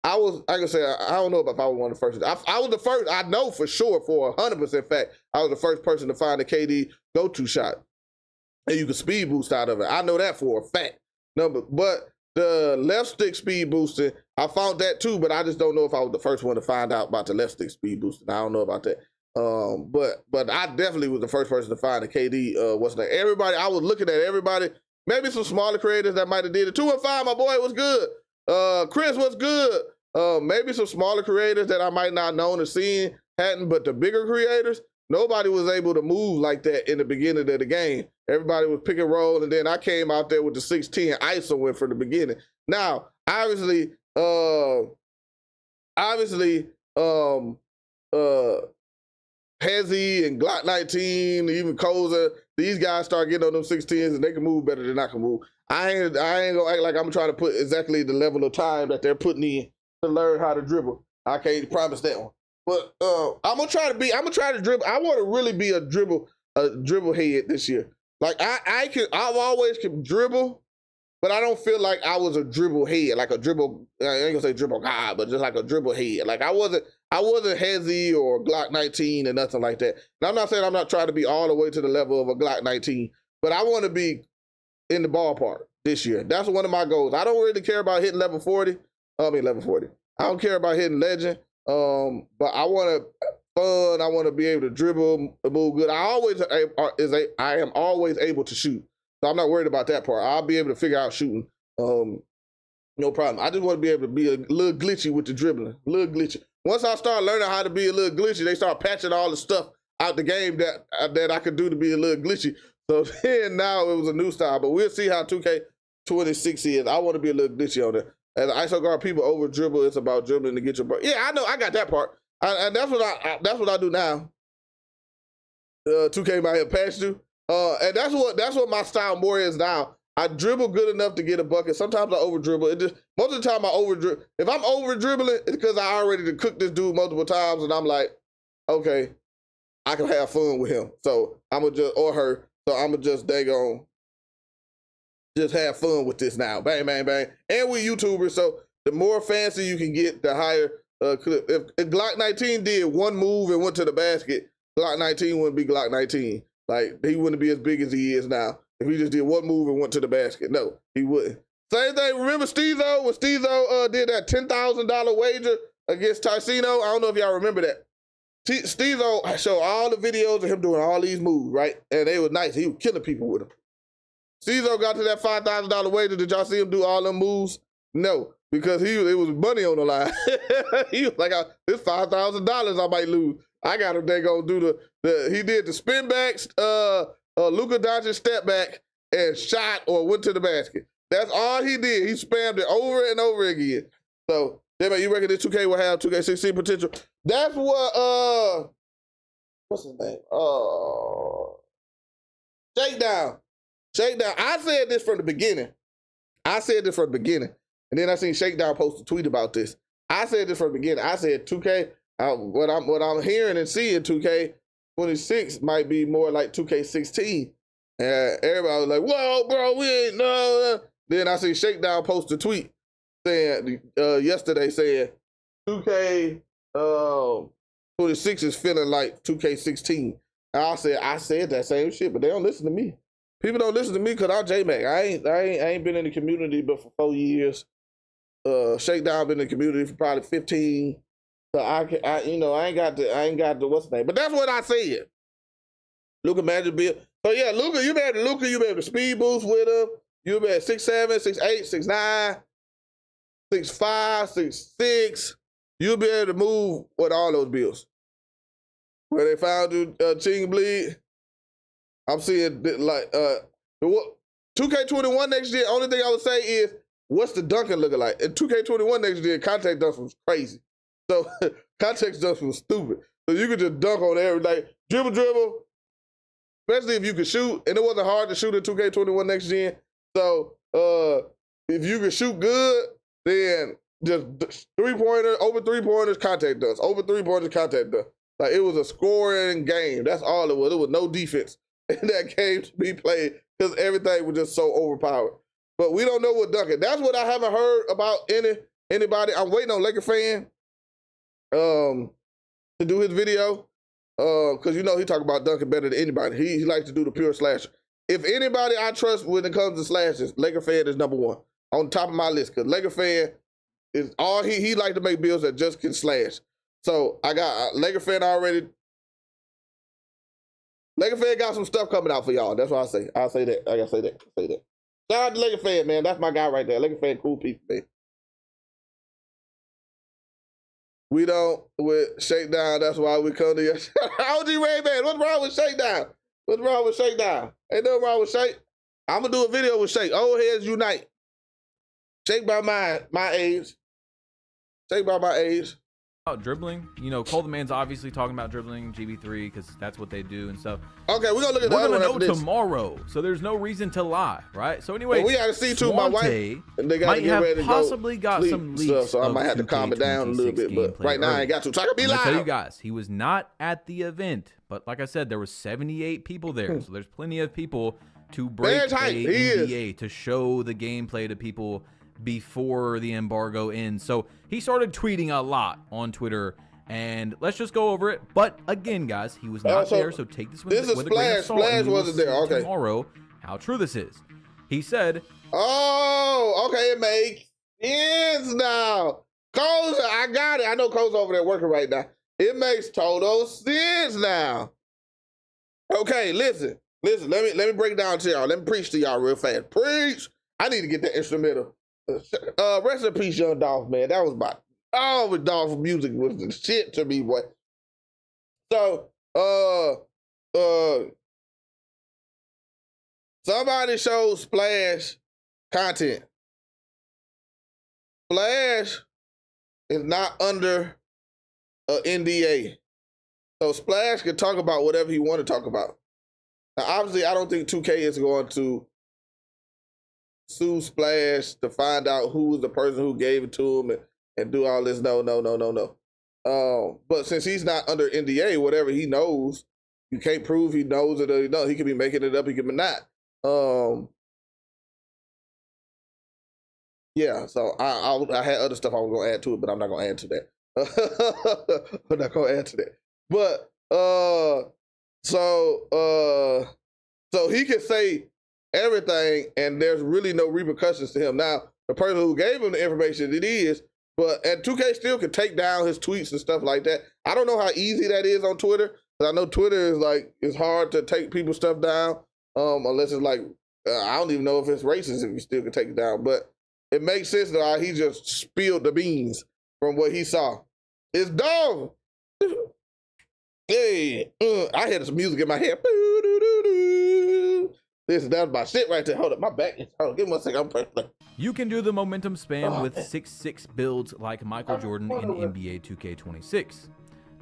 I can say, I don't know if I was one of the first. I was the first, I know for sure, for 100% fact, I was the first person to find a KD go-to shot. And you can speed boost out of it. I know that for a fact. But the left stick speed boosting, I found that too, but I just don't know if I was the first one to find out about the left stick speed boosting. I don't know about that. But I definitely was the first person to find a KD, what's that? Everybody, I was looking at everybody, maybe some smaller creators that might have did it. 2 and 5, my boy, was good. Chris was good. Maybe some smaller creators that I might not known or seen hadn't, but the bigger creators, nobody was able to move like that in the beginning of the game. Everybody was pick and roll, and then I came out there with the 6'10" ISO win from the beginning. Now, obviously, Hezzy and Glock 19, even Koza, these guys start getting on them 6'10s and they can move better than I can move. I ain't gonna act like I'm trying to put exactly the level of time that they're putting in to learn how to dribble. I can't promise that one. But I'm gonna try to dribble. I want to really be a dribble head this year. Like I've always can dribble, but I don't feel like I was a dribble head, like a dribble. I ain't gonna say dribble god, but just like a dribble head. Like I wasn't Hezzy or Glock 19 or nothing like that. And I'm not saying I'm not trying to be all the way to the level of a Glock 19, but I want to be in the ballpark this year. That's one of my goals. I don't really care about hitting level 40. Level 40. I don't care about hitting legend. But I want to fun. I want to be able to dribble, move good. I am always able to shoot, so I'm not worried about that part. I'll be able to figure out shooting. No problem. I just want to be able to be a little glitchy with the dribbling, a little glitchy. Once I start learning how to be a little glitchy, they start patching all the stuff out the game that I could do to be a little glitchy. So then now it was a new style, but we'll see how 2K26 is. I want to be a little glitchy on there. As ISO guard, people over dribble. It's about dribbling to get your ball. Yeah, I know. I got that part, and that's what I do now. 2K might have passed you, and that's what my style more is now. I dribble good enough to get a bucket. Sometimes I over dribble. Most of the time I over dribble. If I'm over dribbling, it's because I already cooked this dude multiple times, and I'm like, okay, I can have fun with him. So I'm gonna just or her. So I'm gonna just just have fun with this now. Bang, bang, bang. And we YouTubers, so the more fancy you can get, the higher clip. If Glock 19 did one move and went to the basket, Glock 19 wouldn't be Glock 19. Like, he wouldn't be as big as he is now. If he just did one move and went to the basket. No, he wouldn't. Same thing, remember Steezo? When Steezo did that $10,000 wager against Ticino? I don't know if y'all remember that. Steezo showed all the videos of him doing all these moves, right? And they were nice. He was killing people with them. Steezo got to that $5,000 wager. Did y'all see him do all them moves? No, because it was money on the line. He was like, this $5,000 I might lose. I got him. They gonna do he did the spin backs, Luka Doncic step back and shot or went to the basket. That's all he did. He spammed it over and over again. So, man, you reckon this 2K will have 2K16 potential? That's what what's his name? Shakedown. I said this from the beginning. And then I seen Shakedown post a tweet about this. I said this from the beginning. I said 2K, what I'm hearing and seeing 2K26 might be more like 2K16. And everybody was like, whoa, bro, we ain't no. Then I see Shakedown post a tweet saying yesterday saying 2K26 is feeling like 2K16. And I said that same shit, but they don't listen to me. People don't listen to me because I'm J-Mac. I ain't been in the community but for 4 years. Shakedown been in the community for probably 15. So I ain't got the what's the name. But that's what I said. Luka Magic Bill. So yeah, Luka, you be able to speed boost with him. You'll be at 6'7", 6'8", 6'9", 6'5", 6'6". You'll be able to move with all those bills. Where they found you, Ching Bleed. I'm seeing like 2K21 next year. Only thing I would say is, what's the dunking looking like? In 2K21 next year, contact dunks was crazy. So contact dunks was stupid. So you could just dunk on every like dribble, especially if you could shoot. And it wasn't hard to shoot in 2K21 next gen. So if you could shoot good, then just over three-pointers, contact dunks. Over three-pointers, contact dunks. Like, it was a scoring game. That's all it was. There was no defense in that game to be played because everything was just so overpowered. But we don't know what dunking. That's what I haven't heard about any Anybody? I'm waiting on Laker fan to do his video. Cause you know he talk about dunking better than anybody. He likes to do the pure slasher. If anybody I trust when it comes to slashes, Laker fan is number one on top of my list. Cause Laker fan is all he like to make builds that just can slash. So I got Laker fan already. Laker fan got some stuff coming out for y'all. That's what I say. I'll say that. I gotta say that. Say that. Shout out to Laker fan, man. That's my guy right there. Laker fan, cool people, man. We don't with Shakedown. That's why we come to you. OG Ray Man, what's wrong with Shakedown? What's wrong with Shakedown? Ain't nothing wrong with Shake. I'm gonna do a video with Shake. Old heads unite. Shake by my age. Shake by my age. About dribbling, you know, Cole the Man's obviously talking about dribbling GB3 because that's what they do and stuff. Okay, we're gonna look at the other one. We're gonna know tomorrow, so there's no reason to lie, right? So anyway, well, we gotta see too. My wife, and they gotta get ready to possibly got some leaks stuff, so I might have to calm it down a little bit. But right now, I ain't got to. So I can be loud. Tell you guys, he was not at the event, but like I said, there was 78 people there, so there's plenty of people to break a NBA to show the gameplay to people before the embargo ends. So he started tweeting a lot on Twitter. And let's just go over it. But again, guys, he was not there, so take this with a grain of salt. Splash wasn't there. Okay. Tomorrow, how true this is. He said, "Oh, okay, it makes sense now. Cole's, I got it. I know Cole's over there working right now. It makes total sense now. Okay, listen. Let me break it down to y'all. Let me preach to y'all real fast. Preach. I need to get that instrumental. Rest in peace, Young Dolph, man. That was about. Oh, with Dolph music was the shit to me, boy. So, somebody showed Splash content. Splash is not under an NDA. So Splash can talk about whatever he want to talk about. Now, obviously, I don't think 2K is going to sue Splash to find out who was the person who gave it to him and do all this. No. But since he's not under NDA, whatever he knows, you can't prove he knows it or he knows. He could be making it up, he could be not. Yeah, so I had other stuff I was gonna add to it, but I'm not gonna add to that. I'm not gonna add to that. But so he can say everything and there's really no repercussions to him. Now, the person who gave him the information, it is, and 2K still can take down his tweets and stuff like that. I don't know how easy that is on Twitter. Cause I know Twitter is like, it's hard to take people's stuff down, unless it's like, I don't even know if it's racist if you still can take it down. But it makes sense that he just spilled the beans from what he saw. It's dumb. Hey, I had some music in my head. Listen, that's my shit right there. Hold up, my back is. Hold on, give me 1 second. I'm pressing. You can do the momentum spam with 6-6 builds like Michael Jordan in NBA 2K26.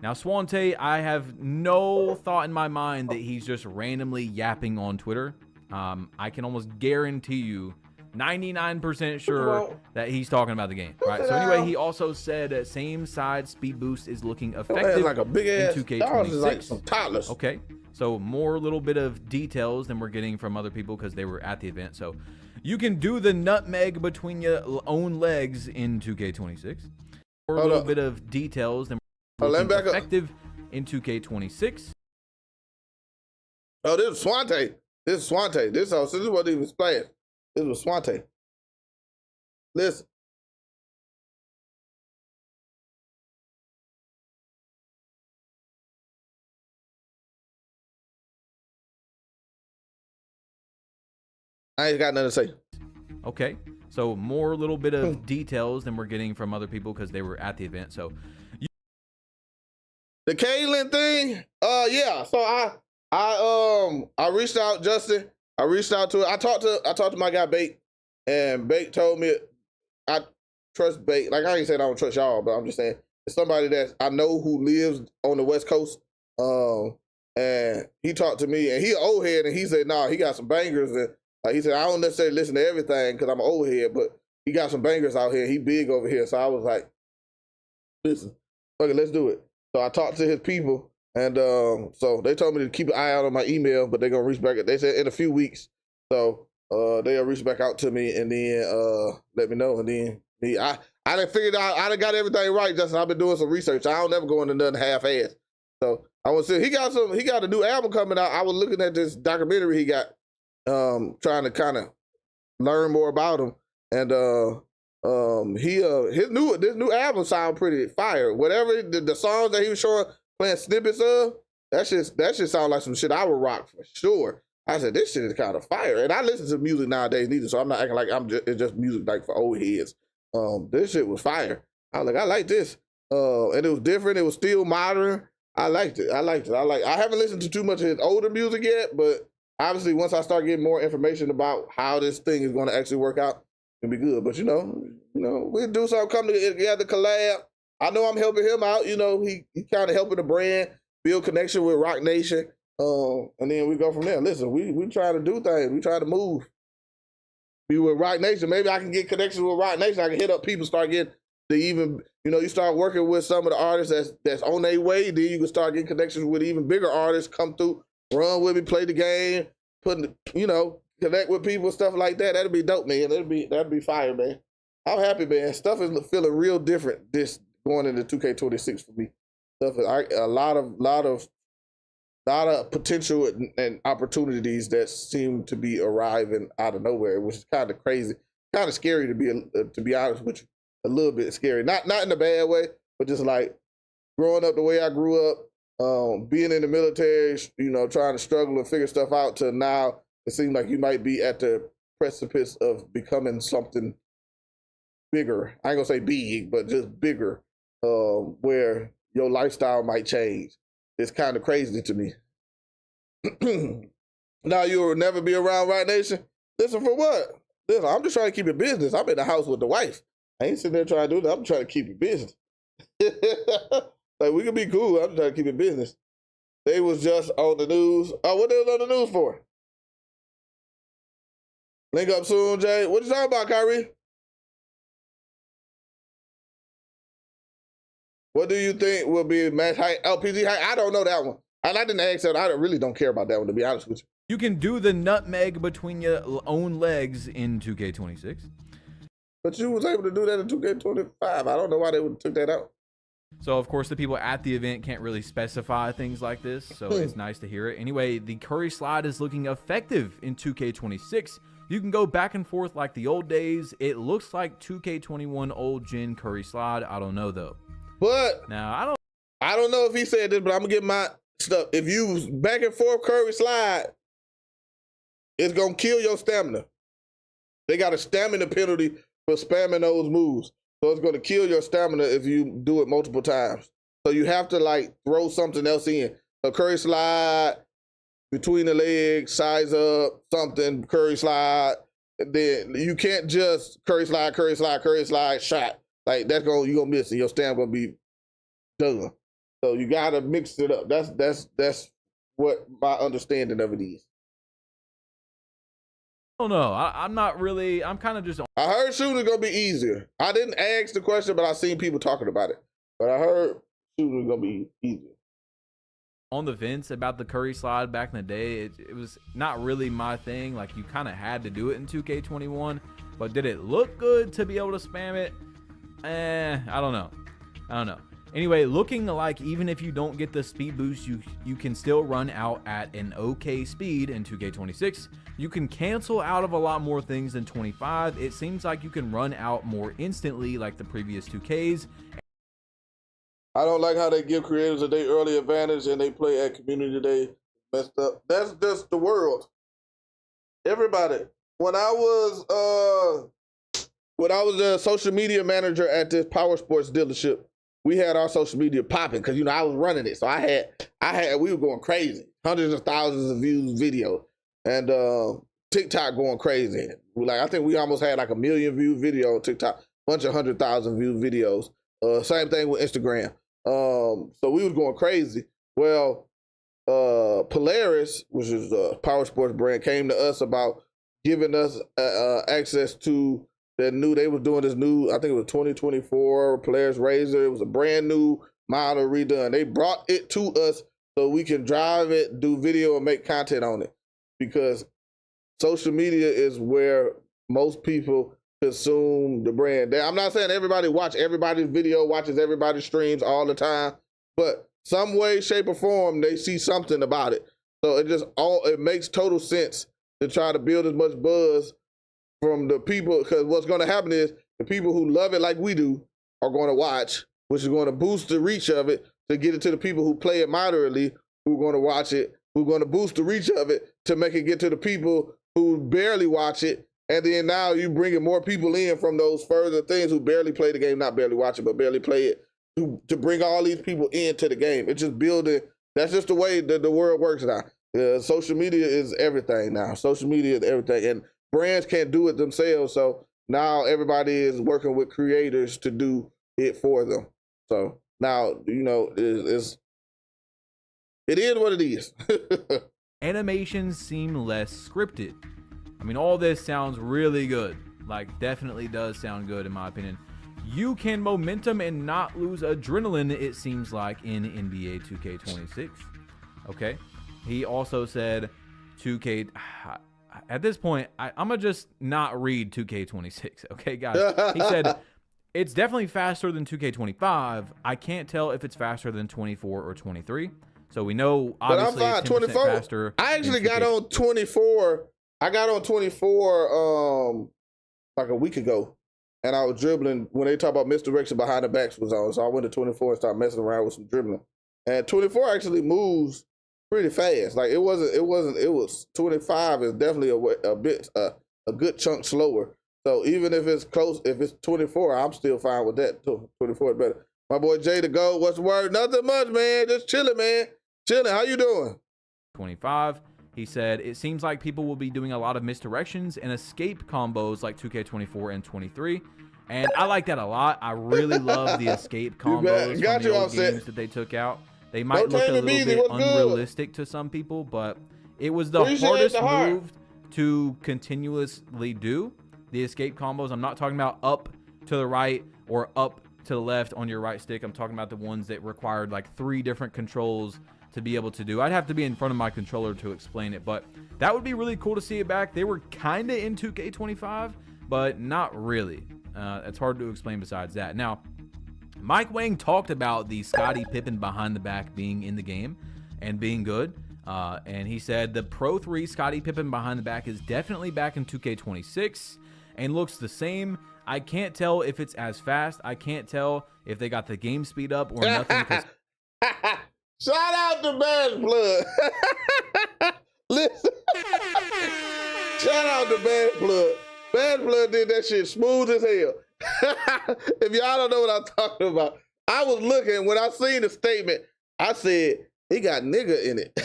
Now, Swante, I have no thought in my mind that he's just randomly yapping on Twitter. I can almost guarantee you, 99% sure that he's talking about the game, right? So anyway, he also said same side speed boost is looking effective like a big ass in 2K26. Like some toddlers. Okay, so more little bit of details than we're getting from other people because they were at the event. So you can do the nutmeg between your own legs in 2K26. Or a little bit of details than effective in 2K26. Oh, this is Swante. This is Swante. This is what he was playing. This was Swante. Listen. I ain't got nothing to say. Okay, so more little bit of details than we're getting from other people because they were at the event. So the Kaylin thing, yeah. So I reached out, Justin. I reached out to her. I talked to my guy Bait, and Bait told me I trust Bait. Like, I ain't saying I don't trust y'all, but I'm just saying it's somebody that I know who lives on the West Coast. And he talked to me, and he an old head, and he said, nah, he got some bangers. And he said, I don't necessarily listen to everything because I'm an old head, but he got some bangers out here. He big over here. So I was like, listen, okay, let's do it. So I talked to his people, and so they told me to keep an eye out on my email, but they're gonna reach back. They said in a few weeks, so they'll reach back out to me and then let me know. And then I I done figured out, I done got everything right, Justin. I've been doing some research. I don't never go into nothing half-ass. So I want to say, he got a new album coming out. I was looking at this documentary he got, trying to kind of learn more about him. And this new album sound pretty fire. Whatever the songs that he was showing, playing snippets of, that shit sound like some shit I would rock for sure. I said, this shit is kind of fire. And I listen to music nowadays neither, so I'm not acting like it's just music like for old heads. This shit was fire. I was like, I like this. And it was different. It was still modern. I liked it. I haven't listened to too much of his older music yet, but obviously once I start getting more information about how this thing is going to actually work out, it'll be good. But you know, we'll do something, come together, collab. I know I'm helping him out. You know, he kind of helping the brand build connection with Rock Nation. And then we go from there. Listen, we trying to do things. We trying to move. Be with Rock Nation. Maybe I can get connections with Rock Nation. I can hit up people, start getting to even, you start working with some of the artists that's on their way. Then you can start getting connections with even bigger artists, come through, run with me, play the game, connect with people, stuff like that. That'd be dope, man. That'd be fire, man. I'm happy, man. Stuff is feeling real different this going into 2K26 for me. Stuff is a lot of potential and opportunities that seem to be arriving out of nowhere, which is kind of crazy, kind of scary to be honest with you. A little bit scary, not in a bad way, but just like growing up the way I grew up, being in the military, trying to struggle and figure stuff out, to now it seems like you might be at the precipice of becoming something bigger. I ain't gonna say big, but just bigger, where your lifestyle might change. It's kind of crazy to me. Now you will never be around Rock Nation? Listen, for what? Listen, I'm just trying to keep it business. I'm in the house with the wife. I ain't sitting there trying to do that. I'm trying to keep it business. Like, we can be cool. I'm trying to keep it business. They was just on the news. Oh, what they was on the news for? Link up soon, Jay. What you talking about, Kyrie? What do you think will be match height? LPG height? I don't know that one. I didn't ask that. I really don't care about that one, to be honest with you. You can do the nutmeg between your own legs in 2K26. But you was able to do that in 2K25. I don't know why they would have took that out. So, of course, the people at the event can't really specify things like this, so it's nice to hear it. Anyway, the Curry slide is looking effective in 2K26. You can go back and forth like the old days. It looks like 2K21 old gen Curry slide. I don't know, though. But now, I don't know if he said this, but I'm going to get my stuff. If you back and forth Curry slide, it's going to kill your stamina. They got a stamina penalty for spamming those moves. So it's going to kill your stamina if you do it multiple times. So you have to like throw something else in. A curry slide, between the legs, size up, something, curry slide. Then you can't just curry slide, shot. Like you're gonna miss it. Your stamina gonna be done. So you gotta mix it up. That's what my understanding of it is. I don't know. I'm not really. I'm kind of just. I heard shooting is gonna be easier. I didn't ask the question, but I seen people talking about it. But I heard shooting is gonna be easier. On the fence about the Curry slide back in the day, it was not really my thing. Like, you kind of had to do it in 2K21, but did it look good to be able to spam it? I don't know. Anyway, looking like even if you don't get the speed boost, you can still run out at an okay speed in 2K26. You can cancel out of a lot more things than 25. It seems like you can run out more instantly like the previous 2Ks. I don't like how they give creators a day early advantage and they play at community day. Messed up. That's just the world. Everybody. When I was a social media manager at this power sports dealership, we had our social media popping because I was running it. So we were going crazy. Hundreds of thousands of views video. And TikTok going crazy. I think we almost had like 1 million view video on TikTok, bunch of 100,000 view videos. Same thing with Instagram. So we was going crazy. Well, Polaris, which is a power sports brand, came to us about giving us access to they was doing this new, I think it was 2024 Polaris Razor. It was a brand new model redone. They brought it to us so we can drive it, do video, and make content on it. Because social media is where most people consume the brand. I'm not saying everybody watch everybody's video, watches everybody's streams all the time, but some way, shape, or form, they see something about it. So it makes total sense to try to build as much buzz from the people, because what's going to happen is the people who love it like we do are going to watch, which is going to boost the reach of it to get it to the people who play it moderately, who are going to watch it, who are going to boost the reach of it to make it get to the people who barely watch it. And then now you bringing more people in from those further things who barely play the game, not barely watch it, but barely play it, to bring all these people into the game. It's just building. That's just the way that the world works now. Social media is everything now. Social media is everything. And brands can't do it themselves. So now everybody is working with creators to do it for them. So now, you know, it is what it is. Animations seem less scripted. I mean, all this sounds really good. Like, definitely does sound good in my opinion. You can momentum and not lose adrenaline, it seems like, in NBA 2K26. Okay. He also said 2K... At this point, I'm going to just not read 2K26. Okay, guys? He said, it's definitely faster than 2K25. I can't tell if it's faster than 24 or 23. So we know, obviously, but I'm fine. it's 10% 24. faster. I actually got on 24. I got on 24 like a week ago. And I was dribbling when they talk about misdirection behind the backs was on. So I went to 24 and started messing around with some dribbling. And 24 actually moves pretty fast. Like it was 25 is definitely a good chunk slower. So even if it's close, if it's 24, I'm still fine with that too. 24 is better. My boy Jay the GOAT, what's the word? Nothing much, man. Just chilling, man. Chilling. How you doing? 25. He said, it seems like people will be doing a lot of misdirections and escape combos like 2K24 and 23. And I like that a lot. I really love the escape combos from the old games that they took out. They might look a little bit unrealistic to some people, but it was the hardest move to continuously do, the escape combos. I'm not talking about up to the right or up to the left on your right stick. I'm talking about the ones that required like 3 different controls to be able to do. I'd have to be in front of my controller to explain it, but that would be really cool to see it back. They were kind of in 2K25, but not really. It's hard to explain besides that. Now, Mike Wang talked about the Scottie Pippen behind the back being in the game and being good. And he said the Pro 3 Scottie Pippen behind the back is definitely back in 2K26 and looks the same. I can't tell if it's as fast. I can't tell if they got the game speed up or nothing. Shout out to Bad Blood. Listen. Shout out to Bad Blood. Bad Blood did that shit smooth as hell. If y'all don't know what I'm talking about, I was looking, when I seen the statement, I said, he got nigga in it.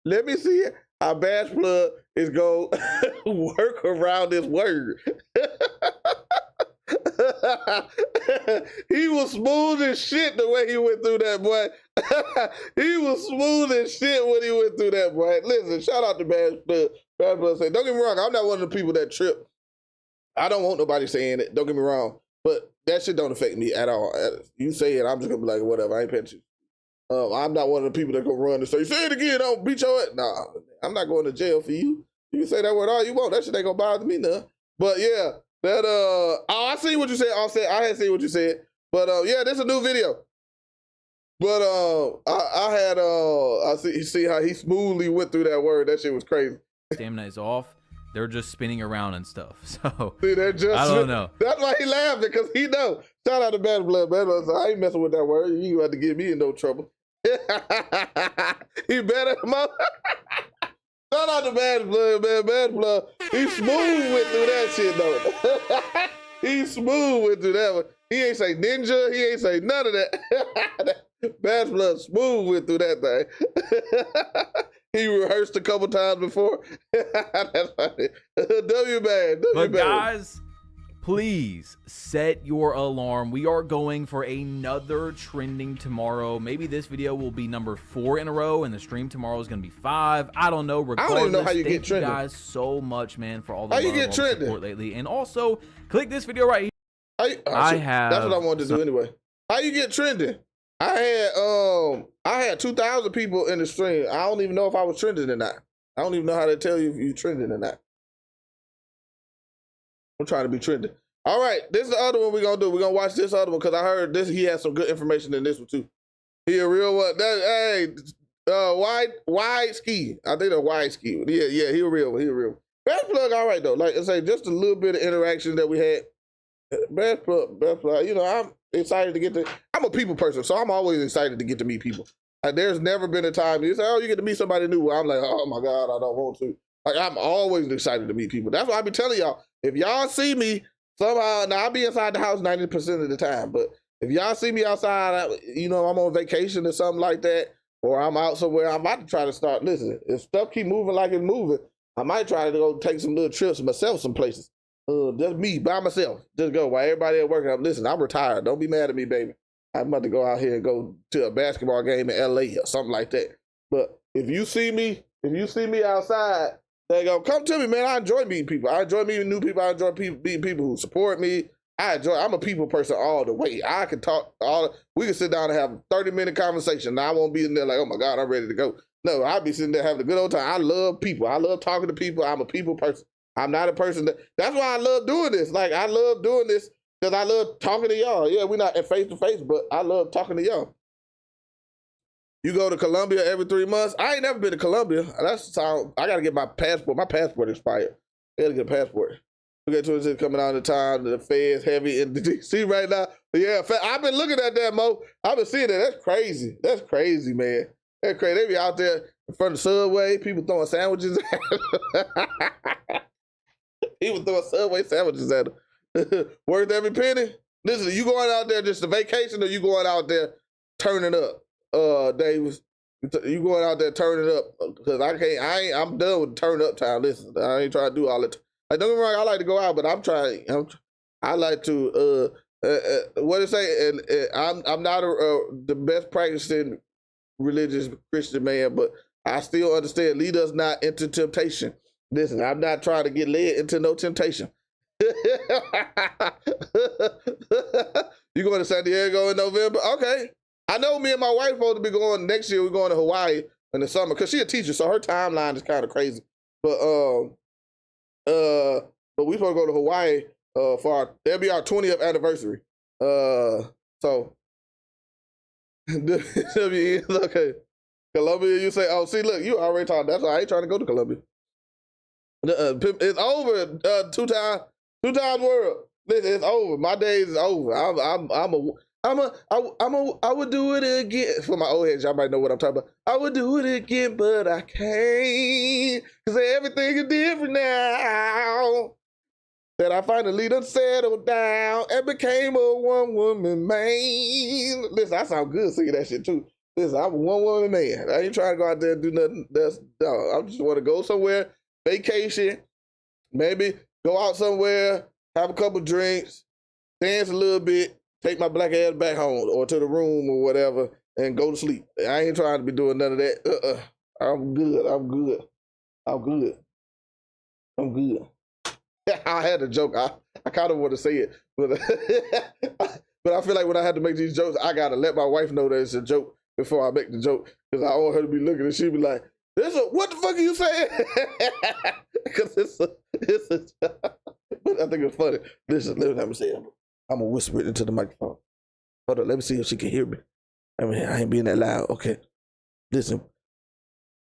Let me see how Bad Blood is going to work around this word. He was smooth as shit the way he went through that, boy. He was smooth as shit when he went through that, boy. Listen, shout out to Bad Blood. Bad Blood said, don't get me wrong, I'm not one of the people that trip. I don't want nobody saying it, don't get me wrong, but that shit don't affect me at all. You say it, I'm just gonna be like, whatever, I ain't paying attention. I'm not one of the people that go run and say it again, don't beat your ass. Nah, I'm not going to jail for you. You can say that word all you want, that shit ain't gonna bother me none. But yeah, that, oh, I see what you said, I had seen what you said. But yeah, this is a new video. But I see how he smoothly went through that word, that shit was crazy. Stamina is off. They're just spinning around and stuff. So see, I don't know. That's why he laughed, because he know. Shout out to Bad Blood. Bad Blood said, I ain't messing with that word. You got to get me in no trouble. He better. Shout out to Bad Blood, man. Bad Blood. He smooth went through that shit though. He smooth went through that one. He ain't say ninja. He ain't say none of that. Bad Blood smooth went through that thing. He rehearsed a couple times before. That's funny. W-Man. But guys, please set your alarm. We are going for another trending tomorrow. Maybe this video will be number 4 in a row, and the stream tomorrow is going to be 5. I don't know. Regardless, I don't even know how you get trending. Thank you guys so much, man, for all the love, all the support lately. And also, click this video right here. That's what I wanted to do anyway. How you get trending? I had 2,000 people in the stream. I don't even know if I was trending or not. I don't even know how to tell you if you trending or not. I'm trying to be trendy. All right, this is the other one we're gonna do. We're gonna watch this other one because I heard this. He has some good information in this one too. He a real one. Wide ski. I think that's wide ski. Yeah, he a real one. He a real one. Best plug, all right though. Like I say, just a little bit of interaction that we had. Best plug. You know, I'm excited to get to. I'm a people person, so I'm always excited to get to meet people. Like, there's never been a time you say, "Oh, you get to meet somebody new." I'm like, "Oh my God, I don't want to." Like, I'm always excited to meet people. That's why I be telling y'all. If y'all see me somehow, now I be inside the house 90% of the time, but if y'all see me outside, you know, I'm on vacation or something like that, or I'm out somewhere, I'm about to try to start. Listen, if stuff keep moving like it's moving, I might try to go take some little trips myself, some places. Just me by myself. Just go while everybody at work. Listen, I'm retired. Don't be mad at me, baby. I'm about to go out here and go to a basketball game in LA or something like that. But if you see me outside, they go, come to me, man. I enjoy meeting people. I enjoy meeting new people. I enjoy meeting people who support me. I'm a people person all the way. I can talk we can sit down and have a 30-minute conversation. Now I won't be in there like, oh my God, I'm ready to go. No, I'll be sitting there having a good old time. I love people. I love talking to people. I'm a people person. I'm not a person that's why I love doing this. Like, I love doing this because I love talking to y'all. Yeah, we're not face to face, but I love talking to y'all. You go to Colombia every 3 months. I ain't never been to Colombia. I gotta get my passport. My passport expired. I gotta get a passport. We got 26 coming out of the time. The Fed's heavy in the DC right now. Yeah, I've been looking at that, Mo. I've been seeing that. That's crazy. That's crazy, man. That's crazy. They be out there in front of the Subway. People throwing sandwiches at them. People throwing Subway sandwiches at them. Worth every penny. Listen, you going out there just a vacation, or you going out there turning up? Davis, you going out there turning up? Because I'm done with turn up time. Listen, I ain't trying to do all that. Like, don't get me wrong, I like to go out, but I like to what to say? And I'm not the best practicing religious Christian man, but I still understand. Lead us not into temptation. Listen, I'm not trying to get led into no temptation. You going to San Diego in November? Okay. I know me and my wife supposed to be going next year. We're going to Hawaii in the summer because she's a teacher, so her timeline is kind of crazy. But we supposed to go to Hawaii that'll be our 20th anniversary. So okay. Colombia, you say, oh, see, look, you already talked. That's why I ain't trying to go to Colombia. It's over. Two times world. Listen, it's over. My days is over. I would do it again. For my old heads, y'all might know what I'm talking about. I would do it again, but I can't. Cause everything is different now. That I finally done settled down and became a one-woman man. Listen, I sound good singing that shit too. Listen, I'm a one-woman man. I ain't trying to go out there and do nothing. I just want to go somewhere, vacation, maybe go out somewhere, have a couple drinks, dance a little bit, take my black ass back home or to the room or whatever, and go to sleep. I ain't trying to be doing none of that. I'm good. I had a joke. I kind of want to say it, but but I feel like when I had to make these jokes, I gotta let my wife know that it's a joke before I make the joke, because I don't want her to be looking and she be like, what the fuck are you saying? Because it's a but I think it's funny. Listen, let me say it. I'm gonna whisper it into the microphone. Hold on, let me see if she can hear me. I mean, I ain't being that loud. Okay. Listen.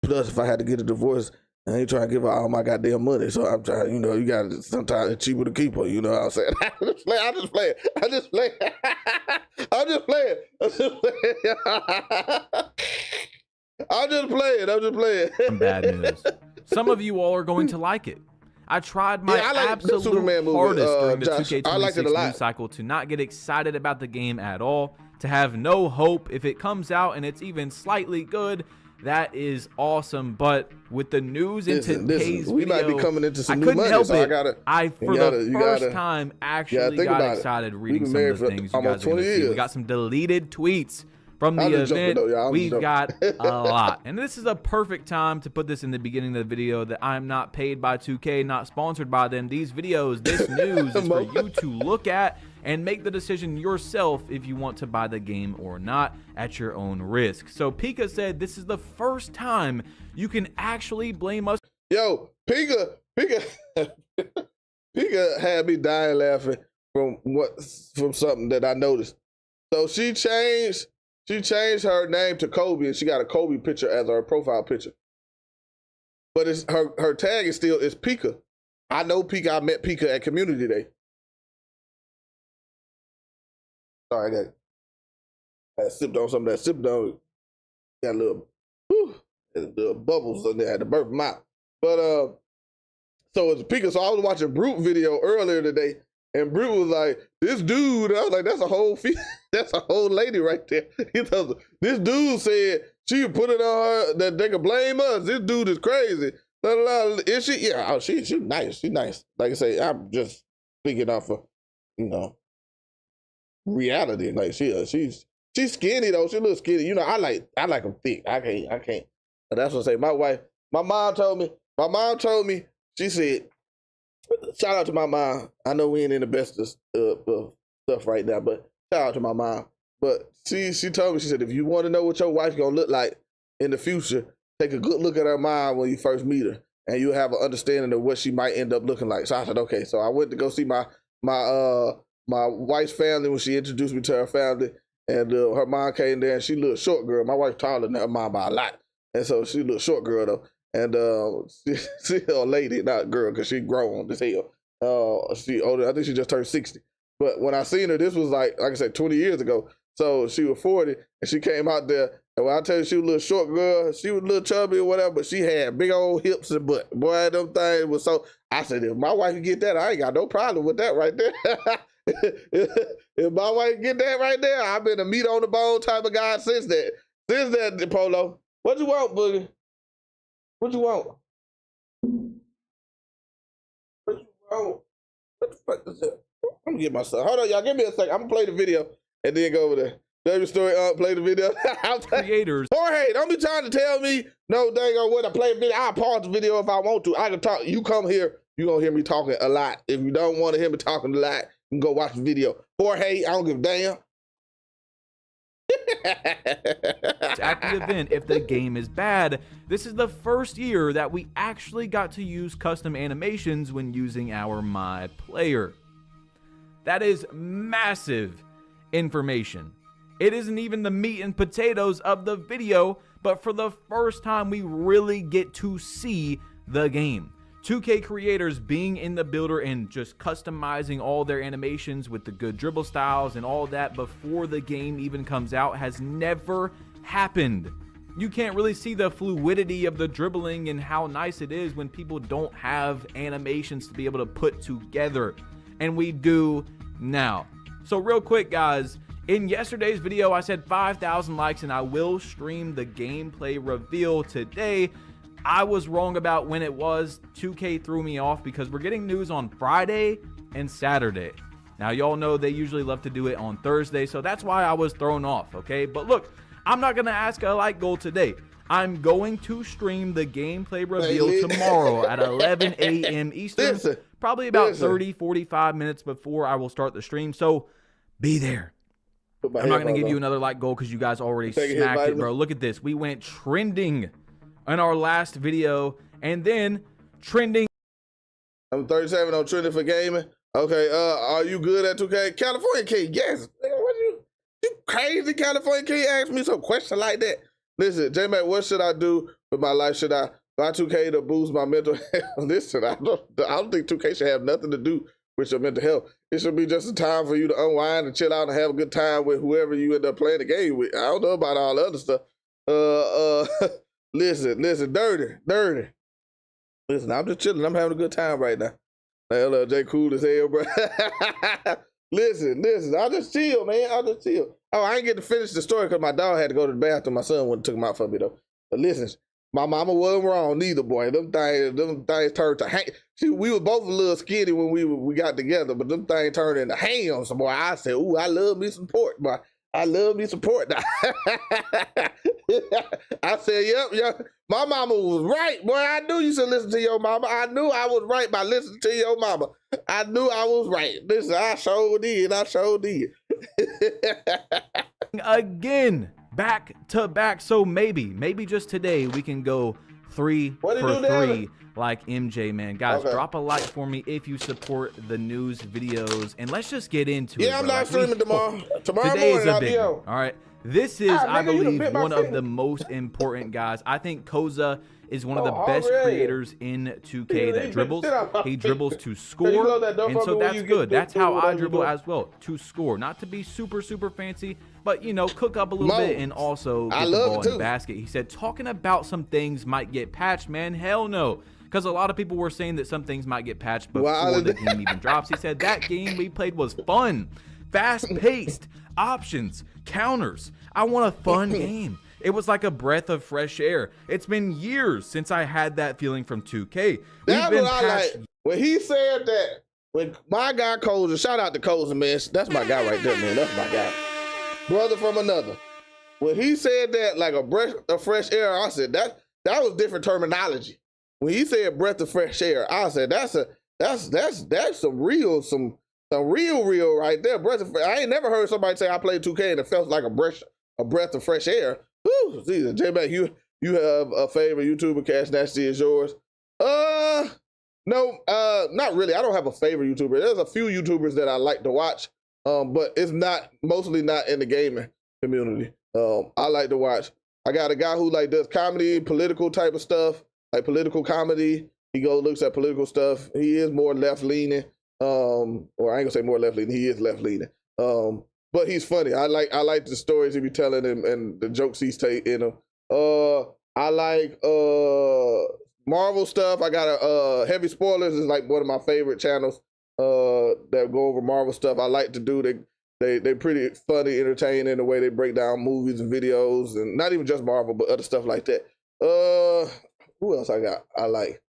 Plus, if I had to get a divorce, I ain't trying to give her all my goddamn money. So I'm trying, you got to, sometimes it's cheaper to keep her, you know what I'm saying? I'm just playing. Bad news. Some of you all are going to like it. I tried my absolute hardest during the 2K26 news cycle to not get excited about the game at all, to have no hope if it comes out and it's even slightly good. That is awesome, but with the news in today's we video, might be coming into some I new couldn't money, help so it. For the first time, actually got excited reading some of the things you guys are going to see. We got some deleted tweets from the event. We've got a lot, and this is a perfect time to put this in the beginning of the video that I'm not paid by 2K, not sponsored by them. These videos, this news is for you to look at and make the decision yourself if you want to buy the game or not at your own risk. So Pika said this is the first time you can actually blame us. Yo, Pika, Pika had me dying laughing from something that I noticed. So she changed her name to Kobe, and she got a Kobe picture as her profile picture. But it's her tag is Pika. I know Pika. I met Pika at Community Day. Sorry, I sipped on some of that. Sipped on. Got a little bubbles in there. I had to burp them out. But so it's Pika. So I was watching Brute video earlier today, and Brute was like, "This dude." I was like, "That's a whole that's a whole lady right there." He tells her, "This dude said she put it on her that they could blame us. This dude is crazy." Blah, blah, blah. Is she? Yeah. Oh, she's nice. She's nice. Like I say, I'm just speaking off of, reality. Like she's skinny though. She a little skinny. I like them thick. I can't. But that's what I say. My mom told me, she said, shout out to my mom. I know we ain't in the best of stuff right now, but shout out to my mom. But she told me, she said, if you want to know what your wife's gonna look like in the future, take a good look at her mom when you first meet her, and you'll have an understanding of what she might end up looking like. So I said, okay. So I went to go see my wife's family when she introduced me to her family, and her mom came there, and she looked short girl. My wife taller than her mom by a lot, and so she looked short girl though. And she a lady, not girl, because she grown as hell. She older. I think she just turned 60. But when I seen her, this was like I said, 20 years ago. So she was 40, and she came out there. And when I tell you she was a little short girl, she was a little chubby or whatever, but she had big old hips and butt. Boy, them things was so. I said, if my wife can get that, I ain't got no problem with that right there. If my wife can get that right there, I've been a meat on the bone type of guy since that. Since that, Polo. What you want, Boogie? What you want? What you want? What the fuck is that? I'm gonna get myself. Hold on, y'all. Give me a second. I'm gonna play the video and then go over there. Baby story, play the video. Creators. Jorge, don't be trying to tell me no dang on what I play the video. I'll pause the video if I want to. I can talk. You come here, you're gonna hear me talking a lot. If you don't want to hear me talking a lot, you can go watch the video. Jorge, I don't give a damn. At the event, if the game is bad, this is the first year that we actually got to use custom animations when using our MyPLAYER. That is massive information. It isn't even the meat and potatoes of the video, but for the first time we really get to see the game. 2K creators being in the builder and just customizing all their animations with the good dribble styles and all that before the game even comes out has never happened. You can't really see the fluidity of the dribbling and how nice it is when people don't have animations to be able to put together. And we do now. So real quick, guys, in yesterday's video, I said 5,000 likes and I will stream the gameplay reveal today. I was wrong about when it was. 2K threw me off because we're getting news on Friday and Saturday. Now, y'all know they usually love to do it on Thursday, so that's why I was thrown off, okay? But look, I'm not going to ask a like goal today. I'm going to stream the gameplay reveal tomorrow at 11 a.m. Eastern, probably about 30, 45 minutes before I will start the stream, so be there. I'm not going to give you another like goal because you guys already smacked it, bro. Look at this. We went trending in our last video, and then trending. I'm 37 on trending for gaming. Okay, are you good at 2K? California King, yes. What you crazy California King ask me some question like that? Listen, J-Mac, what should I do with my life? Should I buy 2K to boost my mental health? Listen, I don't think 2K should have nothing to do with your mental health. It should be just a time for you to unwind and chill out and have a good time with whoever you end up playing the game with. I don't know about all the other stuff. Listen, dirty. Listen, I'm just chilling. I'm having a good time right now. Like, J cool as hell, bro. Listen, I'll just chill, man. I'll just chill. Oh, I ain't get to finish the story because my dog had to go to the bathroom. My son went and took him out for me, though. But listen, my mama wasn't wrong neither, boy. Them things turned to hang. We were both a little skinny when we got together, but them things turned into hams, boy. I said, ooh, I love me some pork, boy. I love me some pork. I said, yep. My mama was right, boy. I knew you should listen to your mama. I knew I was right by listening to your mama. I knew I was right. Listen, I sure did. Again, back to back. So maybe just today we can go 3 What for did you do, 3 like MJ, man. Guys, drop a like for me if you support the news videos, and let's just get into it. Yeah, I'm live streaming tomorrow. Tomorrow Today morning, is a I'll big be one. on. All right. This is, I nigga, you done believe, bit my one of finger. the most important guys. I think Koza is one of the Oh, best already? creators in 2K He that bit dribbles. the shit out my He finger. dribbles to Can you score, close that door and for so me when that's you get good. through That's how I whatever you dribble do? as well, to score. Not to be super, super fancy, but, you know, cook up a little bit and also get the ball in the basket. He said, talking about some things might get patched, man. Hell no. Because a lot of people were saying that some things might get patched before the game even drops. He said that game we played was fun, fast-paced, options, counters. I want a fun game. It was like a breath of fresh air. It's been years since I had that feeling from 2K. That's what I like. When he said that, when my guy Koza, shout out to Koza, man. That's my guy right there, man. That's my guy. Brother from another. When he said that, like a breath of fresh air, I said that was different terminology. When he said breath of fresh air, I said that's some real right there. Breath of, I ain't never heard somebody say I played 2K and it felt like a breath of fresh air. Whew, Jesus, J-Mac, you have a favorite YouTuber? Cash Nasty is yours. No, not really. I don't have a favorite YouTuber. There's a few YouTubers that I like to watch, but it's mostly not in the gaming community. I like to watch. I got a guy who like does comedy, political type of stuff, like political comedy. He looks at political stuff. He is more left leaning, or I ain't gonna say more left leaning. He is left leaning. But he's funny. I like the stories he be telling and the jokes he's taking them. I like Marvel stuff. I got a Heavy Spoilers is like one of my favorite channels that go over Marvel stuff. I like to do. They pretty funny, entertaining in the way they break down movies and videos, and not even just Marvel, but other stuff like that. Who else I got? I like.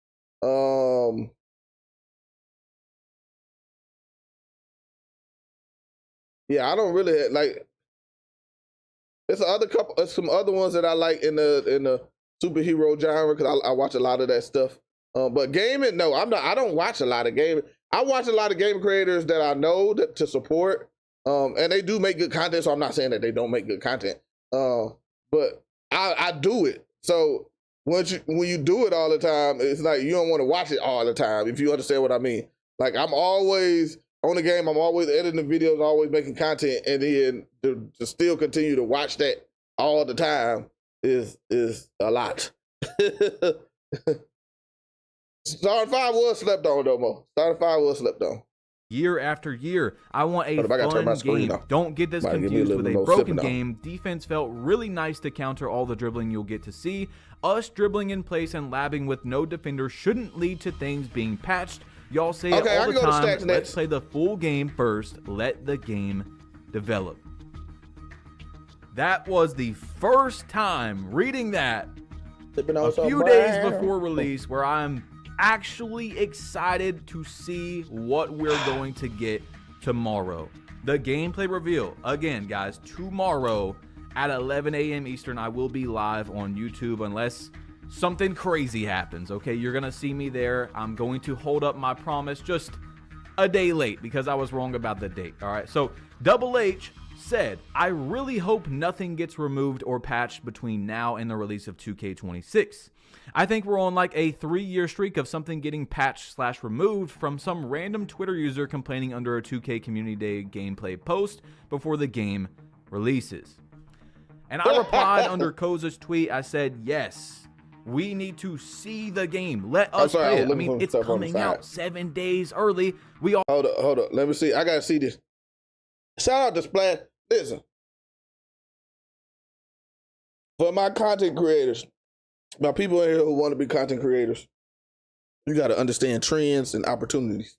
Yeah, I don't really like. There's some other ones that I like in the superhero genre because I watch a lot of that stuff. But gaming, no, I'm not. I don't watch a lot of gaming. I watch a lot of game creators that I know to support, and they do make good content. So I'm not saying that they don't make good content, but I do it. So when you do it all the time, it's like you don't want to watch it all the time. If you understand what I mean. Like I'm always on the game, I'm always editing videos, always making content, and then to still continue to watch that all the time is a lot. Starting 5 was slept on, though, Mo. Starting 5 was slept on. Year after year, I want a fun game. Don't get this confused with a broken game. Defense felt really nice to counter all the dribbling you'll get to see. Us dribbling in place and labbing with no defender shouldn't lead to things being patched. Y'all say it all the time. Let's play the full game first. Let the game develop. That was the first time reading that a few days before release where I'm actually excited to see what we're going to get tomorrow. The gameplay reveal, again, guys, tomorrow at 11 a.m. Eastern. I will be live on YouTube unless something crazy happens, okay? You're gonna see me there. I'm going to hold up my promise just a day late because I was wrong about the date, all right? So Double H said, I really hope nothing gets removed or patched between now and the release of 2K26. I think we're on like a 3-year streak of something getting patched / removed from some random Twitter user complaining under a 2K Community Day gameplay post before the game releases. And I replied under Koza's tweet, I said, yes. We need to see the game. Let us play it. I mean, it's coming out 7 days early. We all hold up. Let me see. I gotta see this. Shout out to Splash. Listen, for my content creators, my people in here who want to be content creators, you got to understand trends and opportunities.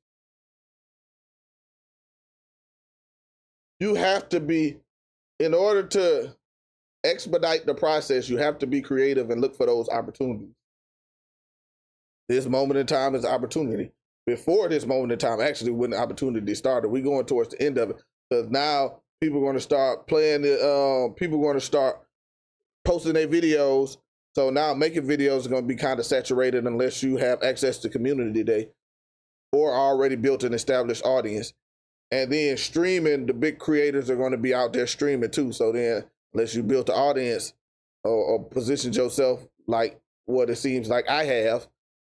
You have to be, in order to expedite the process, you have to be creative and look for those opportunities. This moment in time is opportunity. Before this moment in time, actually, when the opportunity started, we're going towards the end of it. Because now people are going to start playing people are going to start posting their videos. So now making videos is going to be kind of saturated unless you have access to community day or already built an established audience. And then streaming, the big creators are going to be out there streaming too. So then unless you built the audience or positioned yourself like what it seems like I have,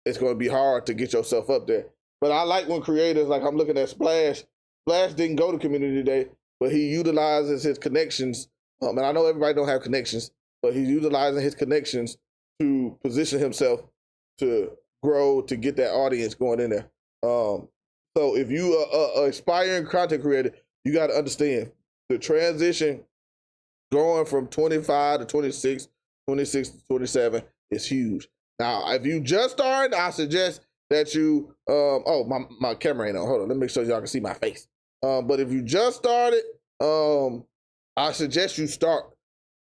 it's going to be hard to get yourself up there. But I like when creators, like I'm looking at Splash. Splash didn't go to community day, but he utilizes his connections. And I know everybody don't have connections, but he's utilizing his connections to position himself to grow, to get that audience going in there. So if you are an aspiring content creator, you got to understand the transition going from 25 to 26, 26 to 27 is huge. Now, if you just started, I suggest that you, my camera ain't on. Hold on, let me make sure y'all can see my face. But if you just started, I suggest you start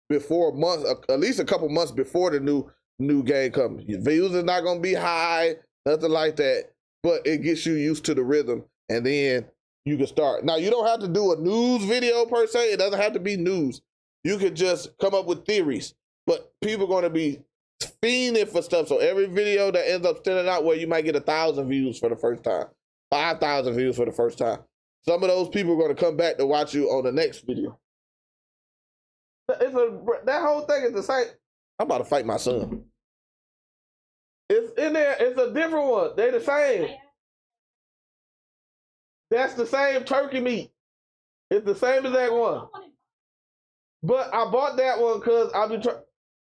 before months, at least a couple months before the new game comes. Your views are not gonna be high, nothing like that, but it gets you used to the rhythm, and then you can start. Now, you don't have to do a news video per se. It doesn't have to be news. You could just come up with theories, but people are gonna be fiending for stuff. So every video that ends up standing out where you might get 1,000 views for the first time, 5,000 views for the first time. Some of those people are going to come back to watch you on the next video. That whole thing is the same. I'm about to fight my son. It's in there. It's a different one. They're the same. That's the same turkey meat. It's the same exact one. But I bought that one because I've been trying.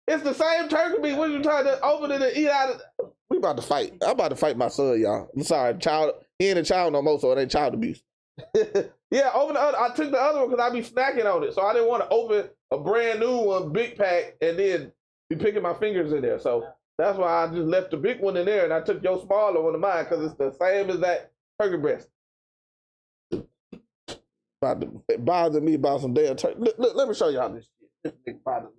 It's the same turkey meat. What are you trying to open it and eat out of? We about to fight. I'm about to fight my son, y'all. I'm sorry, child. He ain't a child no more, so it ain't child abuse. Yeah, open the other. I took the other one because I be snacking on it, so I didn't want to open a brand new one, big pack, and then be picking my fingers in there. So that's why I just left the big one in there, and I took your smaller one of mine because it's the same as that turkey breast. It bothers me about some damn turkey. Look, let me show y'all this shit. This thing bothers me.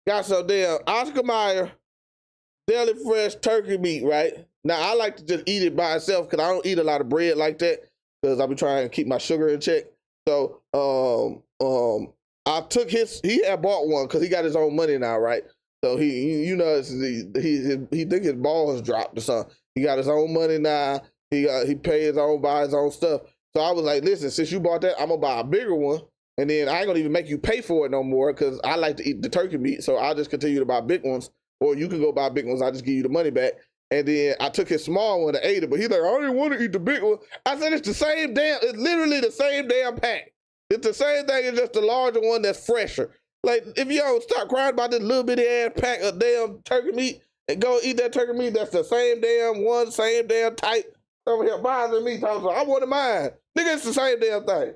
Got some damn Oscar Mayer deli fresh turkey meat, right? Now, I like to just eat it by itself because I don't eat a lot of bread like that because I be trying to keep my sugar in check. So I took he had bought one because he got his own money now, right? So he think his balls dropped or something. He got his own money now. He pay his own, buy his own stuff. So I was like, listen, since you bought that, I'm gonna buy a bigger one. And then I ain't gonna even make you pay for it no more because I like to eat the turkey meat. So I'll just continue to buy big ones, or you can go buy big ones. I'll just give you the money back. And then I took his small one and ate it, but he's like, I didn't want to eat the big one. I said, it's literally the same damn pack. It's the same thing, it's just the larger one that's fresher. Like, if you don't stop crying about this little bitty ass pack of damn turkey meat and go eat that turkey meat, that's the same damn one, same damn type. Over here bothering me, talking about, I wanted mine. Nigga, it's the same damn thing.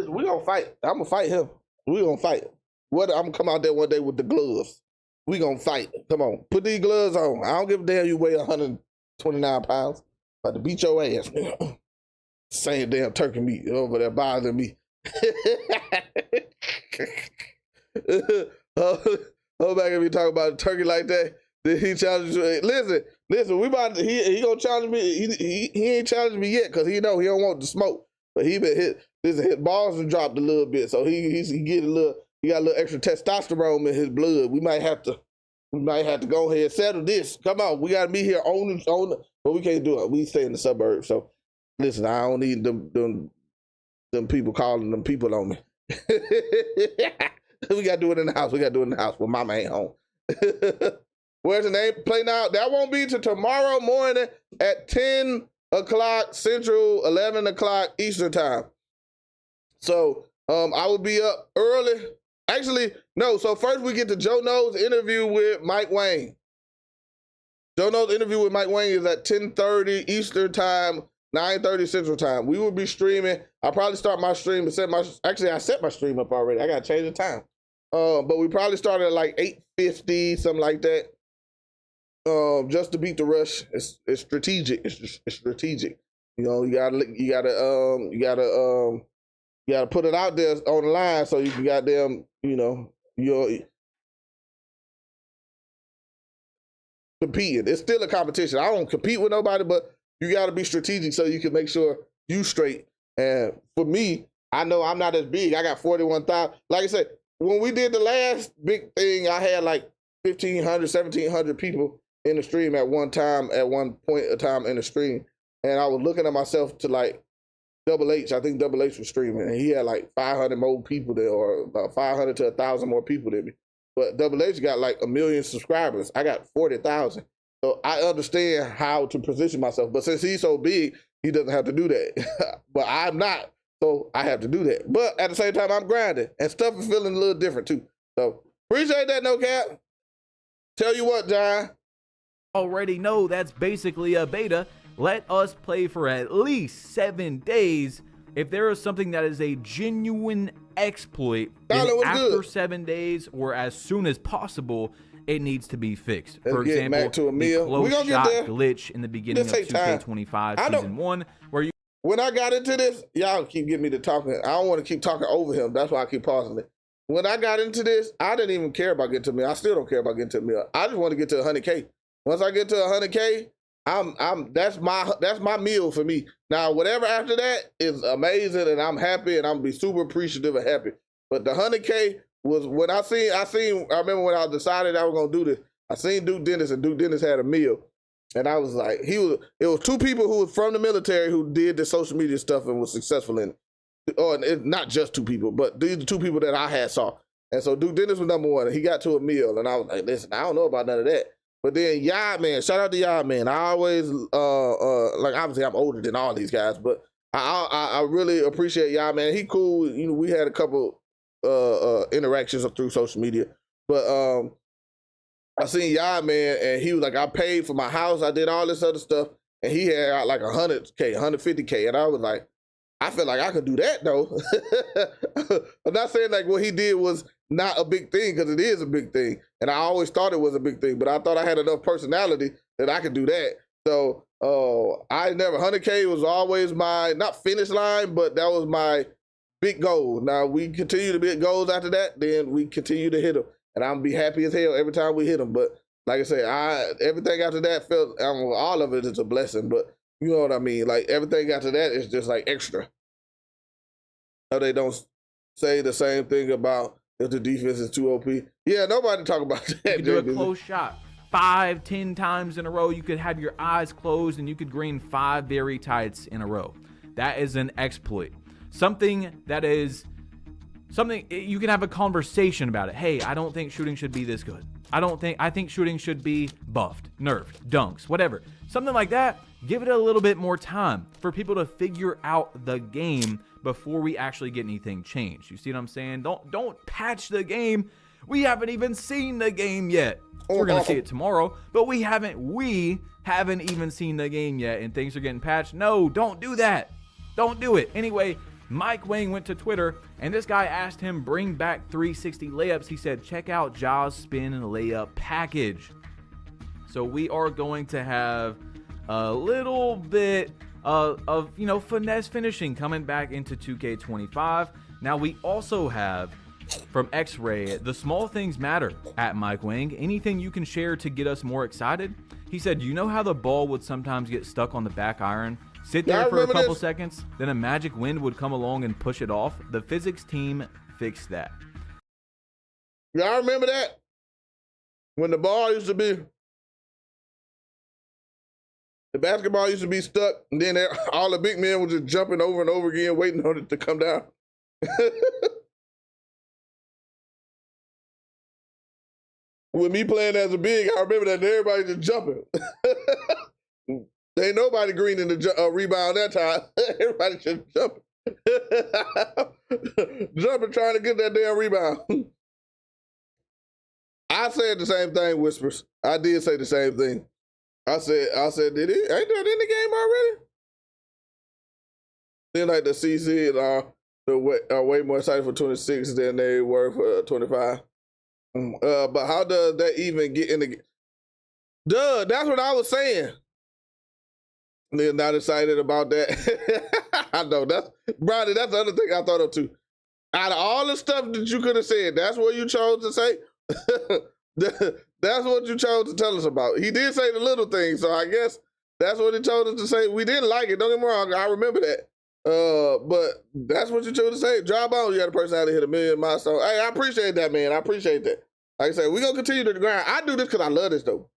We gonna fight. I'm gonna fight him. We gonna fight. I'm gonna come out there one day with the gloves. We gonna fight. Come on, put these gloves on. I don't give a damn you weigh 129 pounds. About to beat your ass. Same damn turkey meat over there bothering me. Hold back if you talk about a turkey like that. Then he challenged you. Listen, we about to, he gonna challenge me. He ain't challenged me yet because he know he don't want the smoke. But he been hit. His balls have dropped a little bit, so he got a little extra testosterone in his blood. We might have to go ahead and settle this. Come on, we gotta be here on but we can't do it. We stay in the suburbs. So listen, I don't need them people calling them people on me. We gotta do it in the house. We gotta do it in the house when mama ain't home. Where's the name? Play now. That won't be till tomorrow morning at 10 o'clock Central, 11 o'clock Eastern time. So I will be up early. Actually, no. So first we get to Joe Knows interview with Mike Wayne. Joe Knows interview with Mike Wayne is at 10:30 Eastern time, 9:30 Central time. We will be streaming. I'll probably start my stream and I set my stream up already. I gotta change the time. But we probably started at like 8:50, something like that. Just to beat the rush. It's strategic. It's strategic. You know, you gotta put it out there on the line so you can goddamn, you know, you're competing. It's still a competition. I don't compete with nobody, but you gotta be strategic so you can make sure you straight. And for me, I know I'm not as big. I got 41,000. Like I said, when we did the last big thing, I had like 1,500, 1,700 people in the stream at one point in time in the stream. And I was looking at myself to like, Double H. I think Double H was streaming, and he had like 500 more people there, or about 500 to 1,000 more people than me. But Double H got like 1 million subscribers. I got 40,000. So I understand how to position myself. But since he's so big, he doesn't have to do that. But I'm not, so I have to do that. But at the same time, I'm grinding, and stuff is feeling a little different too. So appreciate that, No Cap. Tell you what, John. Already know that's basically a beta. Let us play for at least 7 days. If there is something that is a genuine exploit, then after 7 days or as soon as possible, it needs to be fixed. For example, the close shot glitch in the beginning of 2K25 Season 1, where you... When I got into this, y'all keep getting me to talking. I don't want to keep talking over him. That's why I keep pausing it. When I got into this, I didn't even care about getting to me. I still don't care about getting to me. I just want to get to 100K. Once I get to 100K, that's my meal for me. Now, whatever after that is amazing, and I'm happy, and I'm gonna be super appreciative and happy. But the 100K was when I remember when I decided I was gonna do this. I seen Duke Dennis, and Duke Dennis had a meal, and I was like, it was 2 people who was from the military who did the social media stuff and was successful in it. Or not just 2 people, but these are 2 people that I had saw. And so Duke Dennis was number 1, and he got to a meal, and I was like, listen, I don't know about none of that. But then Yard Man, shout out to Yard Man. I always like, obviously I'm older than all these guys, but I really appreciate Yard Man. He cool. You know, we had a couple interactions through social media, but I seen Yard Man, and he was like, I paid for my house, I did all this other stuff, and he had like 100K, 150K, and I was like, I feel like I could do that though. I'm not saying like what he did was not a big thing, because it is a big thing. And I always thought it was a big thing, but I thought I had enough personality that I could do that. So 100K was always my, not finish line, but that was my big goal. Now we continue to hit goals after that, then we continue to hit them. And I'm be happy as hell every time we hit them. But like I said, everything after that felt, all of it is a blessing, but you know what I mean? Like everything after that is just like extra. No, they don't say the same thing about if the defense is too OP. Yeah, nobody talk about that. You do a close shot 5-10 times in a row. You could have your eyes closed and you could green 5 very tights in a row. That is an exploit. Something that is something you can have a conversation about it. Hey, I don't think shooting should be this good. I think shooting should be buffed, nerfed, dunks, whatever. Something like that. Give it a little bit more time for people to figure out the game before we actually get anything changed. You see what I'm saying? Don't patch the game. We haven't even seen the game yet. We're gonna see it tomorrow, but we haven't even seen the game yet, and things are getting patched. No, don't do that. Don't do it. Anyway, Mike Wang went to Twitter, and this guy asked him bring back 360 layups. He said, check out Jaws spin and layup package. So we are going to have a little bit of finesse finishing coming back into 2K25. Now we also have from X-Ray, the small things matter at Mike Wang. Anything you can share to get us more excited? He said, you know how the ball would sometimes get stuck on the back iron? Sit there for a couple seconds, then a magic wind would come along and push it off. The physics team fixed that. Y'all remember that? When the ball used to be, the basketball used to be stuck, and then all the big men were just jumping over and over again, waiting on it to come down. With me playing as a big, I remember that everybody just jumping. Ain't nobody greening the rebound that time. Everybody just jumping. Jumping, trying to get that damn rebound. I said the same thing, Whispers. I did say the same thing. I said, did it? Ain't that in the game already? Then like the CC are way more excited for 26 than they were for 25. But how does that even get in the game? Duh, that's what I was saying. They're not excited about that. I know, Brownie, that's the other thing I thought of too. Out of all the stuff that you could have said, that's what you chose to say? That's what you chose to tell us about. He did say the little things, so I guess that's what he chose us to say. We didn't like it, don't get me wrong, I remember that. But that's what you chose to say. Job on, you got a personality to hit 1 million milestones. Hey, I appreciate that, man. I appreciate that. Like I said, we're going to continue to grind. I do this because I love this, though.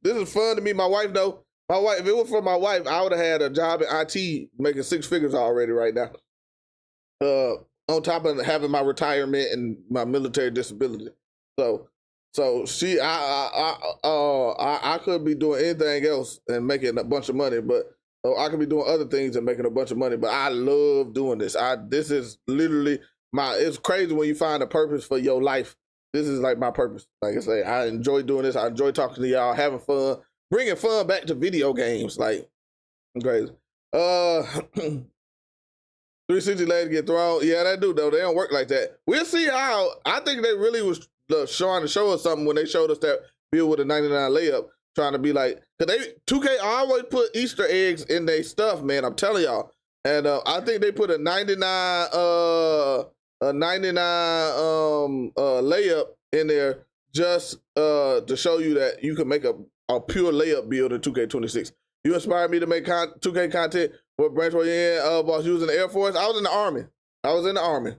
This is fun to me. My wife, though. My wife, if it was for my wife, I would have had a job in IT making 6 figures already right now. On top of having my retirement and my military disability. So she, I could be doing anything else and making a bunch of money, but I could be doing other things and making a bunch of money. But I love doing this. This is literally it's crazy when you find a purpose for your life. This is like my purpose. Like I say, I enjoy doing this. I enjoy talking to y'all, having fun, bringing fun back to video games. Like, I'm crazy. 360 legs get thrown. Yeah, they do, though. They don't work like that. We'll see how. I think they really was trying to show us something when they showed us that build with a 99 layup, trying to be like, because 2K always put Easter eggs in their stuff, man. I'm telling y'all. And I think they put a 99 layup in there just to show you that you can make a pure layup build in 2K26. You inspired me to make 2K content. What branch were you in, boss? You was in the Air Force? I was in the Army.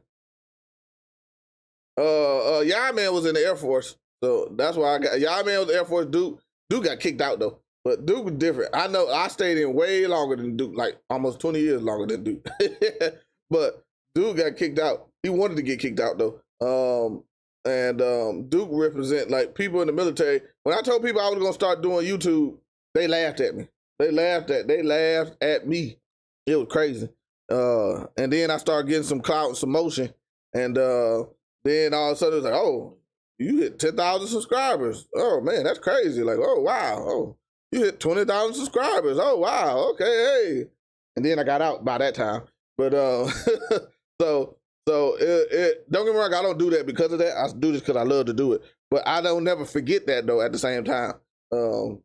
Yah-Man was in the Air Force. So that's why I got, Yah-Man was Air Force. Duke got kicked out, though. But Duke was different. I know I stayed in way longer than Duke, like almost 20 years longer than Duke. But Duke got kicked out. He wanted to get kicked out, though. Duke represent, like, people in the military. When I told people I was going to start doing YouTube, they laughed at me. They laughed at me. It was crazy. And then I started getting some clout and some motion. And then all of a sudden it was like, oh, you hit 10,000 subscribers. Oh, man, that's crazy. Like, oh, wow. Oh, you hit 20,000 subscribers. Oh, wow. Okay, hey. And then I got out by that time. But so don't get me wrong, I don't do that because of that. I do this because I love to do it. But I don't never forget that, though, at the same time. So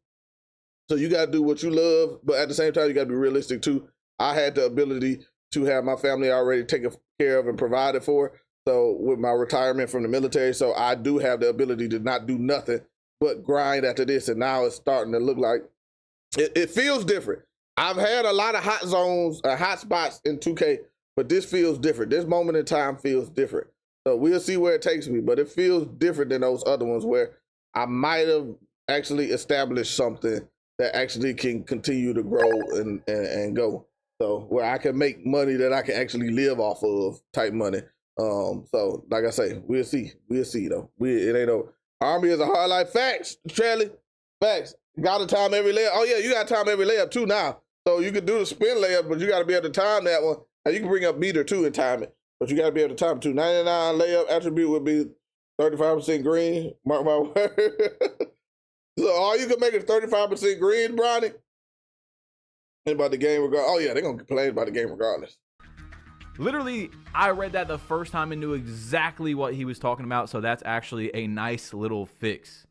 you got to do what you love, but at the same time, you got to be realistic, too. I had the ability to have my family already taken care of and provided for. So with my retirement from the military, so I do have the ability to not do nothing but grind after this. And now it's starting to look like it feels different. I've had a lot of hot zones, hot spots in 2K, but this feels different. This moment in time feels different. So we'll see where it takes me, but it feels different than those other ones where I might have actually established something that actually can continue to grow and go. So where I can make money that I can actually live off of type money. So like I say, we'll see though. It ain't no Army is a hard life. Facts, Trelly. Facts. Got to time every layup. Oh yeah, you got to time every layup too now. So you can do the spin layup, but you got to be able to time that one. And you can bring up meter too and time it, but you got to be able to time it too. 99 layup attribute would be 35% green. Mark my word. So all you can make is 35% green, Bronny. About the game regardless. Oh yeah, they're gonna complain about the game regardless. Literally, I read that the first time and knew exactly what he was talking about, so that's actually a nice little fix.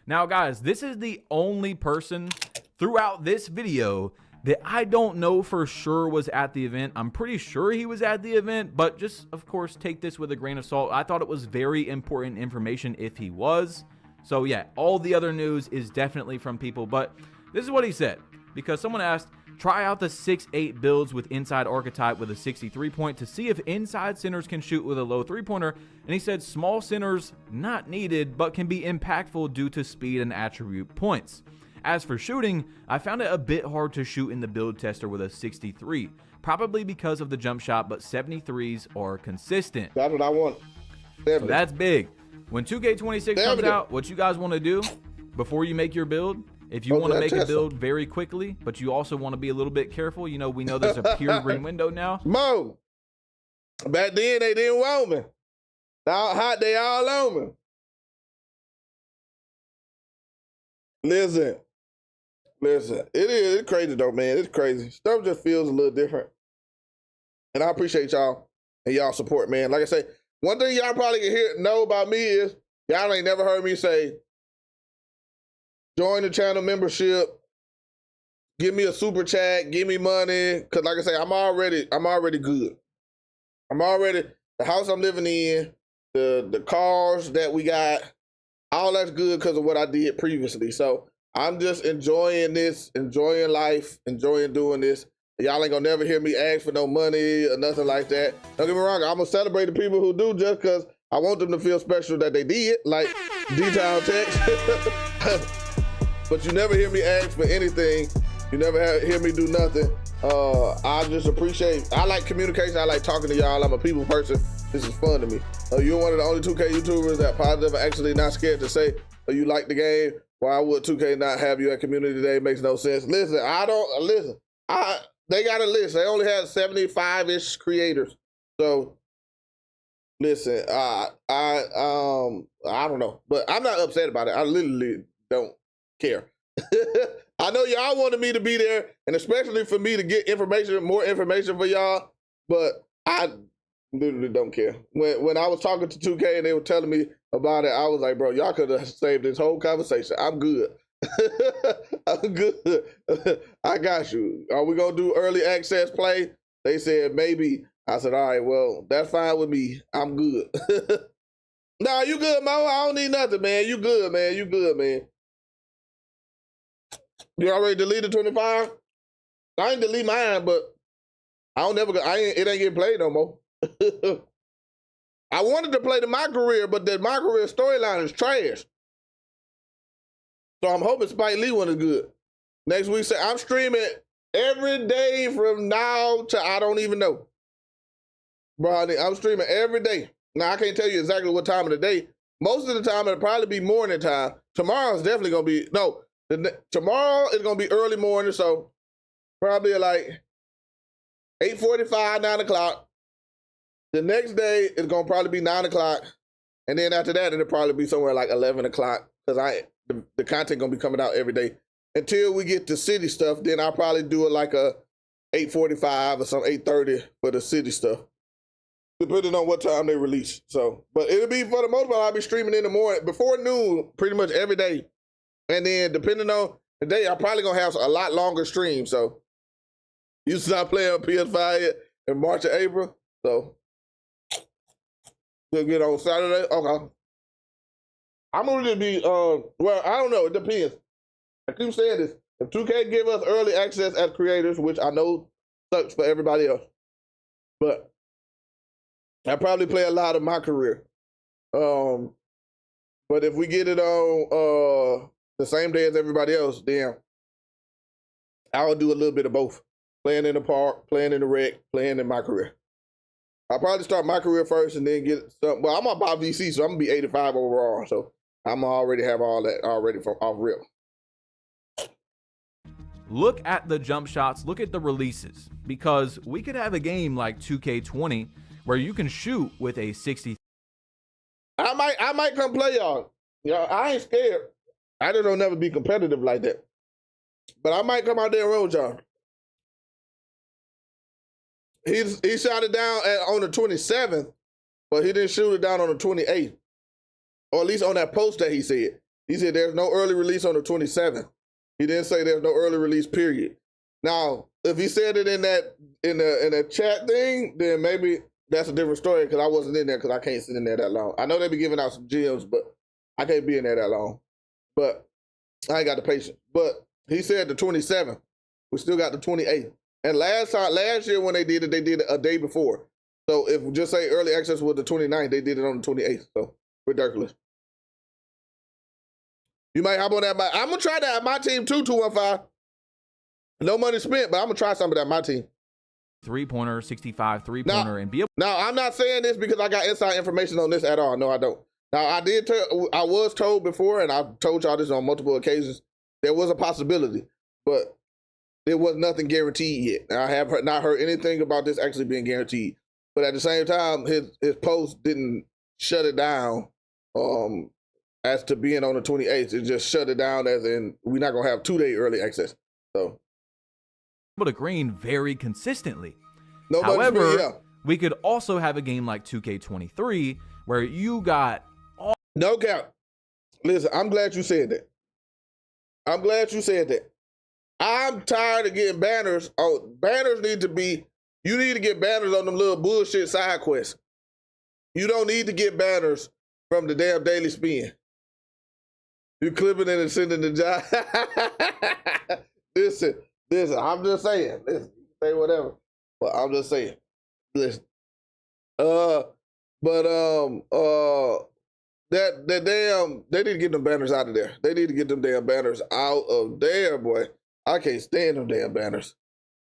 Now, guys, this is the only person throughout this video that I don't know for sure was at the event. I'm pretty sure he was at the event, but just, of course, take this with a grain of salt. I thought it was very important information if he was. So, yeah, all the other news is definitely from people, but this is what he said, because someone asked, try out the 6'8 builds with inside archetype with a 63 point to see if inside centers can shoot with a low three-pointer. And he said small centers not needed, but can be impactful due to speed and attribute points. As for shooting, I found it a bit hard to shoot in the build tester with a 63, probably because of the jump shot, but 73s are consistent. That's what I want. So that's big. When 2K26 comes out, what you guys want to do before you make your build, if you want to make a build very quickly, but you also want to be a little bit careful, you know, we know there's a pure green window now. Mo, back then they didn't want me. Now hot, they all on me. Listen, it's crazy though, man. It's crazy. Stuff just feels a little different. And I appreciate y'all and y'all support, man. Like I say, one thing y'all probably can know about me is y'all ain't never heard me say, join the channel membership, give me a super chat, give me money. Cause like I say, I'm already good. The house I'm living in, the cars that we got, all that's good because of what I did previously. So I'm just enjoying this, enjoying life, enjoying doing this. Y'all ain't gonna never hear me ask for no money or nothing like that. Don't get me wrong, I'm gonna celebrate the people who do just because I want them to feel special that they did, like D-Town Text. But you never hear me ask for anything You never hear me do nothing. I just appreciate, I like communication. I like talking to y'all. I'm a people person. This is fun to me. You're one of the only 2K YouTubers that positive and actually not scared to say you like the game. Why would 2K not have you at Community Day? Makes no sense. Listen, they got a list. They only have 75-ish creators. So listen, I don't know, but I'm not upset about it. I literally don't care. I know y'all wanted me to be there, and especially for me to get information, more information for y'all, but I literally don't care. When I was talking to 2K and they were telling me about it, I was like, bro, y'all could have saved this whole conversation. I'm good. I'm good. I got you. Are we gonna do early access play? They said maybe. I said, all right, well, that's fine with me. I'm good. Nah, you good, Mo? I don't need nothing, man. You good, man. You good, man. You already deleted 25? I ain't delete mine, but it ain't getting played no more. I wanted to play My Career, but the My Career storyline is trash. So I'm hoping Spike Lee one is good. Next week, I'm streaming every day from now to I don't even know. Bro, I'm streaming every day. Now, I can't tell you exactly what time of the day. Most of the time, it'll probably be morning time. Tomorrow's definitely going to be, tomorrow is going to be early morning, so probably like 8:45, 9 o'clock. The next day is going to probably be 9 o'clock. And then after that, it'll probably be somewhere like 11 o'clock because the content going to be coming out every day. Until we get to city stuff, then I'll probably do it like a 8:45 or some 8:30 for the city stuff, depending on what time they release. So, but it'll be, for the most part, I'll be streaming in the morning, before noon, pretty much every day. And then depending on the day, I'm probably gonna have a lot longer streams. So, you start playing on PS5 in March or April. So, we'll get on Saturday. Okay. I'm gonna really be, well, I don't know, it depends. I keep saying this. If 2K give us early access as creators, which I know sucks for everybody else, but I probably play a lot of My Career. But if we get it on the same day as everybody else, then I will do a little bit of both. Playing in the park, playing in the rec, playing in My Career. I'll probably start My Career first and then get something. Well, I'm gonna buy VC, so I'm gonna be 85 overall. So I'm gonna already have all that already from off rip. Look at the jump shots, look at the releases, because we could have a game like 2K20 where you can shoot with a 60. I might come play y'all. I ain't scared. I just don't never be competitive like that. But I might come out there and roll y'all. He shot it down on the 27th, but he didn't shoot it down on the 28th. Or at least on that post that he said. He said there's no early release on the 27th. He didn't say there's no early release, period. Now, if he said it in the chat thing, then maybe that's a different story because I wasn't in there because I can't sit in there that long. I know they be giving out some gems, but I can't be in there that long. But I ain't got the patience. But he said the 27th. We still got the 28th. And last year when they did it a day before. So if we just say early access was the 29th, they did it on the 28th. So ridiculous. You might hop on that. I'm going to try that at my team too, 215. No money spent, but I'm going to try some of that at my team. Three-pointer, 65 three-pointer, and be able. Now, I'm not saying this because I got inside information on this at all. No, I don't. Now, I was told before, and I've told y'all this on multiple occasions, there was a possibility, but there was nothing guaranteed yet. Now, I have not heard anything about this actually being guaranteed. But at the same time, his post didn't shut it down as to being on the 28th. It just shut it down as in we're not going to have 2-day early access. So. Able to green very consistently. However, we could also have a game like 2K23 where you got all. No cap. Listen, I'm glad you said that. I'm glad you said that. I'm tired of getting banners. Oh, banners need to be, you need to get banners on them little bullshit side quests. You don't need to get banners from the damn daily spin. You clipping it and sending the job. Listen, I'm just saying. Listen, say whatever. But I'm just saying. Listen. That damn, they need to get them banners out of there. They need to get them damn banners out of there, boy. I can't stand them damn banners.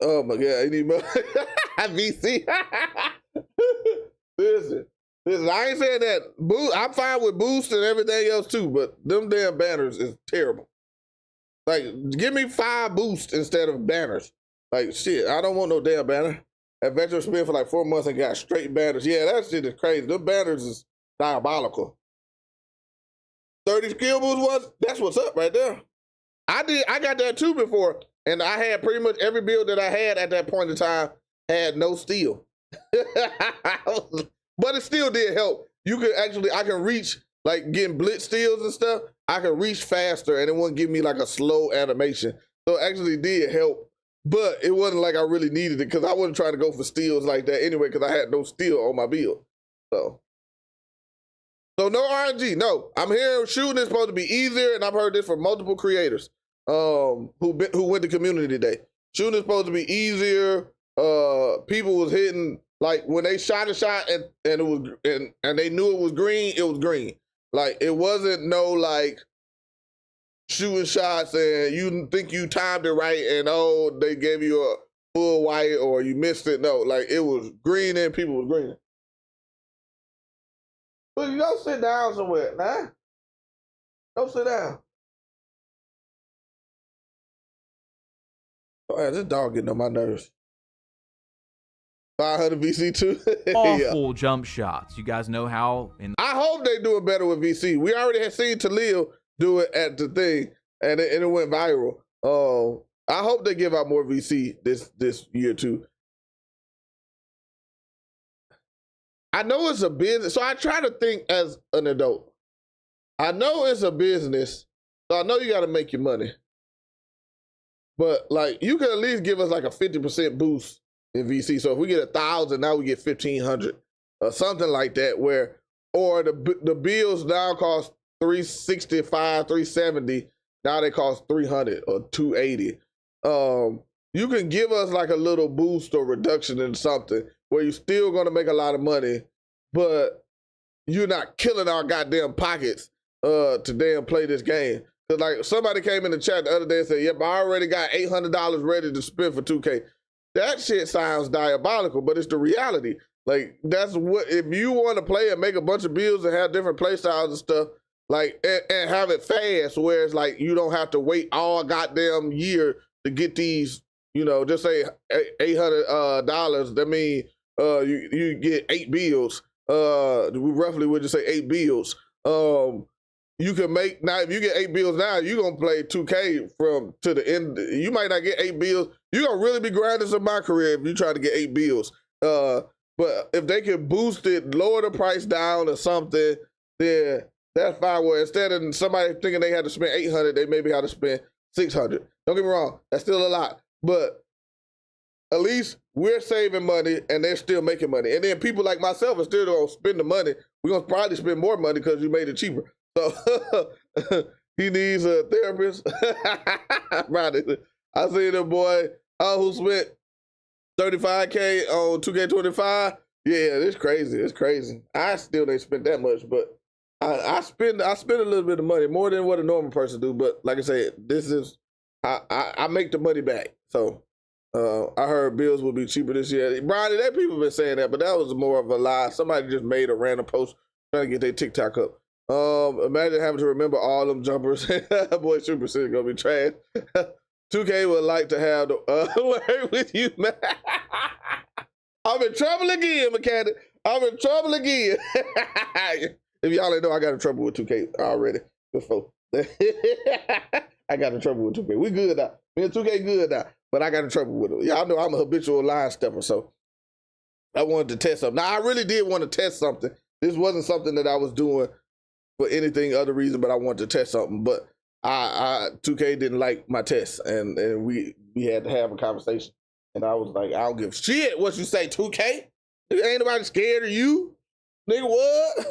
Oh my God, I need more VC. Listen, I ain't saying that. I'm fine with boost and everything else too, but them damn banners is terrible. Like, give me 5 boosts instead of banners. Like, shit, I don't want no damn banner. That veteran spent for like 4 months and got straight banners. Yeah, that shit is crazy. Them banners is diabolical. 30 skill boost was, that's what's up right there. I got that too before, and I had pretty much every build that I had at that point in time had no steal. But it still did help. You could actually, I can reach, like getting blitz steals and stuff, I can reach faster and it wouldn't give me like a slow animation. So it actually did help, but it wasn't like I really needed it because I wasn't trying to go for steals like that anyway because I had no steal on my build. So no RNG, no. I'm hearing shooting is supposed to be easier, and I've heard this from multiple creators who went to community day. Shooting is supposed to be easier. People was hitting, like when they shot a shot and it was and they knew it was green. Like it wasn't no like shooting shots and you think you timed it right and oh they gave you a full white or you missed it. No, like it was green and people was green. But you go sit down somewhere, nah. Go sit down. Oh, yeah, this dog getting on my nerves. 500 VC too. Awful jump shots. You guys know how. I hope they doing better with VC. We already had seen Talil do it at the thing, and it went viral. I hope they give out more VC this year too. I know it's a business, so I try to think as an adult. I know it's a business, so I know you got to make your money. But like, you can at least give us like a 50% boost in VC. So if we get 1,000, now we get 1,500 or something like that. Or the bills now cost $365, $370. Now they cost $300 or $280. You can give us like a little boost or reduction in something where you're still going to make a lot of money, but you're not killing our goddamn pockets to damn play this game. Cause like somebody came in the chat the other day and said, yep, I already got $800 ready to spend for 2K. That shit sounds diabolical, but it's the reality. Like that's what, if you want to play and make a bunch of builds and have different play styles and stuff, like, and have it fast, where it's like you don't have to wait all goddamn year to get these, you know, just say $800. That mean you get 8 bills. Roughly would just say 8 bills. You can make, now if you get 8 bills now, you're gonna play 2K from to the end. You might not get 8 bills. You're gonna really be grinding in my career if you try to get 8 bills. But if they can boost it, lower the price down or something, then that's fine. Where instead of somebody thinking they had to spend 800, they maybe had to spend 600. Don't get me wrong, that's still a lot. But at least we're saving money and they're still making money. And then people like myself are still gonna spend the money. We're gonna probably spend more money because you made it cheaper. So he needs a therapist. Right. I seen a boy who spent 35K on 2K25. Yeah, it's crazy. It's crazy. I still ain't spent that much, but I spend a little bit of money, more than what a normal person do. But like I said, this is I make the money back. So I heard bills will be cheaper this year. Brian, that people been saying that, but that was more of a lie. Somebody just made a random post trying to get their TikTok up. Imagine having to remember all them jumpers. Boy, Super City gonna be trash. 2K would like to have the word with you, man. I'm in trouble again, mechanic. I'm in trouble again. If y'all ain't know, I got in trouble with 2K already before. I got in trouble with 2K. We good now. Me and 2K good now, but I got in trouble with them. Y'all know I'm a habitual line stepper, so I wanted to test something. Now, I really did want to test something. This wasn't something that I was doing for anything other reason, but I wanted to test something. But 2K didn't like my test, and we had to have a conversation. And I was like, I don't give a shit what you say, 2K. Ain't nobody scared of you, nigga. What?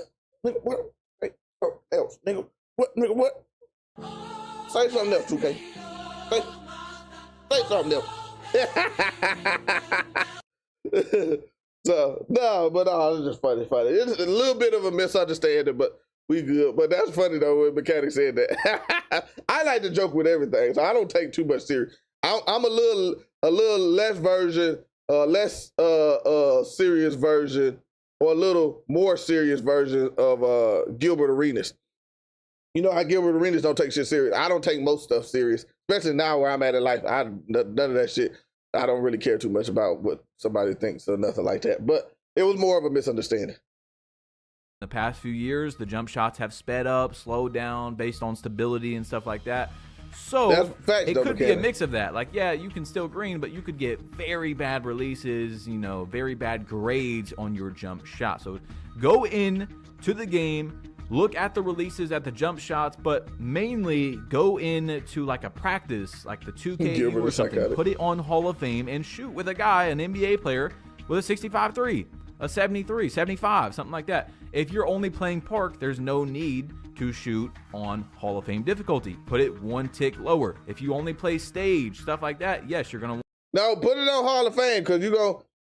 Nigga, what? Hey, what else, nigga? What? Nigga, what? Say something else, 2K. Say something else. So no, but it's just funny. It's a little bit of a misunderstanding, but we good. But that's funny though when Mechanic said that. I like to joke with everything, so I don't take too much serious. I'm a little less version, less serious version, or a little more serious version of Gilbert Arenas. You know how Gilbert Arenas don't take shit serious. I don't take most stuff serious, especially now where I'm at in life. None of that shit. I don't really care too much about what somebody thinks or nothing like that. But it was more of a misunderstanding. The past few years, the jump shots have sped up, slowed down based on stability and stuff like that. So it could be a mix of that. Like, yeah, you can still green, but you could get very bad releases, you know, very bad grades on your jump shot. So go in to the game, look at the releases, at the jump shots, but mainly go into like a practice, like the 2K or something. Put it on Hall of Fame and shoot with a guy, an NBA player, with a 65-3, a 73, 75, something like that. If you're only playing Park, there's no need to shoot on Hall of Fame difficulty. Put it one tick lower. If you only play stage, stuff like that, yes, you're going to... No, put it on Hall of Fame, because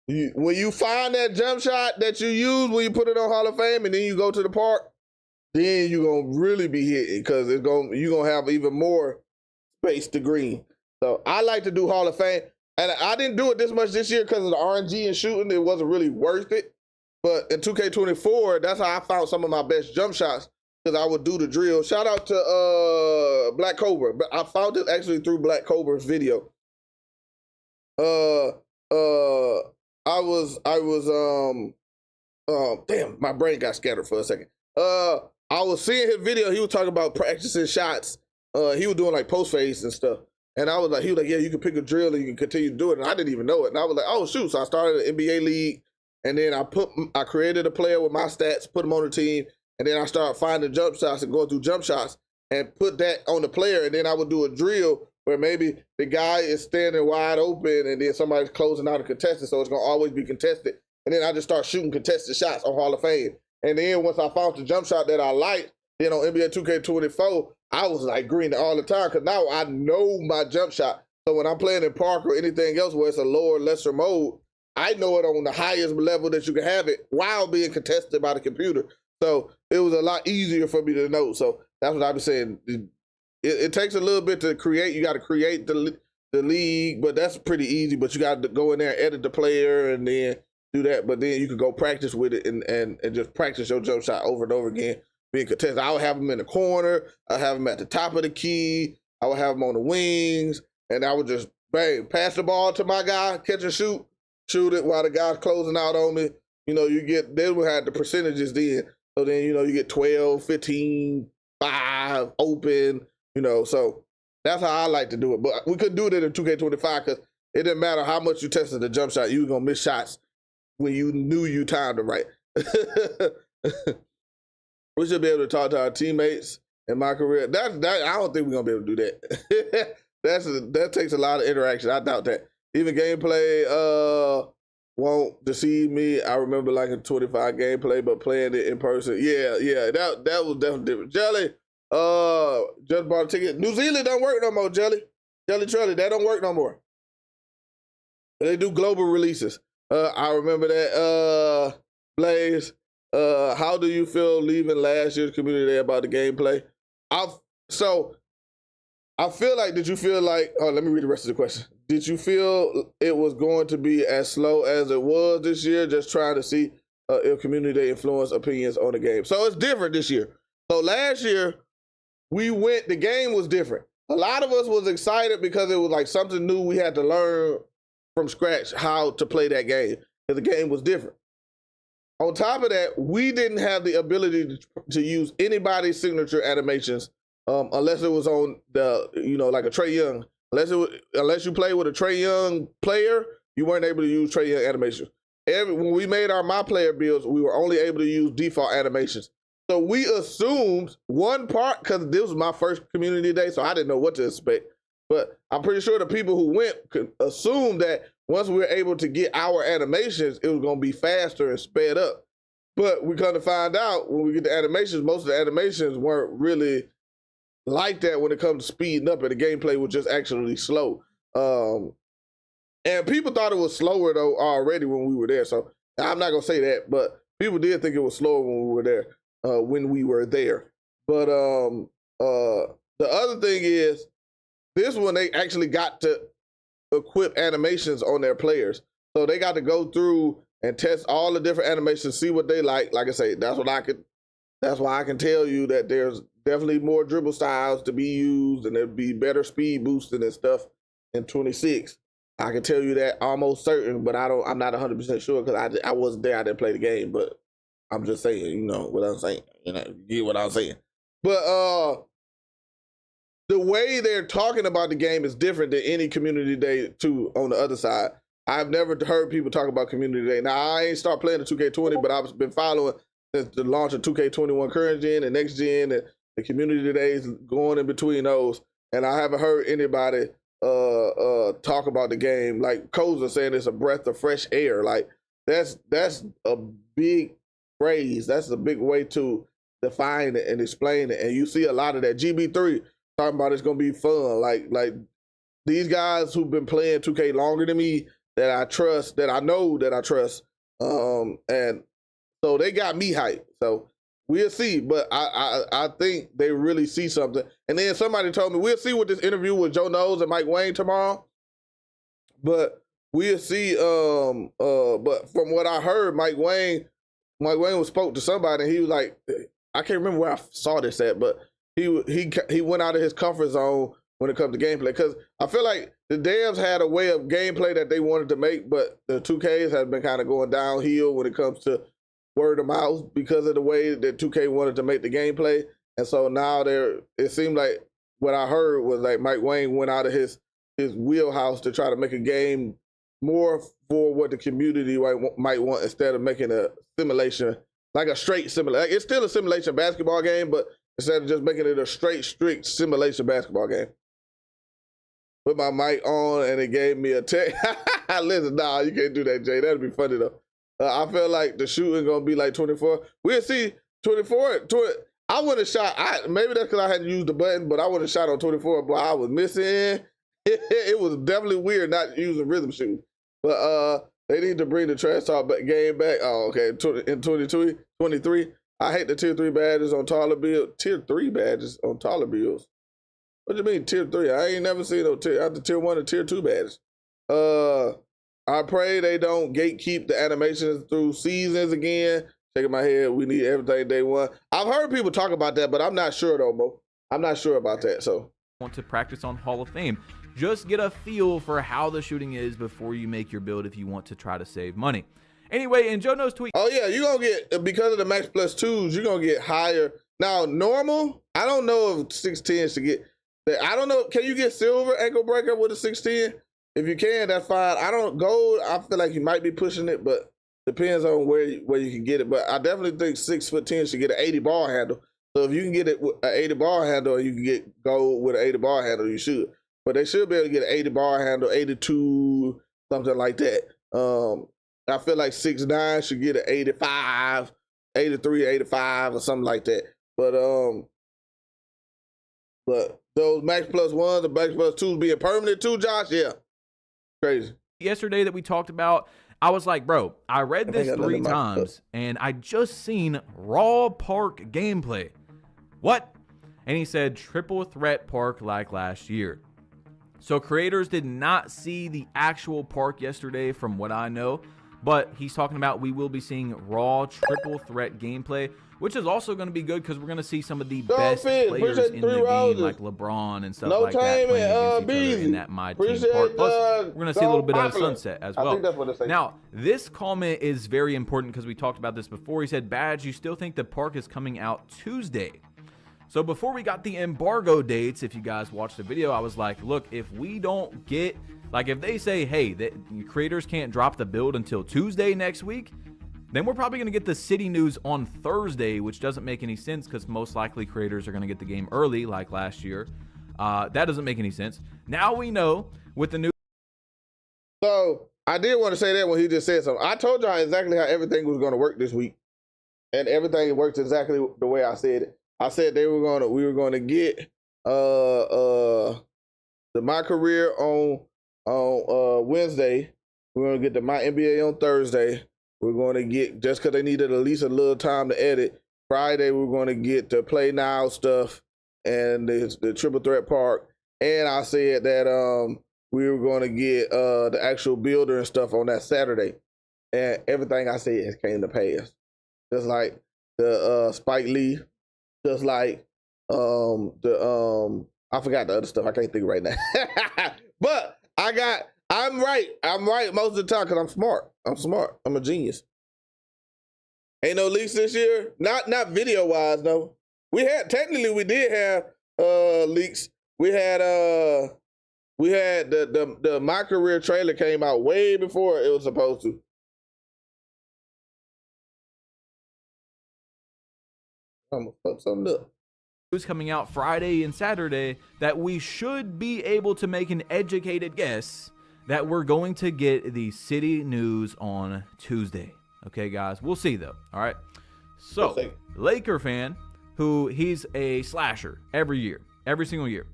when you find that jump shot that you use when you put it on Hall of Fame and then you go to the Park, then you're going to really be hitting, because you're going to have even more space to green. So I like to do Hall of Fame. And I didn't do it this much this year because of the RNG and shooting. It wasn't really worth it. But in 2K24, that's how I found some of my best jump shots, because I would do the drill. Shout out to Black Cobra. But I found it actually through Black Cobra's video. Damn, my brain got scattered for a second. I was seeing his video. He was talking about practicing shots. He was doing like post face and stuff. And he was like, yeah, you can pick a drill and you can continue to do it. And I didn't even know it. And I was like, oh shoot. So I started an NBA league, and then I created a player with my stats, put him on the team, and then I started finding jump shots and going through jump shots and put that on the player. And then I would do a drill where maybe the guy is standing wide open and then somebody's closing out a contested, so it's gonna always be contested. And then I just start shooting contested shots on Hall of Fame. And then once I found the jump shot that I liked, then on NBA 2K24, I was like greening all the time, because now I know my jump shot. So when I'm playing in Park or anything else where it's a lower, lesser mode, I know it on the highest level that you can have it while being contested by the computer. So it was a lot easier for me to know. So that's what I've been saying. It takes a little bit to create. You got to create the league, but that's pretty easy. But you got to go in there and edit the player and then do that. But then you can go practice with it and just practice your jump shot over and over again. Being contested. I would have them in the corner. I have them at the top of the key. I would have them on the wings, and I would just pass the ball to my guy, catch and shoot it while the guy's closing out on me. You know, then we had the percentages then. So then, you know, you get 12, 15, 5, open, you know. So that's how I like to do it. But we couldn't do it in 2K25 because it didn't matter how much you tested the jump shot. You were going to miss shots when you knew you timed it right. We should be able to talk to our teammates in my career. That I don't think we're gonna be able to do that. That takes a lot of interaction. I doubt that. Even gameplay won't deceive me. I remember like a 25 gameplay, but playing it in person, yeah, that was definitely different. Jelly, just bought a ticket. New Zealand don't work no more, Jelly. Jelly Trelly, that don't work no more. They do global releases. I remember that, Blaze. How do you feel leaving last year's community day about the gameplay? I feel like, did you feel like, let me read the rest of the question. Did you feel it was going to be as slow as it was this year, just trying to see if community day influenced opinions on the game? So it's different this year. So last year, the game was different. A lot of us was excited because it was like something new. We had to learn from scratch how to play that game, because the game was different. On top of that, we didn't have the ability to use anybody's signature animations unless it was on the, like a Trae Young. Unless you play with a Trae Young player, you weren't able to use Trae Young animations. When we made our MyPLAYER builds, we were only able to use default animations. So we assumed one part, because this was my first community day, so I didn't know what to expect. But I'm pretty sure the people who went could assume that once we were able to get our animations, it was going to be faster and sped up. But we kind of find out when we get the animations, most of the animations weren't really like that when it comes to speeding up, and the gameplay was just actually slow. And people thought it was slower, though, already when we were there. So I'm not going to say that, but people did think it was slower when we were there. But the other thing is, this one, they actually got to equip animations on their players. So they got to go through and test all the different animations, see what they like. Like I say, that's why I can tell you that there's definitely more dribble styles to be used, and there'll be better speed boosting and stuff in 26. I can tell you that almost certain, but I'm not 100% sure because I wasn't there. I didn't play the game, but I'm just saying, you know what I'm saying. You know, you get what I'm saying. But the way they're talking about the game is different than any community day too on the other side. I've never heard people talk about community day. Now, I ain't start playing the 2K20, but I've been following since the launch of 2K21 current gen and next gen and the community days going in between those. And I haven't heard anybody talk about the game. Like Koza saying it's a breath of fresh air. Like that's a big phrase. That's a big way to define it and explain it. And you see a lot of that. GB3 talking about it's gonna be fun. Like these guys who've been playing 2K longer than me, that I trust, that I know that I trust, and so they got me hyped. So we'll see, but I think they really see something. And then somebody told me we'll see with this interview with Joe Knows and Mike Wayne tomorrow, but we'll see. But from what I heard, Mike Wayne was spoke to somebody, and he was like, I can't remember where I saw this at, but he went out of his comfort zone when it comes to gameplay, because I feel like the devs had a way of gameplay that they wanted to make, but the 2Ks have been kind of going downhill when it comes to word of mouth because of the way that 2K wanted to make the gameplay. And so now it seemed like what I heard was like Mike Wayne went out of his wheelhouse to try to make a game more for what the community might want, instead of making a simulation, like a straight simulation. Like, it's still a simulation basketball game, but instead of just making it a strict simulation basketball game. Put my mic on and it gave me a text. Listen, nah, you can't do that, Jay. That'd be funny though. I feel like the shooting gonna be like 24. We'll see 24. I would have shot. Maybe that's because I hadn't used the button, but I would have shot on 24. But I was missing. It was definitely weird not using rhythm shooting. But they need to bring the trash talk game back. Oh, okay. In 23. I hate the tier 3 badges on taller builds. Tier 3 badges on taller builds. What do you mean tier 3? I ain't never seen no after tier 1 and tier 2 badges. I pray they don't gatekeep the animations through seasons again. Shaking my head, we need everything day one. I've heard people talk about that, but I'm not sure though, Mo. I'm not sure about that. So want to practice on Hall of Fame. Just get a feel for how the shooting is before you make your build if you want to try to save money. Anyway, in Joe Knows tweet. Oh yeah, you're gonna get, because of the max plus 2s, you're gonna get higher. Now normal, I don't know if 610 should get. I don't know. Can you get silver ankle breaker with a 610? If you can, that's fine. I don't gold. I feel like you might be pushing it, but depends on where you can get it. But I definitely think 6'10" should get an 80 ball handle. So if you can get it with an 80 ball handle, or you can get gold with an 80 ball handle, you should. But they should be able to get an 80 ball handle, 82, something like that. I feel like 6'9" should get an 85, 83, 85, or something like that. But those max plus 1s and max plus 2s being permanent too, Josh, yeah. Crazy. Yesterday that we talked about, I was like, bro, I read this 3 times and I just seen Raw Park gameplay. What? And he said triple threat park like last year. So creators did not see the actual park yesterday from what I know, but he's talking about we will be seeing raw triple threat gameplay, which is also going to be good because we're going to see some of the best players in the game, like LeBron and stuff like that, playing against each other in that My Team Park. Plus, we're going to see a little bit of Sunset as well. Now, this comment is very important because we talked about this before. He said, Badge, you still think the park is coming out Tuesday? So before we got the embargo dates, if you guys watched the video, I was like, look, if we don't get, like if they say, hey, that creators can't drop the build until Tuesday next week, then we're probably going to get the city news on Thursday, which doesn't make any sense because most likely creators are going to get the game early like last year. That doesn't make any sense. Now we know with the new. So I did want to say that when he just said something. I told y'all exactly how everything was going to work this week, and everything worked exactly the way I said it. I said we were going to get the My Career on Wednesday. We're going to get the MyNBA on Thursday. We're going to get, just because they needed at least a little time to edit, Friday we're going to get the Play Now stuff and the Triple Threat Park. And I said that we were going to get the actual builder and stuff on that Saturday, and everything I said has came to pass. Just like the Spike Lee, just like I forgot the other stuff. I can't think right now. But I'm right. I'm right most of the time because I'm smart. I'm a genius. Ain't no leaks this year. Not video wise, no. We did have leaks. We had the My Career trailer came out way before it was supposed to. I'm gonna fuck something up. News coming out Friday and Saturday that we should be able to make an educated guess that we're going to get the city news on Tuesday. Okay, guys, we'll see though. All right. So, Laker fan, who he's a slasher every year, every single year.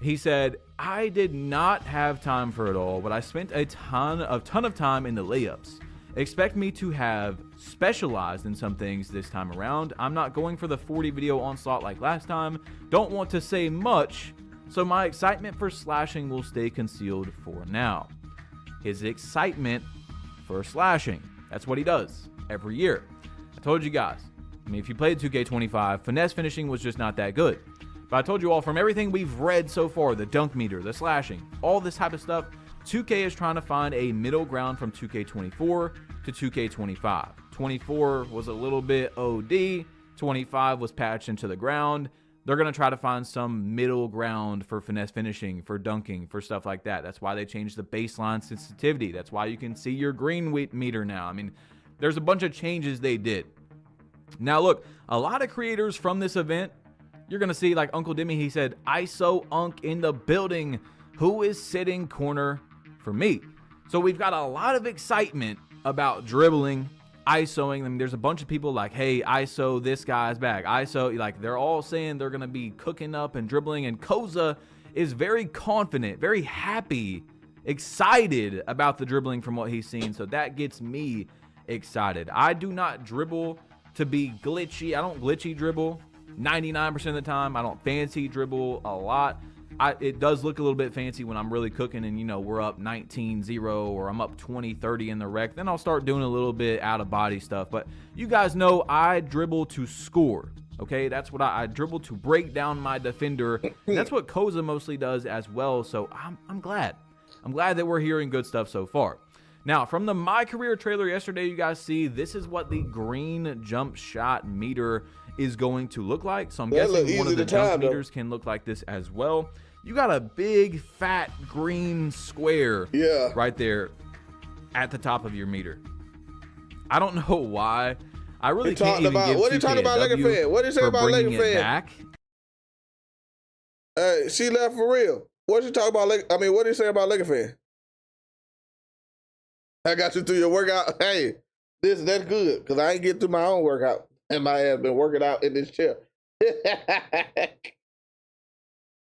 He said, I did not have time for it all, but I spent a ton of time in the layups. Expect me to have specialized in some things this time around. I'm not going for the 40 video onslaught like last time. Don't want to say much, so my excitement for slashing will stay concealed for now. His excitement for slashing. That's what he does every year. I told you guys, I mean, if you played 2K25, finesse finishing was just not that good. But I told you all, from everything we've read so far, the dunk meter, the slashing, all this type of stuff, 2K is trying to find a middle ground from 2K24 to 2K25. 24 was a little bit OD. 25 was patched into the ground. They're going to try to find some middle ground for finesse finishing, for dunking, for stuff like that. That's why they changed the baseline sensitivity. That's why you can see your green meter now. I mean, there's a bunch of changes they did. Now, look, a lot of creators from this event, you're going to see, like Uncle Demi, he said, ISO Unk in the building. Who is sitting corner for me? So we've got a lot of excitement about dribbling, ISOing. I mean, there's a bunch of people like, hey, ISO, this guy's back. ISO, like, they're all saying they're going to be cooking up and dribbling. And Koza is very confident, very happy, excited about the dribbling from what he's seen. So that gets me excited. I do not dribble to be glitchy. I don't glitchy dribble 99% of the time. I don't fancy dribble a lot. It does look a little bit fancy when I'm really cooking and, you know, we're up 19-0 or I'm up 20-30 in the rec. Then I'll start doing a little bit out of body stuff. But you guys know I dribble to score. Okay, that's what I dribble to break down my defender. And that's what Koza mostly does as well. So I'm glad. I'm glad that we're hearing good stuff so far. Now, from the My Career trailer yesterday, you guys see this is what the green jump shot meter is going to look like. So I'm guessing one of the jump meters can look like this as well. You got a big fat green square right there at the top of your meter. I don't know why. I really can't even give what are you talking about, Laker fan? What did you say about Laker fan? Back. Hey, she left for real. What you talking about? I mean, what did you say about Laker fan? I got you through your workout. Hey, that's good because I ain't get through my own workout and my ass been working out in this chair.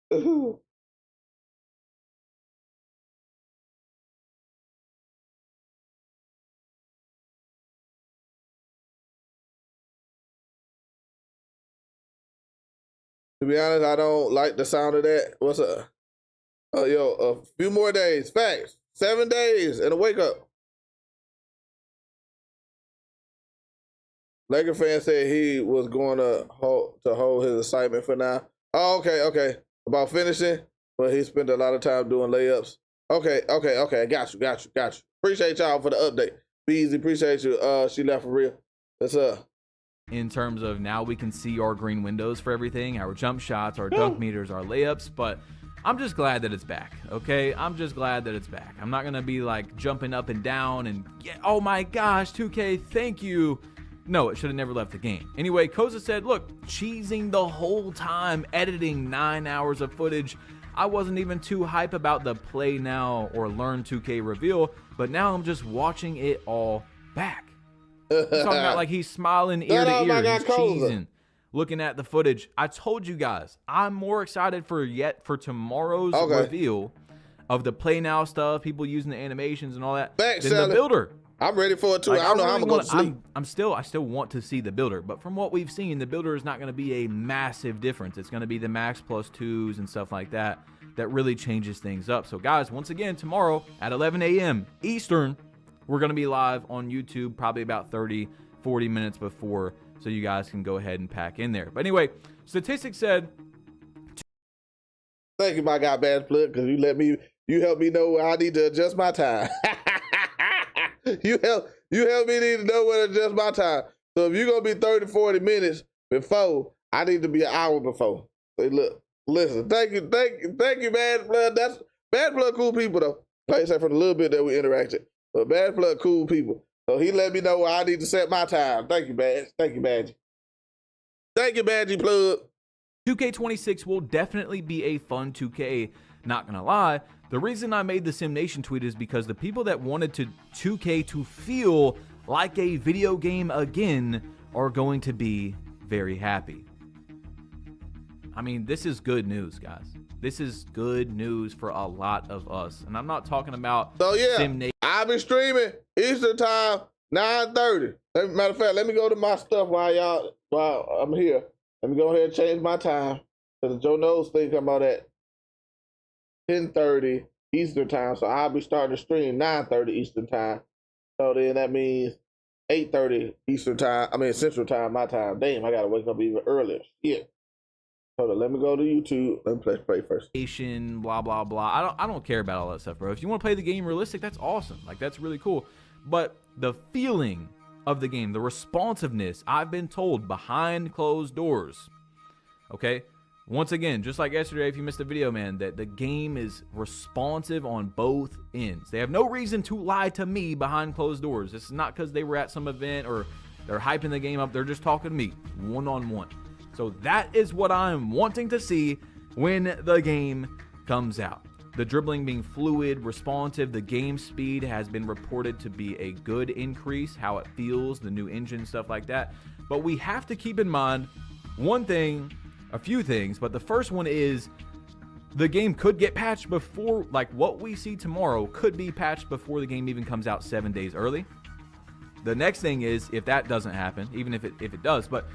To be honest, I don't like the sound of that. What's up? Oh, yo, a few more days. Facts. 7 days and a wake up. Laker fan said he was going to hold his excitement for now. Oh, okay. About finishing, but he spent a lot of time doing layups. Okay. Got you. Appreciate y'all for the update. Be easy. Appreciate you. She left for real. That's in terms of now we can see our green windows for everything, our jump shots, our dunk meters, our layups, but I'm just glad that it's back, okay? I'm just glad that it's back. I'm not going to be like jumping up and down and, oh my gosh, 2K, thank you. No, it should have never left the game. Anyway, Koza said, look, cheesing the whole time, editing 9 hours of footage. I wasn't even too hype about the play now or learn 2K reveal, but now I'm just watching it all back. He's talking about like he's smiling ear to ear, he's cheesing, looking at the footage. I told you guys, I'm more excited for tomorrow's reveal of the play now stuff, people using the animations and all that, than the builder. I'm ready for it too. Like, I don't know how I'm gonna go to sleep. I still want to see the builder, but from what we've seen, the builder is not going to be a massive difference. It's going to be the max plus 2s and stuff like that that really changes things up. So guys, once again, tomorrow at 11 a.m. Eastern, we're going to be live on YouTube probably about 30, 40 minutes before, so you guys can go ahead and pack in there. But anyway, statistics said. Thank you, my guy, Bass Plug, because you helped me know where I need to adjust my time. You help me need to know where to adjust my time. So if you're gonna be 30, 40 minutes before, I need to be an hour before. Say, look, listen, thank you, Bad Blood. That's Bad Blood, cool people though. Like I said, from the little bit that we interacted, but Bad Blood, cool people. So he let me know where I need to set my time. Thank you, Badge. Thank you, Badge. Thank you, Badgie Plug. 2K26 will definitely be a fun 2K, not gonna lie. The reason I made the Sim Nation tweet is because the people that wanted 2K to feel like a video game again are going to be very happy. I mean, this is good news, guys. This is good news for a lot of us. And I'm not talking about Sim Nation. I'll be streaming Eastern time, 9:30. Matter of fact, let me go to my stuff while I'm here. Let me go ahead and change my time. So the Joe Knows thing come out at 10:30 Eastern time. So I'll be starting to stream 9:30 Eastern time. So then that means 8:30 Eastern time. I mean Central time, my time. Damn, I gotta wake up even earlier. Shit. Hold on, let me go to YouTube. Let me play first. Blah blah blah. I don't care about all that stuff, bro. If you want to play the game realistic, that's awesome. Like, that's really cool. But the feeling of the game, the responsiveness, I've been told behind closed doors. Okay? Once again, just like yesterday, if you missed the video, man, that the game is responsive on both ends. They have no reason to lie to me behind closed doors. This is not because they were at some event or they're hyping the game up. They're just talking to me one-on-one. So that is what I'm wanting to see when the game comes out. The dribbling being fluid, responsive, the game speed has been reported to be a good increase, how it feels, the new engine, stuff like that. But we have to keep in mind one thing, a few things, but the first one is the game could get patched before, like what we see tomorrow could be patched before the game even comes out 7 days early. The next thing is, if that doesn't happen, even if it does, but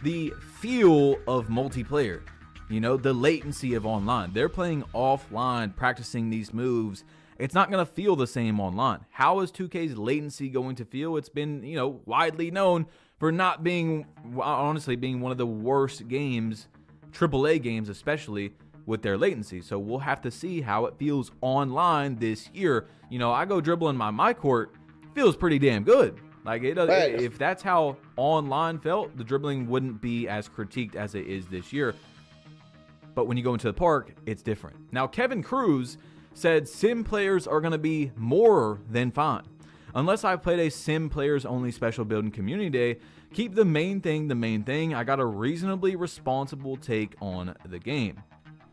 the feel of multiplayer, you know, the latency of online. They're playing offline, practicing these moves. It's not going to feel the same online. How is 2K's latency going to feel? It's been, you know, widely known for not being, honestly, being one of the worst games, AAA games especially, with their latency. So we'll have to see how it feels online this year. You know, I go dribbling my court, feels pretty damn good. Like, it does, if that's how online felt, the dribbling wouldn't be as critiqued as it is this year. But when you go into the park, it's different. Now, Kevin Cruz said sim players are going to be more than fine. Unless I played a sim players only special build in community day, keep the main thing the main thing. I got a reasonably responsible take on the game.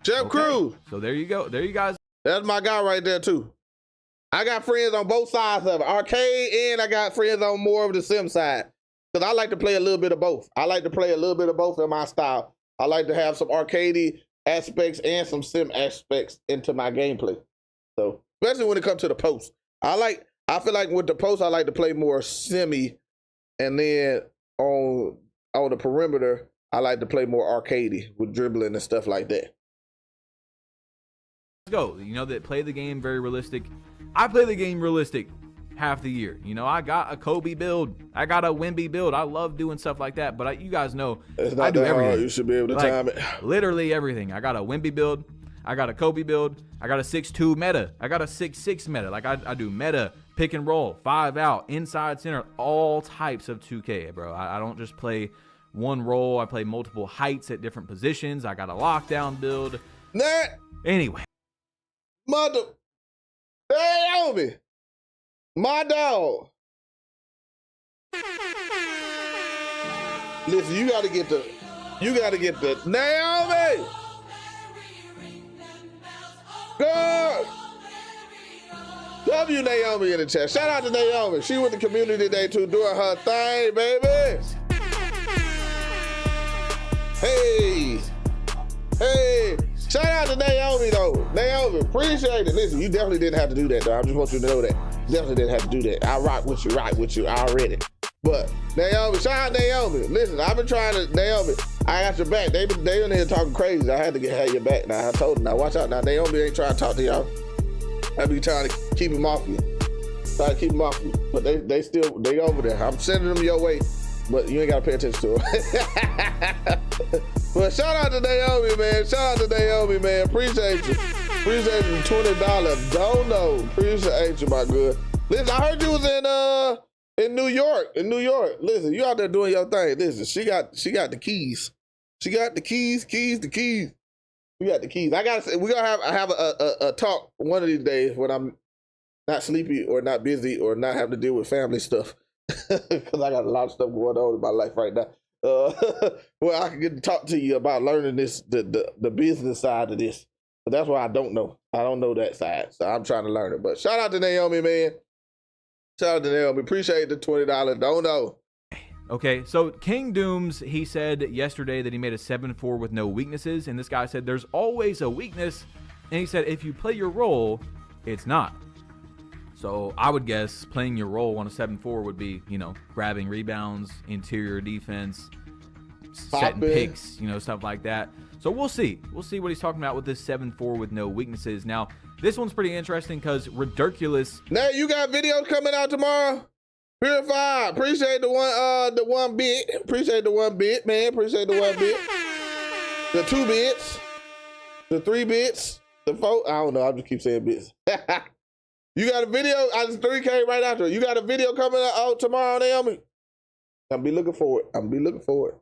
Jeff Cruz. So there you go. There you guys. That's my guy right there too. I got friends on both sides of it, arcade, and I got friends on more of the sim side. Because I like to play a little bit of both. I like to play a little bit of both in my style. I like to have some arcadey aspects and some sim aspects into my gameplay. So, especially when it comes to the post. I feel like with the post, I like to play more simmy, and then on the perimeter, I like to play more arcadey with dribbling and stuff like that. Let's go. You know, that play the game very realistic. I play the game realistic half the year. You know, I got a Kobe build. I got a Wemby build. I love doing stuff like that, but you guys know I do everything. Hard. You should be able to time it. Literally everything. I got a Wemby build. I got a Kobe build. I got a 6'2 meta. I got a 6'6 meta. Like, I do meta, pick and roll, 5 out, inside, center, all types of 2K, bro. I don't just play one role. I play multiple heights at different positions. I got a lockdown build. Anyway. Mother. Naomi. My dog. Listen, you gotta get the Naomi. Good. W Naomi in the chat. Shout out to Naomi. She went to community day too, doing her thing, baby. Hey. Hey. Shout out to Naomi though. Naomi, appreciate it. Listen, you definitely didn't have to do that though. I just want you to know that. Definitely didn't have to do that. I rock with you already. But Naomi, shout out Naomi. Listen, I've been trying to, Naomi, I got your back. They in here talking crazy. I had to have your back. Now I told them, now watch out. Now Naomi ain't trying to talk to y'all. I be trying to keep him off you. Try to keep them off you. But they over there. I'm sending them your way, but you ain't gotta pay attention to them. But shout out to Naomi, man. Shout out to Naomi, man. Appreciate you. Appreciate you. $20 dono. Appreciate you, my good. Listen, I heard you was in New York. In New York. Listen, you out there doing your thing. Listen, she got the keys. She got the keys. We got the keys. We're gonna have a talk one of these days when I'm not sleepy or not busy or not having to deal with family stuff. Because I got a lot of stuff going on in my life right now. Well, I can get to talk to you about learning this, the business side of this. But that's why I don't know. I don't know that side. So I'm trying to learn it. But shout out to Naomi, man. Shout out to Naomi. Appreciate the $20 dono. Okay, so King Dooms, he said yesterday that he made a 7-4 with no weaknesses, and this guy said there's always a weakness, and he said if you play your role, it's not. So I would guess playing your role on a 7-4 would be, you know, grabbing rebounds, interior defense, setting picks, you know, stuff like that. So we'll see. We'll see what he's talking about with this 7-4 with no weaknesses. Now, this one's pretty interesting because Ridiculous. Now, you got videos coming out tomorrow? Purify. Appreciate the one bit. Appreciate the 1 bit, man. Appreciate the 1 bit. The 2 bits. The 3 bits. The 4. I don't know. I'll just keep saying bits. You got a video? I just 3K right after. You got a video coming out tomorrow, Naomi? I'll be looking for it.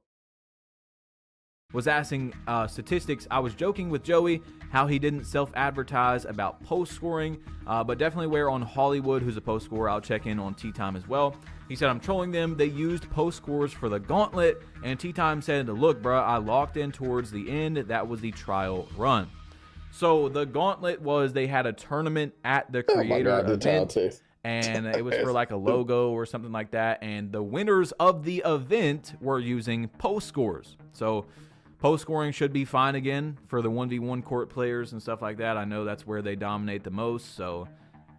Was asking statistics. I was joking with Joey how he didn't self-advertise about post scoring, but definitely where on Hollywood, who's a post scorer, I'll check in on Tea Time as well. He said, I'm trolling them. They used post scores for the gauntlet, and Tea Time said, look, bruh, I locked in towards the end. That was the trial run. So the gauntlet was they had a tournament at the creator event, and it was for like a logo or something like that, and the winners of the event were using post scores. So post scoring should be fine again for the 1v1 court players and stuff like that. I know that's where they dominate the most. So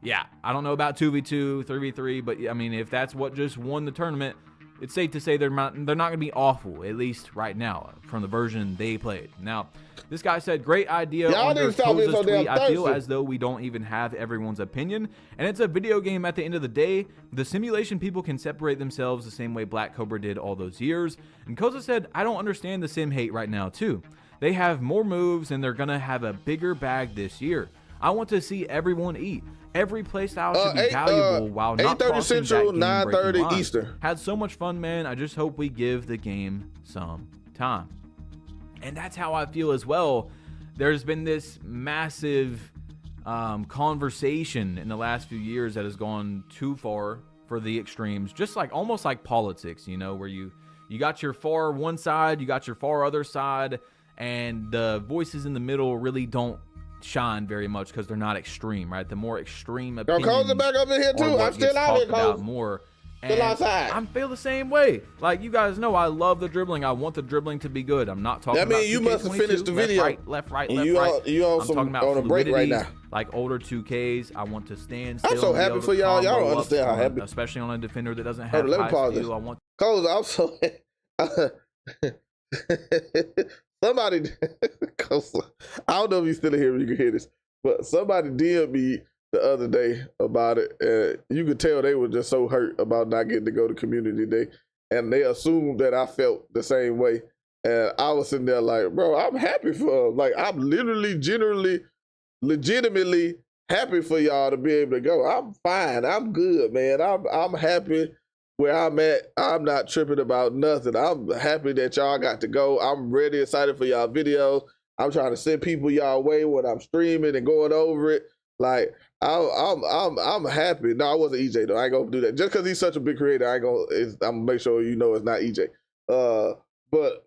yeah, I don't know about 2v2, 3v3, but I mean, if that's what just won the tournament, it's safe to say they're not going to be awful, at least right now, from the version they played. Now, this guy said, great idea on your tweet. I feel as though we don't even have everyone's opinion, and it's a video game at the end of the day. The simulation people can separate themselves the same way Black Cobra did all those years. And Koza said, I don't understand the sim hate right now, too. They have more moves, and they're going to have a bigger bag this year. I want to see everyone eat. Every playstyle should be valuable while not crossing Central, that 9:30 Eastern. Had so much fun, man. I just hope we give the game some time. And that's how I feel as well. There's been this massive conversation in the last few years that has gone too far for the extremes, just like almost like politics, you know, where you got your far one side, you got your far other side, and the voices in the middle really don't shine very much because they're not extreme, right? The more extreme opinions Cole's back up in here too. I'm still out here, Cole. More. Still outside. I feel the same way. Like you guys know, I love the dribbling. I want the dribbling to be good. I'm not talking about you must have finished the video. Left, right. You on some on a break right now. Like older 2Ks, I want to stand still. I'm so happy for y'all. Y'all don't understand how happy. Especially on a defender that doesn't have high skill. I want. Cole, I'm so. Somebody, I don't know if you still here. You can hear this, but somebody DM'd me the other day about it, and you could tell they were just so hurt about not getting to go to community day, and they assumed that I felt the same way, and I was sitting there like, bro, I'm happy for them. Like I'm literally, legitimately happy for y'all to be able to go. I'm fine. I'm good, man. I'm happy where I'm at. I'm not tripping about nothing. I'm happy that y'all got to go. I'm ready, excited for y'all videos. I'm trying to send people y'all way when I'm streaming and going over it. Like I'm happy. No, I wasn't EJ though. I ain't gonna do that. Just because he's such a big creator, I'm gonna make sure you know it's not EJ. But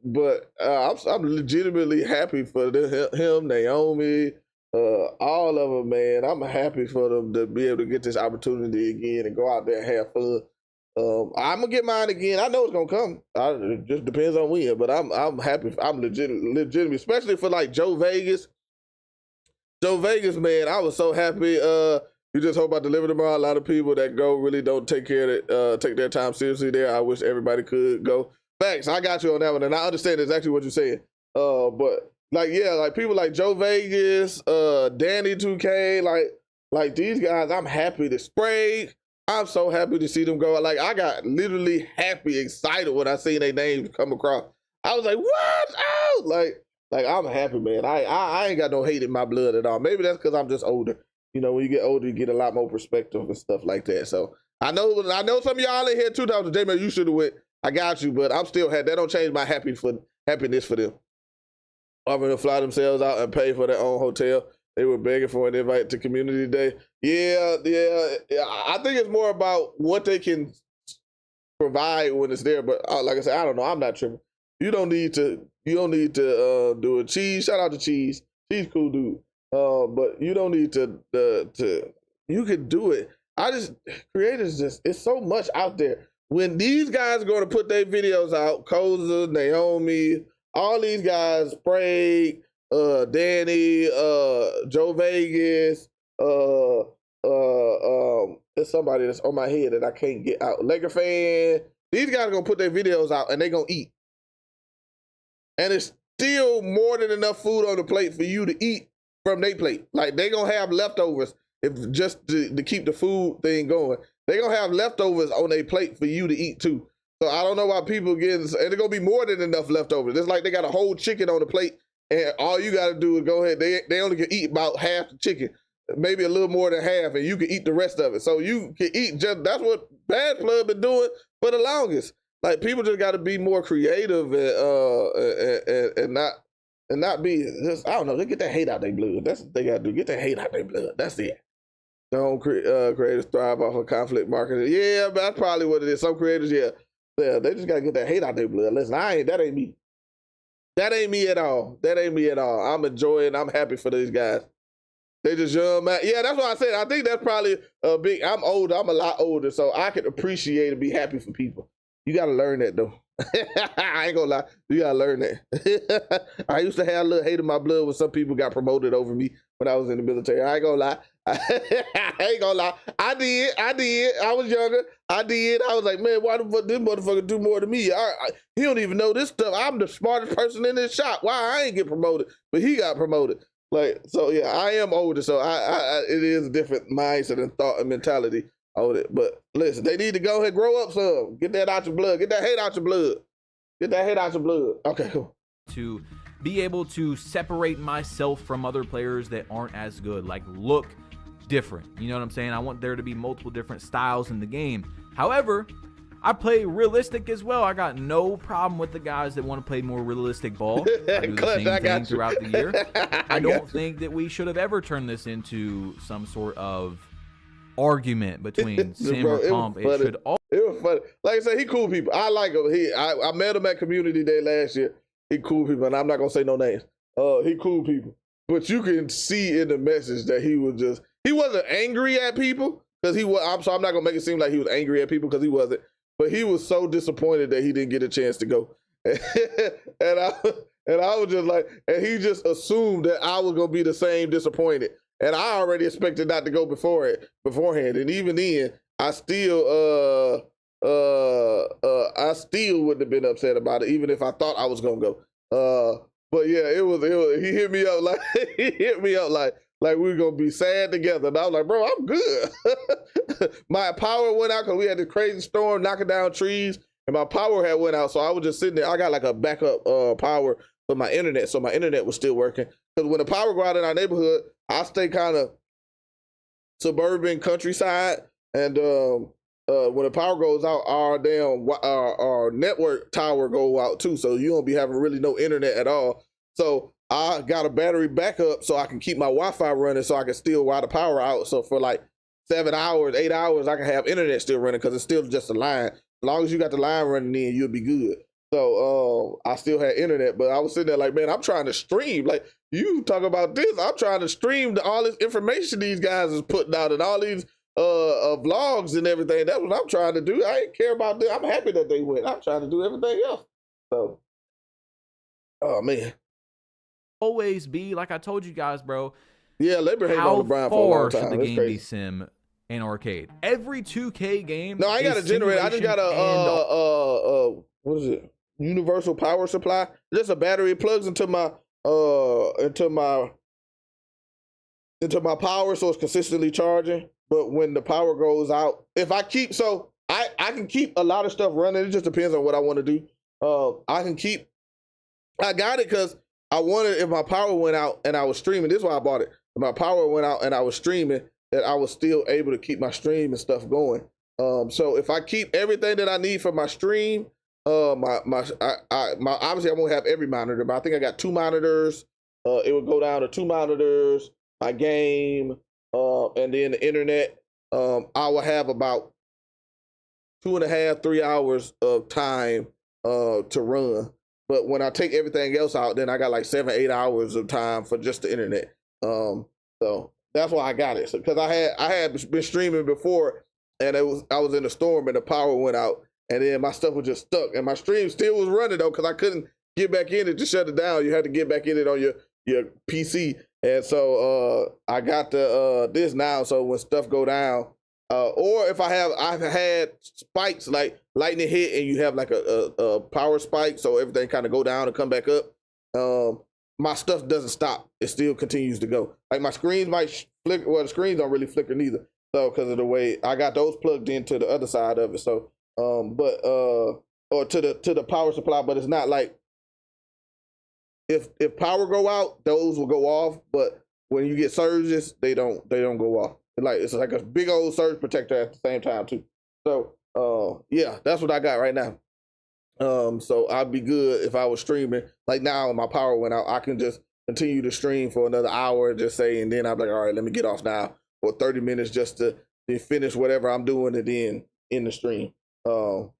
I'm legitimately happy for him, Naomi, all of them, man. I'm happy for them to be able to get this opportunity again and go out there and have fun. I'm gonna get mine again. I know it's gonna come. It just depends on when. But I'm happy. I'm legitimately, especially for like Joe Vegas. Joe Vegas, man, I was so happy. You just hope I deliver tomorrow. A lot of people that go really don't take care of it, take their time seriously there. I wish everybody could go. Facts, I got you on that one, and I understand exactly what you're saying. But like, yeah, like people like Joe Vegas, Danny 2K, like these guys, I'm happy to spray. I'm so happy to see them go. Like, I got literally happy, excited when I seen their names come across. I was like, what? Oh, like I'm happy, man. I ain't got no hate in my blood at all. Maybe that's because I'm just older. You know, when you get older, you get a lot more perspective and stuff like that. So I know some of y'all in here too. That was J-Man, you should have went. I got you, but I'm still happy. That don't change my happiness for them. Offering to fly themselves out and pay for their own hotel. They were begging for an invite to community day. Yeah. I think it's more about what they can provide when it's there. But like I said, I don't know. I'm not tripping. You don't need to do it. Cheese, shout out to Cheese. Cheese, cool dude. But you don't need to. You can do it. Creators it's so much out there. When these guys are going to put their videos out, Koza, Naomi, all these guys, Sprague, Danny, Joe Vegas, there's somebody that's on my head that I can't get out. Laker fan. These guys are gonna put their videos out and they're gonna eat. And it's still more than enough food on the plate for you to eat from their plate. Like, they gonna have leftovers if just to keep the food thing going. They gonna have leftovers on their plate for you to eat too. So I don't know why people and it's gonna be more than enough leftovers. It's like they got a whole chicken on the plate and all you gotta do is go ahead. They only can eat about half the chicken, maybe a little more than half, and you can eat the rest of it. So you can eat that's what Bad Blood been doing for the longest. Like, people just gotta be more creative and not be just, I don't know, they get that hate out their blood. That's what they gotta do. Get that hate out their blood. That's it. Don't creators thrive off of conflict marketing. Yeah, but that's probably what it is. Some creators, yeah, they just gotta get that hate out their blood. Listen, that ain't me. That ain't me at all. That ain't me at all. I'm enjoying, I'm happy for these guys. They just young, man. Yeah, that's what I said. I think that's probably a big, I'm older, I'm a lot older, so I can appreciate and be happy for people. You gotta learn that though. I ain't gonna lie, you gotta learn that. I used to have a little hate in my blood when some people got promoted over me when I was in the military. I ain't gonna lie. I ain't gonna lie. I did. I was younger. I did. I was like, man, why the fuck this motherfucker do more than me? He don't even know this stuff. I'm the smartest person in this shop. Why I ain't get promoted? But he got promoted. Like, so yeah, I am older, so it is a different mindset and thought and mentality on it. But listen, they need to go ahead and grow up some. Get that out your blood. Get that hate out your blood. Get that hate out your blood. Okay, cool. To be able to separate myself from other players that aren't as good, like look different. You know what I'm saying? I want there to be multiple different styles in the game. However, I play realistic as well. I got no problem with the guys that want to play more realistic ball. I do the same thing throughout the year. I don't think that we should have ever turned this into some sort of argument between Sim or Pump. It should all. It was funny. Like I said, he cool people. I like him. I met him at Community Day last year. He cool people, and I'm not gonna say no names. He cool people. But you can see in the message that he wasn't angry at people because I'm not gonna make it seem like he was angry at people because he wasn't. But he was so disappointed that he didn't get a chance to go. and I was just like, and he just assumed that I was gonna be the same disappointed. And I already expected not to go beforehand. And even then, I still wouldn't have been upset about it, even if I thought I was gonna go. But yeah, it was he hit me up like we were gonna be sad together. And I was like, bro, I'm good. My power went out because we had this crazy storm knocking down trees, and my power had went out. So I was just sitting there. I got like a backup power for my internet, so my internet was still working. Because when the power go out in our neighborhood, I stay kind of suburban countryside, and when the power goes out, our network tower go out too, so you don't be having really no internet at all. So I got a battery backup so I can keep my Wi-Fi running, so I can still while the power out. So for like 7 hours, 8 hours, I can have internet still running because it's still just a line. As long as you got the line running in, you'll be good. So I still had internet, but I was sitting there like, man, I'm trying to stream. Like, you talk about this, I'm trying to stream all this information these guys is putting out and all these vlogs and everything. That's what I'm trying to do. I ain't care about them. I'm happy that they went. I'm trying to do everything else. So, oh man. Always be, like I told you guys, bro, Yeah, they've been hating on LeBron for a long time. How far should the That's game crazy. be sim and arcade? Every 2K game. No, I ain't got a generator. I just got a what is it? Universal power supply. Just a battery. It plugs into my power, so it's consistently charging. But when the power goes out, if I keep I can keep a lot of stuff running. It just depends on what I want to do. I got it because I wanted, if my power went out and I was streaming, this is why I bought it. If my power went out and I was streaming, that I was still able to keep my stream and stuff going. So if I keep everything that I need for my stream, obviously I won't have every monitor, but I think I got 2 monitors. It would go down to 2 monitors, my game, and then the internet. I will have about 2.5, 3 hours of time to run. But when I take everything else out, then I got like 7, 8 hours of time for just the internet. So that's why I got it. So, because I had been streaming before, and I was in a storm and the power went out, and then my stuff was just stuck, and my stream still was running though, because I couldn't get back in it to shut it down. You had to get back in it on your PC, and so I got the this now. So when stuff go down, or if I've had spikes like lightning hit, and you have like a power spike, so everything kind of go down and come back up. My stuff doesn't stop; it still continues to go. Like my screens might flicker. Well, the screens don't really flicker neither. So because of the way I got those plugged into the other side of it. So, or to the power supply, but it's not like if power go out, those will go off. But when you get surges, they don't go off. It's like a big old surge protector at the same time too. So yeah, that's what I got right now. So I'd be good if I was streaming. Like now, when my power went out, I can just continue to stream for another hour, just say, and then I'm like, all right, let me get off now for 30 minutes just to finish whatever I'm doing, and then in the stream. So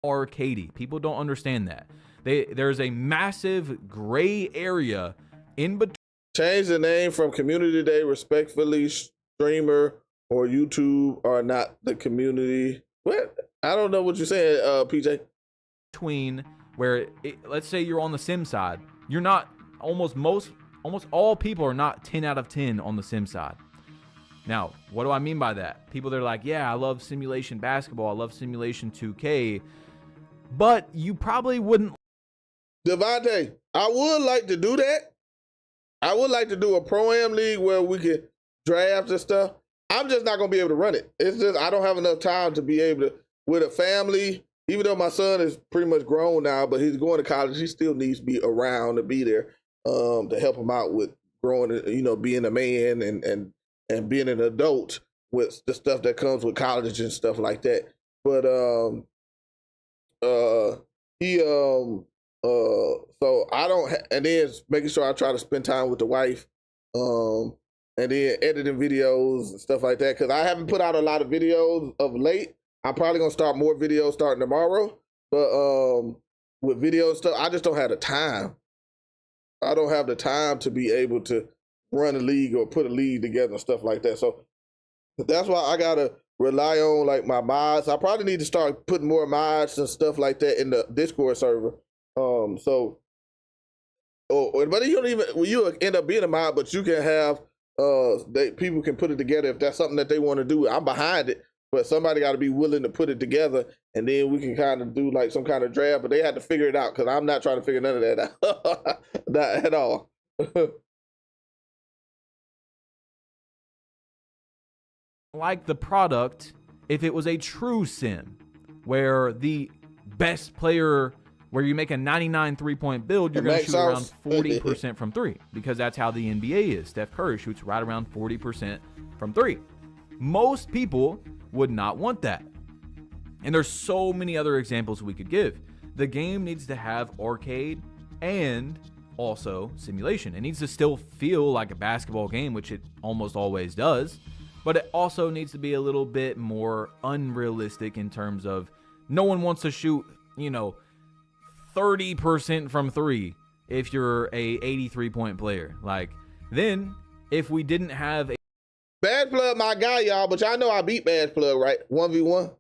arcadey. People don't understand that. There's a massive gray area in between. Change the name from Community Day respectfully. Streamer or YouTube are not the community. What? I don't know what you're saying, PJ. Between where, let's say you're on the sim side, you're not, almost all people are not 10 out of 10 on the sim side. Now, what do I mean by that? People that are like, yeah, I love simulation basketball, I love simulation 2K, but you probably wouldn't. Devontae, I would like to do that. I would like to do a Pro-Am league where we could draft and stuff. I'm just not going to be able to run it. It's just, I don't have enough time to be able to, with a family, even though my son is pretty much grown now, but he's going to college, he still needs to be around to be there to help him out with growing, being a man and being an adult with the stuff that comes with college and stuff like that. But so I don't, and then making sure I try to spend time with the wife, and then editing videos and stuff like that. Cause I haven't put out a lot of videos of late. I'm probably gonna start more videos starting tomorrow. But with video stuff, I just don't have the time. I don't have the time to be able to run a league or put a league together and stuff like that. So that's why I gotta rely on like my mods. I probably need to start putting more mods and stuff like that in the Discord server. But you don't even, well, you end up being a mod, but you can have people can put it together if that's something that they want to do. I'm behind it, but somebody got to be willing to put it together, and then we can kind of do like some kind of draft. But they had to figure it out because I'm not trying to figure none of that out, not at all. Like the product, if it was a true sim, where the best player, where you make a 99 three-point build, you're going to shoot around 40% from three, because that's how the NBA is. Steph Curry shoots right around 40% from three. Most people would not want that. And there's so many other examples we could give. The game needs to have arcade and also simulation. It needs to still feel like a basketball game, which it almost always does, but it also needs to be a little bit more unrealistic in terms of no one wants to shoot, 30% from three if you're a 83-point player. Like, then if we didn't have a Bad Plug, my guy, y'all, but y'all know I beat Bad Plug, right? 1v1.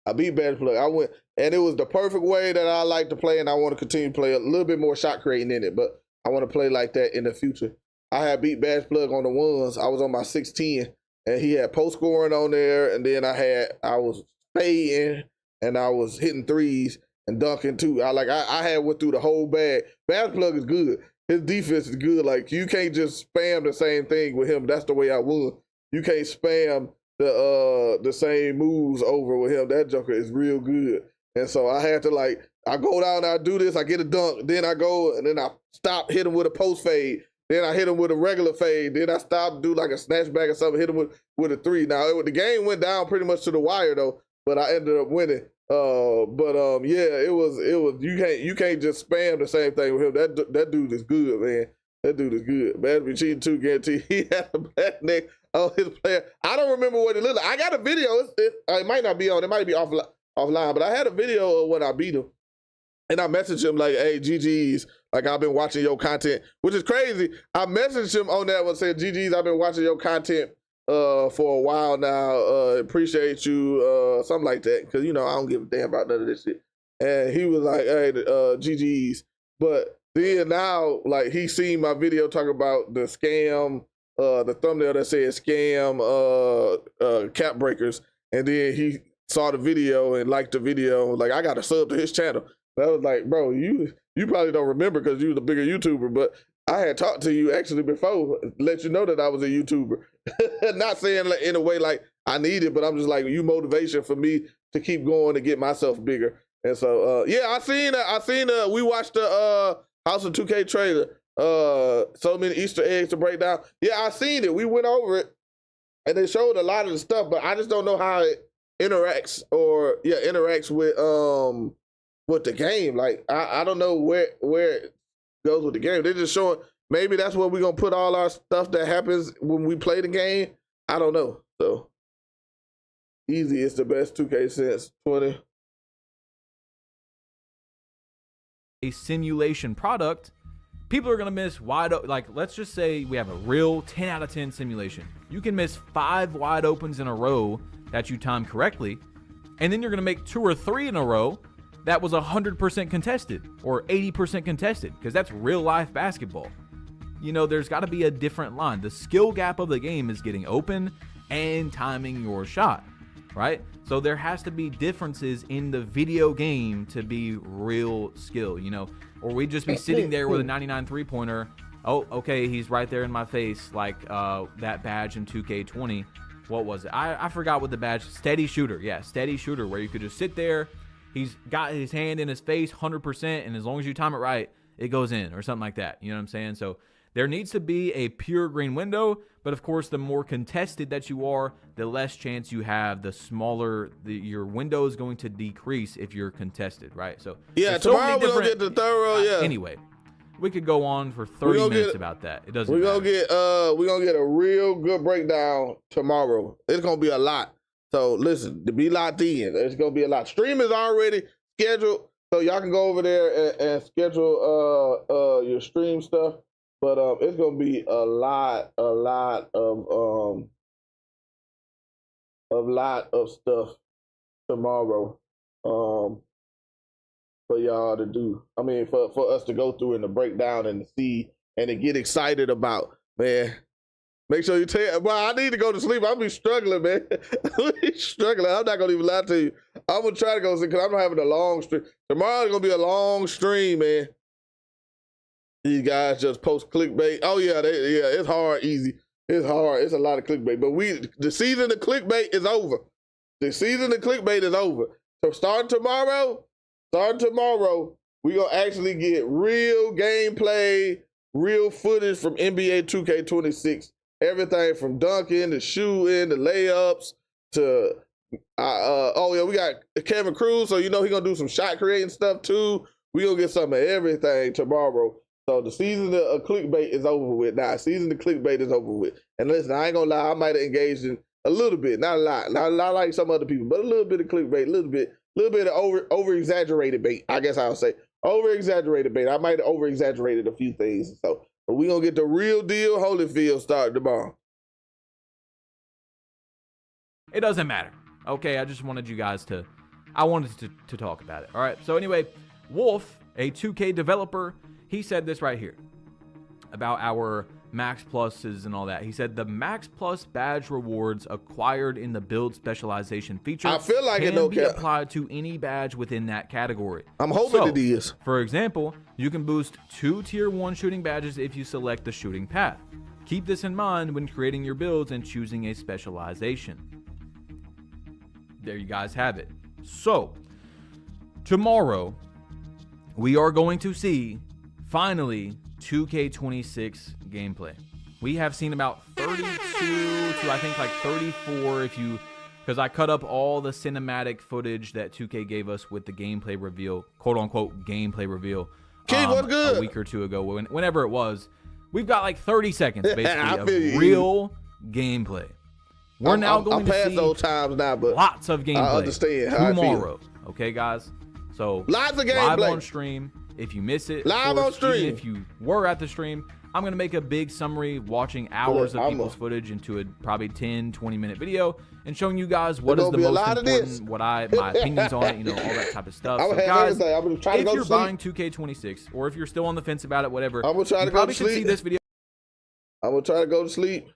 I beat Bad Plug. I went, and it was the perfect way that I like to play, and I want to continue to play a little bit more shot creating in it. But I want to play like that in the future. I had beat Bash Plug on the ones. I was on my 610, and he had post scoring on there, and then I was fading, and I was hitting threes and dunking too. I had went through the whole bag. Bash Plug is good. His defense is good. Like, you can't just spam the same thing with him. That's the way I won. You can't spam the same moves over with him. That joker is real good. And so I had to, like, I go down, I do this, I get a dunk, then I go, and then I stop, hit him with a post fade. Then I hit him with a regular fade. Then I stopped, do like a snatchback or something, hit him with a three. Now, the game went down pretty much to the wire, though, but I ended up winning. Yeah, it was. You can't just spam the same thing with him. That dude is good, man. That dude is good. Bad be cheating too, guarantee. He had a bad neck on his player. I don't remember what it looked like. I got a video. It might not be on. It might be offline, but I had a video of when I beat him. And I messaged him like, hey, GG's, like, I've been watching your content, which is crazy. I messaged him on that one saying, GG's, I've been watching your content for a while now. Appreciate you, something like that. Because, I don't give a damn about none of this shit. And he was like, hey, GG's. But then now, like, he seen my video talking about the scam, the thumbnail that said scam cap breakers. And then he saw the video and liked the video. Like, I got a sub to his channel. I was like, bro, you probably don't remember because you're the bigger YouTuber, but I had talked to you actually before, let you know that I was a YouTuber. Not saying like, in a way like I need it, but I'm just like, you motivation for me to keep going to get myself bigger. And so, yeah, I seen we watched the House of 2K trailer, so many Easter eggs to break down. Yeah, I seen it. We went over it and they showed a lot of the stuff, but I just don't know how it interacts with the game. Like, I don't know where it goes with the game. They're just showing, maybe that's where we're going to put all our stuff that happens when we play the game. I don't know. So, easy is the best 2K since 20. A simulation product, people are going to miss wide open. Like, let's just say we have a real 10 out of 10 simulation. You can miss 5 wide opens in a row that you time correctly, and then you're going to make 2 or 3 in a row that was 100% contested or 80% contested, because that's real life basketball. There's got to be a different line. The skill gap of the game is getting open and timing your shot, right? So there has to be differences in the video game to be real skill, or we just be sitting there with a 99 3-pointer. Oh, okay, he's right there in my face, like that badge in 2K20. What was it? I forgot what the badge, steady shooter. Yeah, steady shooter, where you could just sit there. He's got his hand in his face 100%, and as long as you time it right, it goes in or something like that. You know what I'm saying? So there needs to be a pure green window, but of course, the more contested that you are, the less chance you have, the smaller your window is going to decrease if you're contested, right? So yeah, tomorrow we're gonna get the thorough. Yeah. Anyway, we could go on for 30 minutes about that. It doesn't. We're gonna get a real good breakdown tomorrow. It's gonna be a lot. So listen, to be locked in, it's gonna be a lot. Stream is already scheduled, so y'all can go over there and schedule your stream stuff. But it's gonna be a lot of stuff tomorrow for y'all to do. I mean, for us to go through and to break down and to see and to get excited about, man. Make sure you tell. Well, I need to go to sleep. I'll be struggling, man. I'll be struggling. I'm not gonna even lie to you. I'm gonna try to go sleep because I'm having a long stream. Tomorrow's gonna be a long stream, man. These guys just post clickbait. Oh yeah, it's hard, easy. It's hard. It's a lot of clickbait. But the season of clickbait is over. The season of clickbait is over. So starting tomorrow, we're gonna actually get real gameplay, real footage from NBA 2K26. Everything from dunking to shooting to layups to we got Kevin Cruz, so he's gonna do some shot creating stuff too. We gonna get some of everything tomorrow. So the season of clickbait is over with now. Season of clickbait is over with. And listen, I ain't gonna lie, I might have engaged in a little bit, not a lot, not like some other people, but a little bit of clickbait, a little bit of over exaggerated bait. I guess I'll say over exaggerated bait. I might have over exaggerated a few things. So. But we're going to get the real deal Holyfield starting tomorrow. It doesn't matter. Okay, I just wanted you guys to to talk about it. All right, so anyway, Wolf, a 2K developer, he said this right here. about our Max Pluses and all that. He said the Max Plus badge rewards acquired in the build specialization feature I feel like can it be applied to any badge within that category. I'm hoping it is. For example, you can boost 2 tier 1 shooting badges if you select the shooting path. Keep this in mind when creating your builds and choosing a specialization. There you guys have it. So, tomorrow, we are going to see, finally, 2K26 gameplay. We have seen about 32 to I think like 34 if you, because I cut up all the cinematic footage that 2K gave us with the gameplay reveal, quote unquote gameplay reveal, a week or two ago, whenever it was. We've got like 30 seconds basically of real gameplay. We're now going to see those times now, but lots of gameplay I understand how tomorrow. Okay, guys. So lots of gameplay live on stream. If you miss it, live on stream. If you were at the stream, I'm gonna make a big summary, watching hours of people's footage into a probably 10-20 minute video, and showing you guys what is the most important, my opinions on it, you know, all that type of stuff. So guys, if you're buying 2K26, or if you're still on the fence about it, whatever, I'm gonna try to go to sleep. See this video. I'm gonna try to go to sleep,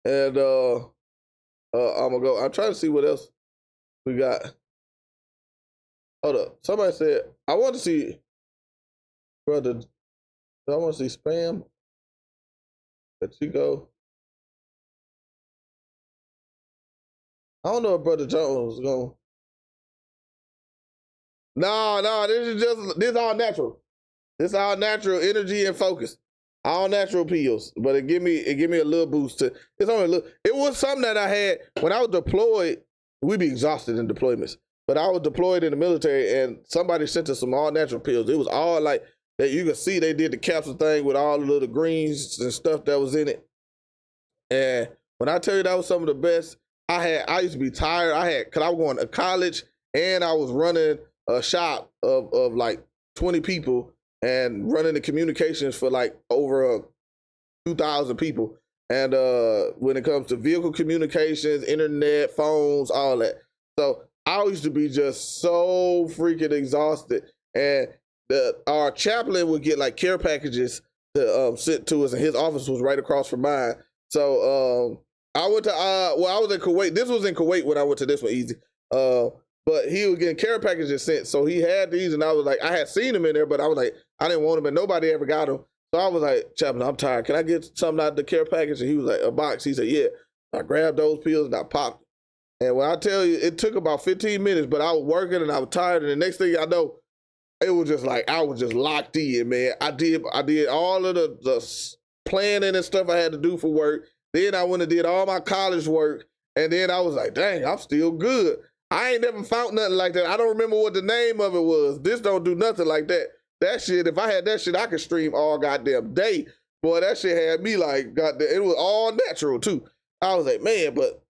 and I'm gonna go. I'm trying to see what else we got. Hold up. Somebody said I want to see, brother. I want to see spam. Chico. I don't know if Brother Jones is going. No, this is all natural. This is all natural energy and focus. All natural pills, but it give me a little boost to. It's only a little. It was something that I had when I was deployed. We'd be exhausted in deployments, but I was deployed in the military, and somebody sent us some all natural pills. It was all like that. You can see they did the capsule thing with all the little greens and stuff that was in it. And when I tell you that was some of the best, I used to be tired. Cause I was going to college and I was running a shop of like 20 people and running the communications for like over 2,000 people. And when it comes to vehicle communications, internet, phones, all that. So I used to be just so freaking exhausted. And our chaplain would get like care packages to sent to us, and his office was right across from mine. So I went to I was in Kuwait. This was in Kuwait when I went to this one, easy. But he was getting care packages sent, so he had these, and I was like, I had seen them in there, but I was like, I didn't want them, and nobody ever got them. So I was like, chaplain, I'm tired. Can I get something out of the care package? And he was like, a box. He said, yeah. I grabbed those pills and I popped them. And when I tell you, it took about 15 minutes, but I was working and I was tired, and the next thing I know, it was just like I was just locked in, man. I did all of the planning and stuff I had to do for work. Then I went and did all my college work, and then I was like, dang, I'm still good. I ain't never found nothing like that. I don't remember what the name of it was. This don't do nothing like that. That shit, if I had that shit, I could stream all goddamn day. Boy, that shit had me like, goddamn, it was all natural too. I was like, man, but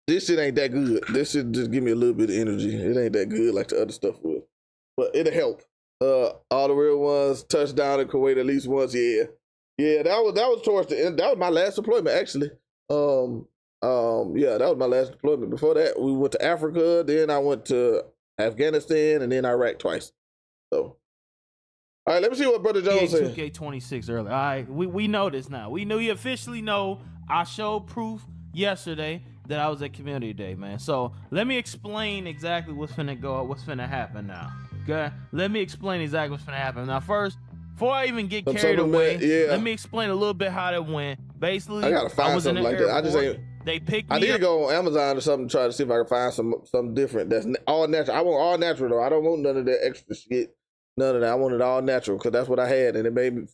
this shit ain't that good. This shit just give me a little bit of energy. It ain't that good like the other stuff was. But it'll help. All the real ones touched down in Kuwait at least once. Yeah, that was towards the end. That was my last deployment actually. Yeah, that was my last deployment. Before that, we went to Africa. Then I went to Afghanistan, and then Iraq twice. So, all right, let me see what Brother Jones said. 2K26 earlier. All right, we know this now. We officially know. I showed proof yesterday that I was at Community Day, man. So let me explain exactly what's finna happen now. Okay, let me explain exactly what's finna happen. Now, first, before I even get carried away, let me explain a little bit how that went. Basically, I gotta find something like that. I just ain't. They picked me up. I need to go on Amazon or something to try to see if I can find something different that's all natural. I want all natural though. I don't want none of that extra shit. None of that. I want it all natural because that's what I had, and it made me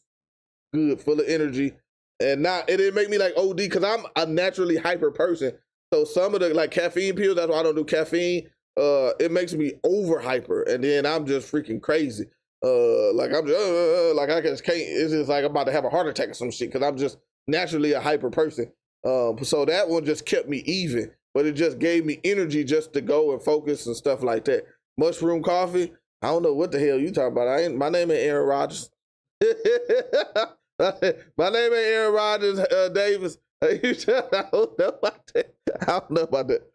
good, full of energy, and not it didn't make me like OD because I'm a naturally hyper person. So some of the like caffeine pills, that's why I don't do caffeine. It makes me over hyper, and then I'm just freaking crazy. Like I'm just like I just can't. It's just like I'm about to have a heart attack or some shit because I'm just naturally a hyper person. So that one just kept me even, but it just gave me energy just to go and focus and stuff like that. Mushroom coffee. I don't know what the hell you talking about. My name ain't Aaron Rodgers. My name ain't Aaron Rodgers Davis. I don't know about that. I don't know about that.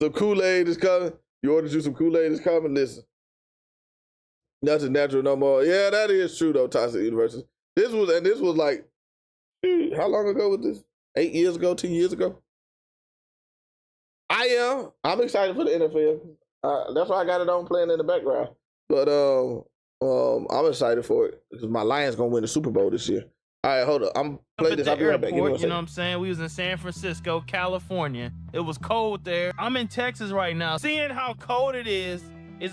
Some Kool-Aid is coming. You ordered you some Kool-Aid is coming. Listen, nothing natural no more. Yeah, that is true though. Toxic University. This was like How long ago was this? 8 years ago, 10 years ago? I'm excited for the NFL. That's why I got it on playing in the background. But I'm excited for it because my Lions gonna win the Super Bowl this year. All right, hold up. I'm playing this. I'll be right back. You know what I'm saying? We was in San Francisco, California. It was cold there. I'm in Texas right now. Seeing how cold it is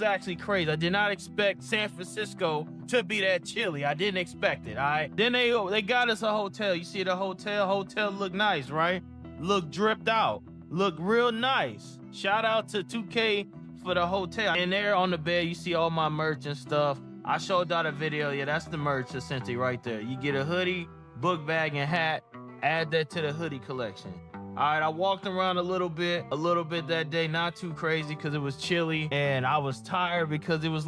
actually crazy. I did not expect San Francisco to be that chilly. I didn't expect it, all right? Then they got us a hotel. You see the hotel look nice, right? Look dripped out. Look real nice. Shout out to 2K for the hotel. And there on the bed, you see all my merch and stuff. I showed out a video. Yeah, that's the merch essentially right there. You get a hoodie, book bag, and hat. Add that to the hoodie collection. All right, I walked around a little bit that day, not too crazy because it was chilly and I was tired because it's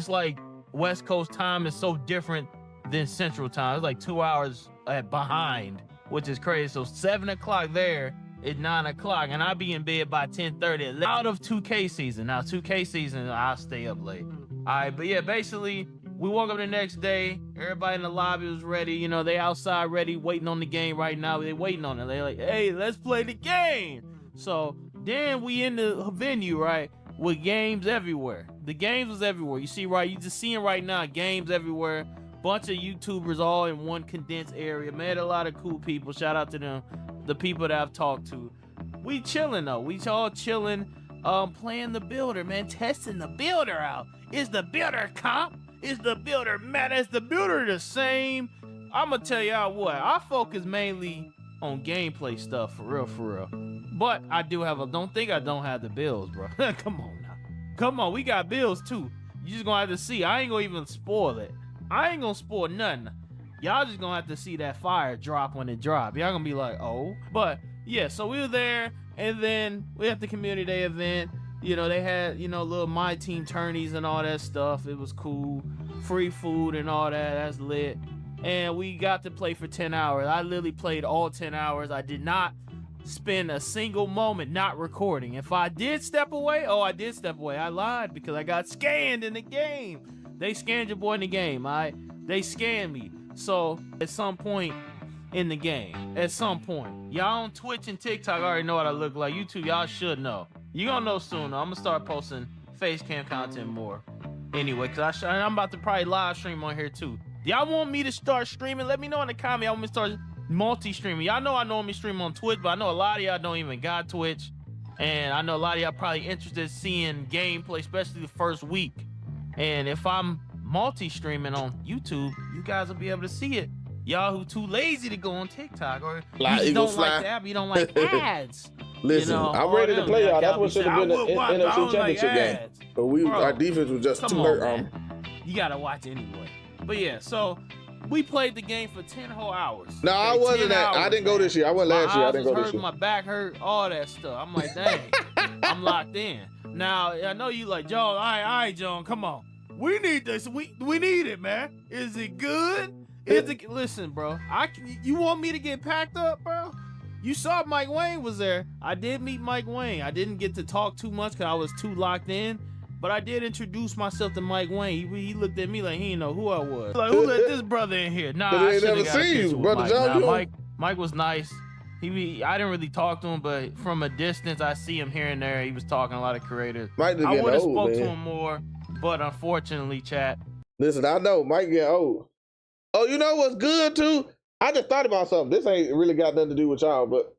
like West Coast time is so different than Central time. It's like 2 hours behind, which is crazy. So 7 o'clock there at 9 o'clock, and I'll be in bed by 10:30. Out of 2K season. Now 2K season, I'll stay up late. All right, but yeah, basically, we woke up the next day. Everybody in the lobby was ready. You know, they outside ready, waiting on the game right now. They waiting on it. They like, hey, let's play the game. So then we in the venue, right, with games everywhere. The games was everywhere. You see, right, you just seeing right now, games everywhere. Bunch of YouTubers all in one condensed area. Met a lot of cool people. Shout out to them, the people that I've talked to. We chilling though. We all chilling, playing the builder, man, testing the builder out. Is the builder comp? Is the builder mad? Is the builder the same? I'ma tell y'all what, I focus mainly on gameplay stuff, for real. But I do have don't think I don't have the bills, bro. Come on now. Come on, we got bills too. You just gonna have to see. I ain't gonna even spoil it. I ain't gonna spoil nothing. Y'all just gonna have to see that fire drop when it drop. Y'all gonna be like, oh. But yeah, so we were there, and then we had the community day event. You know, they had, you know, little My Team tourneys and all that stuff. It was cool. Free food and all that. That's lit. And we got to play for 10 hours. I literally played all 10 hours. I did not spend a single moment not recording. If I did step away, I did step away. I lied because I got scanned in the game. They scanned your boy in the game, all right? They scanned me. So at some point in the game, y'all on Twitch and TikTok already know what I look like. YouTube, y'all should know. You gonna know soon. I'm gonna start posting face cam content more. Anyway, because I'm about to probably live stream on here too. Y'all want me to start streaming? Let me know in the comments. Y'all want me to start multi-streaming. Y'all know I normally stream on Twitch, but I know a lot of y'all don't even got Twitch. And I know a lot of y'all probably interested in seeing gameplay, especially the first week. And if I'm multi-streaming on YouTube, you guys will be able to see it. Y'all who too lazy to go on TikTok or you don't like the app, you don't like ads. Listen, you know, I'm ready to play y'all. That's what should have been the NFC Championship game. But our defense was just too hurt. You gotta watch anyway. But yeah, so we played the game for 10 whole hours. No, I wasn't I didn't go this year. I went last year. I didn't go this year. My back hurt, all that stuff. I'm like, dang, I'm locked in. Now, I know you like, Joan, all right, Joan, come on. We need this. We need it, man. Is it good? Listen, bro. You want me to get packed up, bro? You saw Mike Wayne was there. I did meet Mike Wayne. I didn't get to talk too much because I was too locked in. But I did introduce myself to Mike Wayne. He looked at me like he didn't know who I was. Like, who let this brother in here? Nah, I should have got a picture with Mike. Nah, Mike was nice. I didn't really talk to him, but from a distance, I see him here and there. He was talking to a lot of creators. I would have spoke to him more, but unfortunately, chat. Listen, I know Mike get old. Oh, you know what's good too? I just thought about something. This ain't really got nothing to do with y'all, but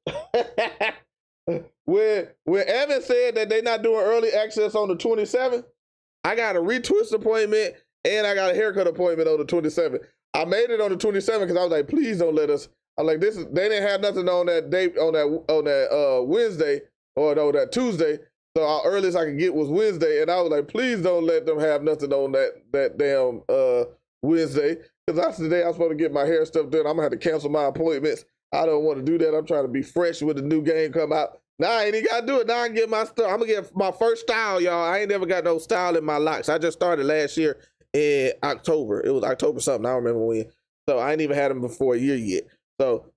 when Evan said that they're not doing early access on the 27th, I got a retwist appointment and I got a haircut appointment on the 27th. I made it on the 27th because I was like, please don't let us. I'm like, they didn't have nothing on that date on that Wednesday or no, that Tuesday. So our earliest I could get was Wednesday, and I was like, please don't let them have nothing on that damn Wednesday. Because that's the day I'm supposed to get my hair stuff done. I'm gonna have to cancel my appointments. I don't want to do that. I'm trying to be fresh when the new game come out. Now I ain't even gotta do it. Now I can get my stuff. I'm gonna get my first style, y'all. I ain't never got no style in my locks. I just started last year in October. It was October something. I don't remember when. So I ain't even had them before a year yet. So I'm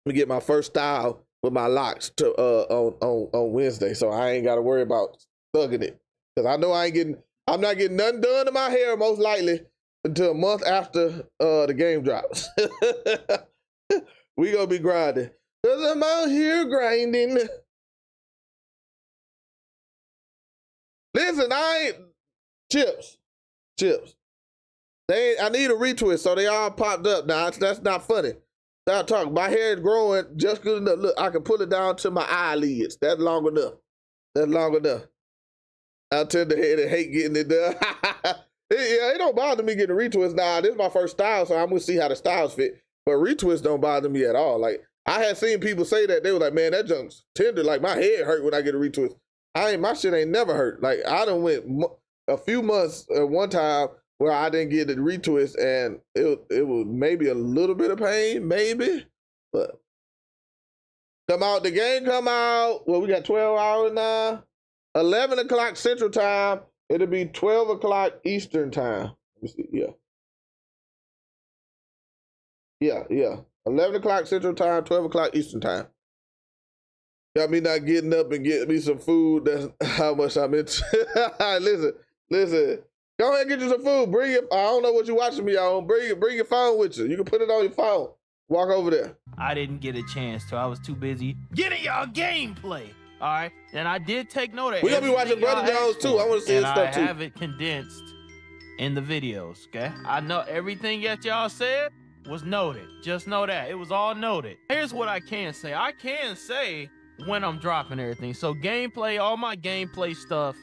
gonna get my first style with my locks to on Wednesday. So I ain't gotta worry about thugging it. Cause I know I'm not getting nothing done to my hair most likely until a month after the game drops. We gonna be grinding. Cause I'm out here grinding. Listen, I ain't chips. I need a retwist, so they all popped up now. That's not funny. Stop talking. My hair is growing just good enough. Look, I can pull it down to my eyelids. That's long enough. I tend to hate getting it done. It don't bother me getting a retwist. Nah, this is my first style, so I'm gonna see how the styles fit. But retwist don't bother me at all. Like, I had seen people say that. They were like, man, that junk's tender. Like, my head hurt when I get a retwist. My shit ain't never hurt. Like, I done went a few months one time where I didn't get the retwist, and it was maybe a little bit of pain, maybe. But the game come out. Well, we got 12 hours now. 11 o'clock Central Time. It'll be 12 o'clock Eastern Time. Let me see. Yeah. 11 o'clock Central Time, 12 o'clock Eastern Time. Got me not getting up and getting me some food. That's how much I'm into. Listen. Go ahead and get you some food. Bring it. I don't know what you're watching me on. Bring your phone with you. You can put it on your phone. Walk over there. I didn't get a chance to. I was too busy getting y'all gameplay. All right, and I did take note of it. We're gonna be watching Brother Jones too. I want to see his stuff too. I have it condensed in the videos. Okay, I know everything that y'all said was noted. Just know that it was all noted. Here's what I can say. I can say when I'm dropping everything. So gameplay, all my gameplay stuff,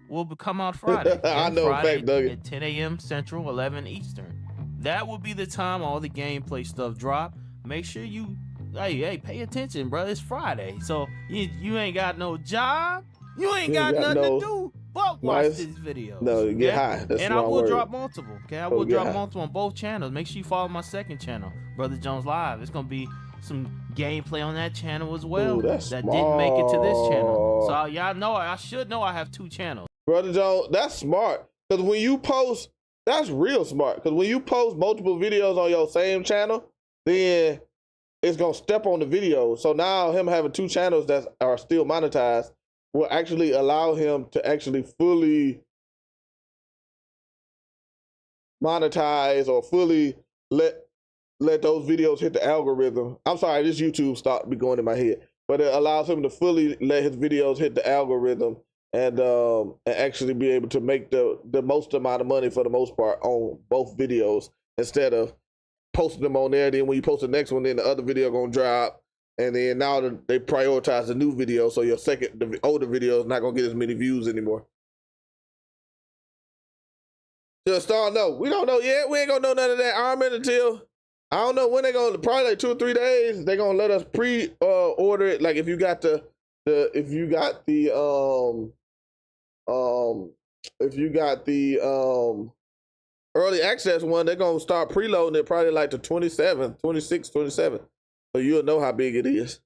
will come out Friday. I know, Friday Nugget. at 10 a.m. Central, 11 Eastern. That will be the time all the gameplay stuff drop. Make sure you. Hey, pay attention, bro. It's Friday, so you ain't got no job. You ain't got nothing to do but watch these videos. No, you get high. That's and I will drop multiple. Okay, I will drop multiple on both channels. Make sure you follow my second channel, Brother Jones Live. It's gonna be some gameplay on that channel as well. Ooh, that didn't make it to this channel. So y'all know, I should know I have 2 channels. Brother Jones, that's smart. Because when you post, that's real smart. Because when you post multiple videos on your same channel, then it's gonna step on the video. So now him having 2 channels that are still monetized will actually allow him to actually fully monetize or fully let those videos hit the algorithm. I'm sorry, this YouTube stopped be going in my head, but it allows him to fully let his videos hit the algorithm and actually be able to make the most amount of money for the most part on both videos instead of posting them on there. Then when you post the next one, then the other video gonna drop, and then now they prioritize the new video, so the older video is not gonna get as many views anymore. Just don't know. We don't know yet. We ain't gonna know none of that armament until I don't know when they're gonna. Probably like 2 or 3 days. They're gonna let us order it. Like if you got the early access one, they're gonna start preloading it probably like the 27th, 26th, 27th. So you'll know how big it is.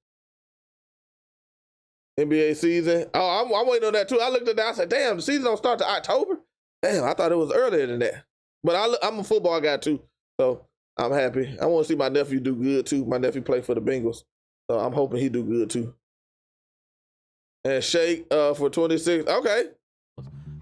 NBA season. Oh, I'm waiting on that too. I looked at that. I said, damn, the season don't start to October. Damn, I thought it was earlier than that. But I'm a football guy too, so I'm happy. I want to see my nephew do good too. My nephew played for the Bengals, so I'm hoping he do good too. And Shake for 26. Okay.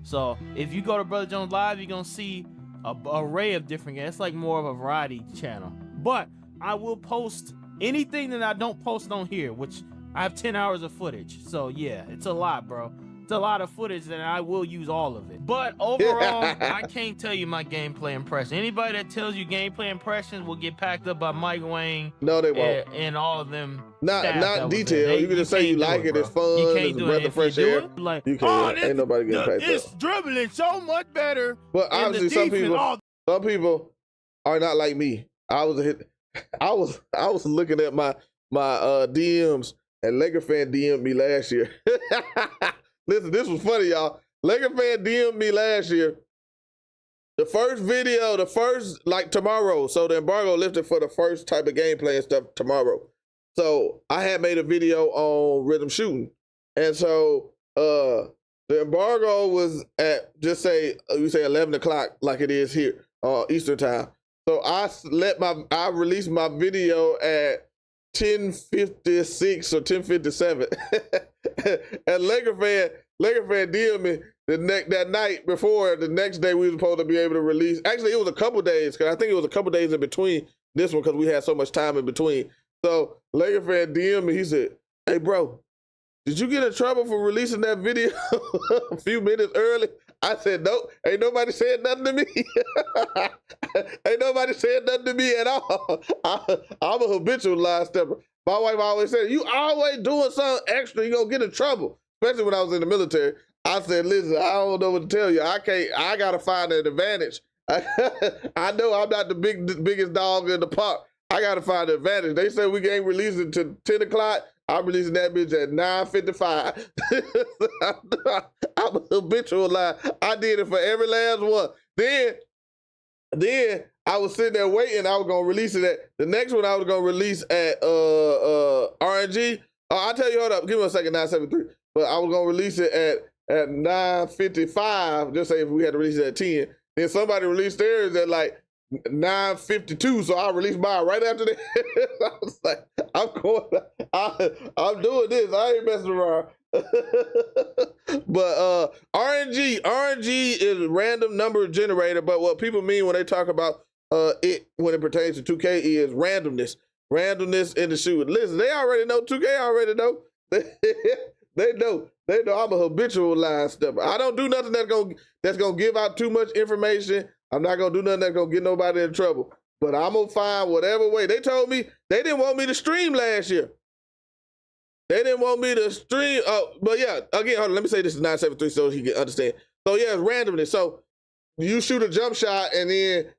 So if you go to Brother Jones Live, you're gonna see a array of different games. It's like more of a variety channel. But I will post anything that I don't post on here, which I have 10 hours of footage. So yeah, it's a lot, bro. It's a lot of footage, and I will use all of it. But overall, I can't tell you my gameplay impression. Anybody that tells you gameplay impressions will get packed up by Mike Wang. No, they won't. And all of them. Not detail. You can just say you like it. It's fun. It's a breath of fresh air. Like, you can't. Ain't nobody getting packed up. It's dribbling so much better. But obviously, some people are not like me. I was looking at my DMs, and Laker fan DM'd me last year. Listen, this was funny, y'all. Laker fan DM'd me last year. The first video, like tomorrow. So the embargo lifted for the first type of gameplay and stuff tomorrow. So I had made a video on rhythm shooting. And so the embargo was at we say 11 o'clock like it is here, Eastern time. So I released my video at 10:56 or 10:57. And Laker fan DM'd me that night before. The next day we were supposed to be able to release. Actually, it was a couple days, because I think it was a couple days in between this one because we had so much time in between. So Laker fan DM me, he said, "Hey bro, did you get in trouble for releasing that video a few minutes early?" I said, "Nope, ain't nobody said nothing to me." Ain't nobody said nothing to me at all. I'm a habitual lie stepper. My wife always said, "You always doing something extra, you gonna get in trouble." Especially when I was in the military. I said, "Listen, I don't know what to tell you. I gotta find an advantage. I know I'm not the biggest dog in the park. I gotta find an advantage." They said we can't release it till 10 o'clock. I'm releasing that bitch at 9:55. I'm a habitual lie. I did it for every last one. Then I was sitting there waiting. I was gonna release it at the next one. I was gonna release at RNG. I'll tell you. Hold up. Give me a second. 973. But I was gonna release it at 9:55. Just say if we had to release it at 10. Then somebody released theirs at like 9:52. So I released mine right after that. I was like, I'm doing this. I ain't messing around. But RNG is random number generator. But what people mean when they talk about it when it pertains to 2K is randomness in the shoot. Listen, they already know. 2K already know. They know I'm a habitual line stepper. I don't do nothing that's gonna give out too much information. I'm not gonna do nothing that's gonna get nobody in trouble. But I'm gonna find whatever way. They told me they didn't want me to stream last year. They didn't want me to stream. But yeah, again, hold on, let me say this is 973 so he can understand. So yeah, it's randomness. So you shoot a jump shot and then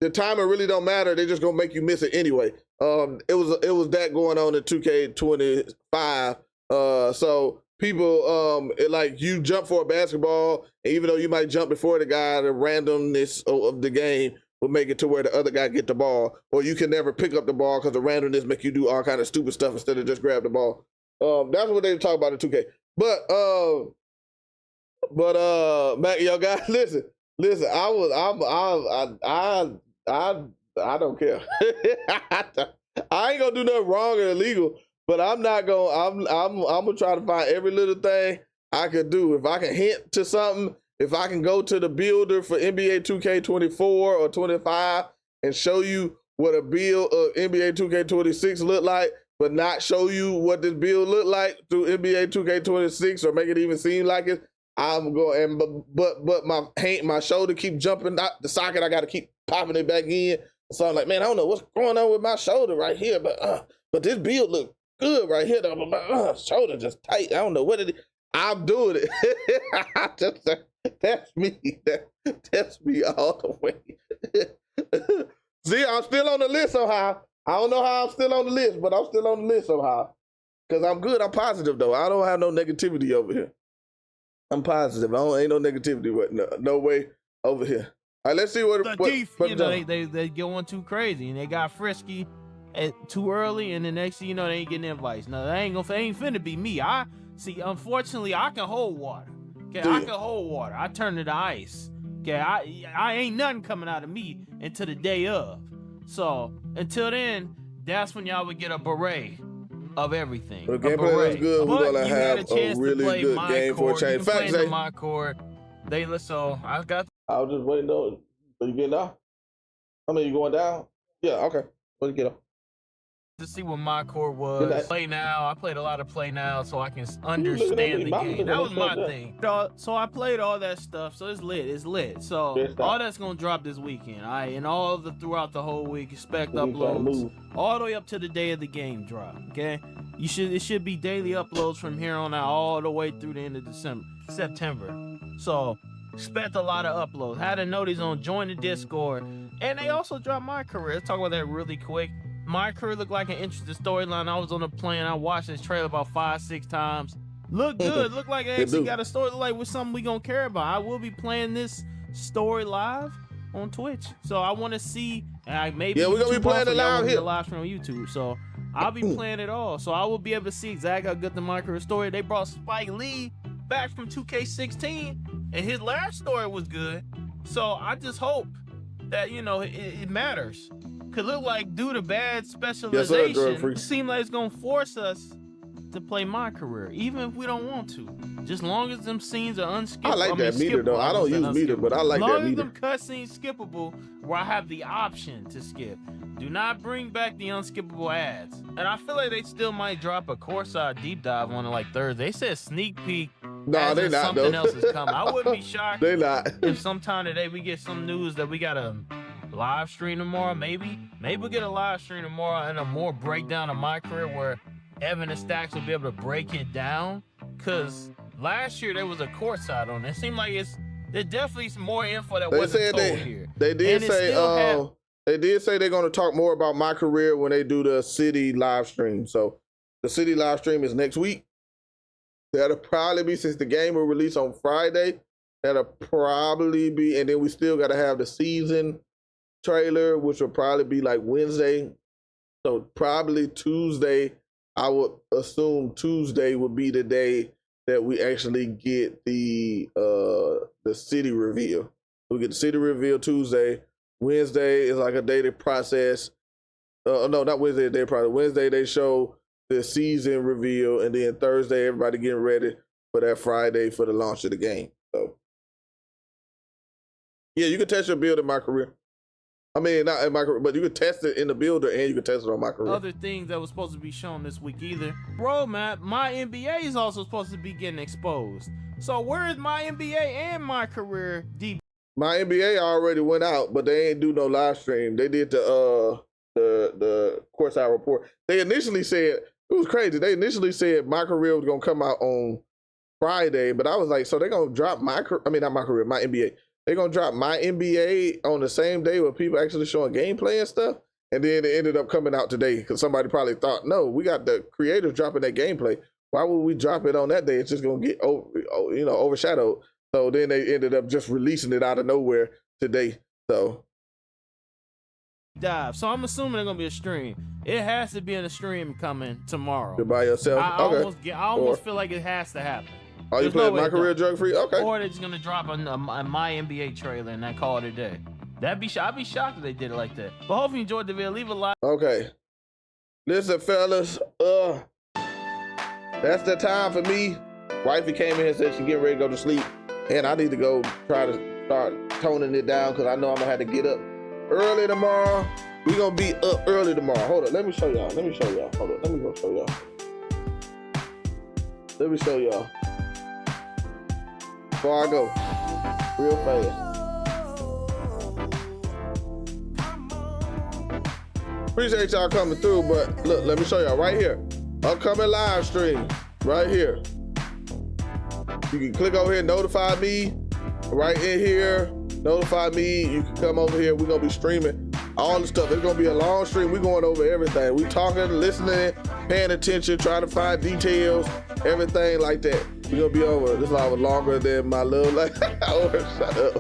the timer really don't matter. They just gonna make you miss it anyway. It was that going on in 2K25. So people, like you jump for a basketball, and even though you might jump before the guy, the randomness of the game will make it to where the other guy get the ball, or you can never pick up the ball because the randomness make you do all kind of stupid stuff instead of just grab the ball. That's what they talk about in 2K. But Mac, yo guys, listen. I don't care. I ain't gonna do nothing wrong or illegal. But I'm not gonna. I'm gonna try to find every little thing I could do. If I can hint to something, if I can go to the builder for NBA 2K24 or 25 and show you what a build of NBA 2K26 look like, but not show you what this build look like through NBA 2K26 or make it even seem like it, I'm going. But my shoulder keep jumping out the socket. I got to keep popping it back in. So I'm like, man, I don't know what's going on with my shoulder right here, but this build look good right here. My shoulder just tight. I don't know what it is. I'm doing it. That's me. That's me all the way. See, I'm still on the list somehow. I don't know how I'm still on the list, but I'm still on the list somehow. Because I'm good. I'm positive, though. I don't have no negativity over here. I'm positive. Ain't no negativity, but no way over here. All right, let's see what they going too crazy and they got frisky too early, and the next thing you know, they ain't getting invites. No, they ain't finna be me. Unfortunately, I can hold water. Okay, I can hold water. I turn it to ice. Okay, I ain't nothing coming out of me until the day of. So until then, that's when y'all would get a beret of everything. The gameplay was good. We're gonna have a really good game for a change. Facts, my court. So I got. I was just waiting though. Are you getting down? I mean, you going down? Yeah. Okay. Let me get up. To see what my core was. Play now. I played a lot of play now so I can understand the game. That was my thing. So I played all that stuff. So it's lit. So all that's gonna drop this weekend. And all throughout the whole week, expect uploads all the way up to the day of the game drop. Okay, it should be daily uploads from here on out all the way through the end of September. So expect a lot of uploads. Had a notice on join the Discord, and they also dropped my career. Let's talk about that really quick. My career looked like an interesting storyline. I was on the plane. I watched this trailer about 5-6 times. Look good. Look like it actually got a story. Look like with something we gonna care about. I will be playing this story live on Twitch. So I want to see. Maybe we're gonna be playing it live here. Live stream on YouTube. So I'll be playing it all. So I will be able to see exactly how good the my career story. They brought Spike Lee back from 2K16, and his last story was good. So I just hope that it matters. Could look like due to bad specialization, it seems like it's gonna force us to play my career, even if we don't want to. Just long as them scenes are unskippable. I like that meter though. I don't use meter, but I like that meter. Long as them cutscenes skippable, where I have the option to skip. Do not bring back the unskippable ads. And I feel like they still might drop a courtside deep dive on it like Thursday. They said sneak peek. No, they not something though. else is coming. I wouldn't be shocked. They not. If sometime today we get some news that we got a live stream tomorrow, maybe we'll get a live stream tomorrow and a more breakdown of my career where Evan and Stacks will be able to break it down. Cause last year there was a courtside on it. It seemed like there's definitely some more info that wasn't told here. They did say they did say they're going to talk more about my career when they do the city live stream. So the city live stream is next week. That'll probably be, since the game will release on Friday, that'll probably be, and then we still got to have the season trailer, which will probably be like Wednesday. So probably Tuesday. I would assume Tuesday would be the day that we actually get the city reveal. We get the city reveal Tuesday. Wednesday is like a day to process. No, not Wednesday, day process. Wednesday they show the season reveal, and then Thursday everybody getting ready for that Friday for the launch of the game. So yeah, you can test your build in my career. I mean, not in my career, but you can test it in the builder and you can test it on my career. Other things that was supposed to be shown this week either. Roadmap, MyNBA is also supposed to be getting exposed. So where is MyNBA and my career deep? MyNBA already went out, but they ain't do no live stream. They did the courtside report. They initially said, it was crazy. They initially said my career was gonna come out on Friday, but I was like, so they're gonna drop MyNBA. They're gonna drop MyNBA on the same day with people actually showing gameplay and stuff. And then it ended up coming out today because somebody probably thought, no, we got the creators dropping that gameplay. Why would we drop it on that day? It's just gonna get overshadowed. So then they ended up just releasing it out of nowhere today. So So I'm assuming they're gonna be a stream. It has to be in a stream coming tomorrow. You're by yourself? I almost feel like it has to happen. Oh, you playing My Career drug free? Okay. Or they're just gonna drop a MyNBA trailer and then call it a day. I'd be shocked if they did it like that. But hopefully you enjoyed the video. Leave a like. Okay. Listen, fellas. That's the time for me. Wifey came in and said she getting ready to go to sleep. And I need to go try to start toning it down because I know I'm gonna have to get up early tomorrow. We gonna be up early tomorrow. Hold on, let me show y'all. Hold on, let me go show y'all. Let me show y'all. Before I go, real fast. Appreciate y'all coming through, but look, let me show y'all right here. Upcoming live stream, right here. You can click over here, notify me, right in here, notify me. You can come over here. We're gonna be streaming all the stuff. It's gonna be a long stream. We're going over everything. We talking, listening, paying attention, trying to find details, everything like that. We're gonna be over. This live was longer than my little shut up.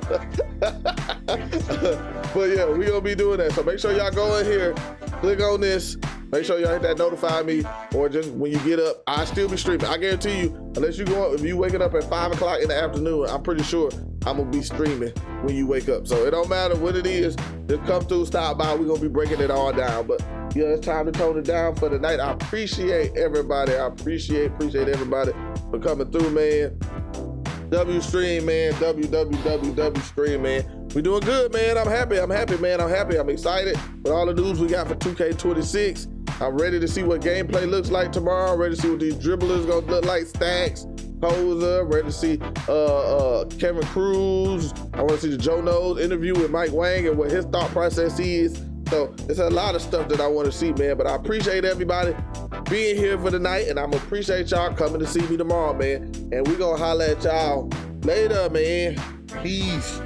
But yeah, we're gonna be doing that. So make sure y'all go in here, click on this. Make sure y'all hit that notify me, or just when you get up, I still be streaming. I guarantee you, unless you go up, if you waking up at 5 o'clock in the afternoon, I'm pretty sure I'm gonna be streaming when you wake up. So it don't matter what it is, just come through, stop by. We're gonna be breaking it all down. But yeah, it's time to tone it down for the night. I appreciate everybody. I appreciate everybody for coming through, man. W stream, man. W stream, man. We doing good, man. I'm happy, man. I'm excited with all the news we got for 2K26. I'm ready to see what gameplay looks like tomorrow. I'm ready to see what these dribblers gonna look like. Stacks, Poser. Ready to see Kevin Cruz. I want to see the Joe Knows interview with Mike Wang and what his thought process is. So it's a lot of stuff that I want to see, man. But I appreciate everybody being here for the night, and I'm gonna appreciate y'all coming to see me tomorrow, man. And we gonna holler at y'all later, man. Peace.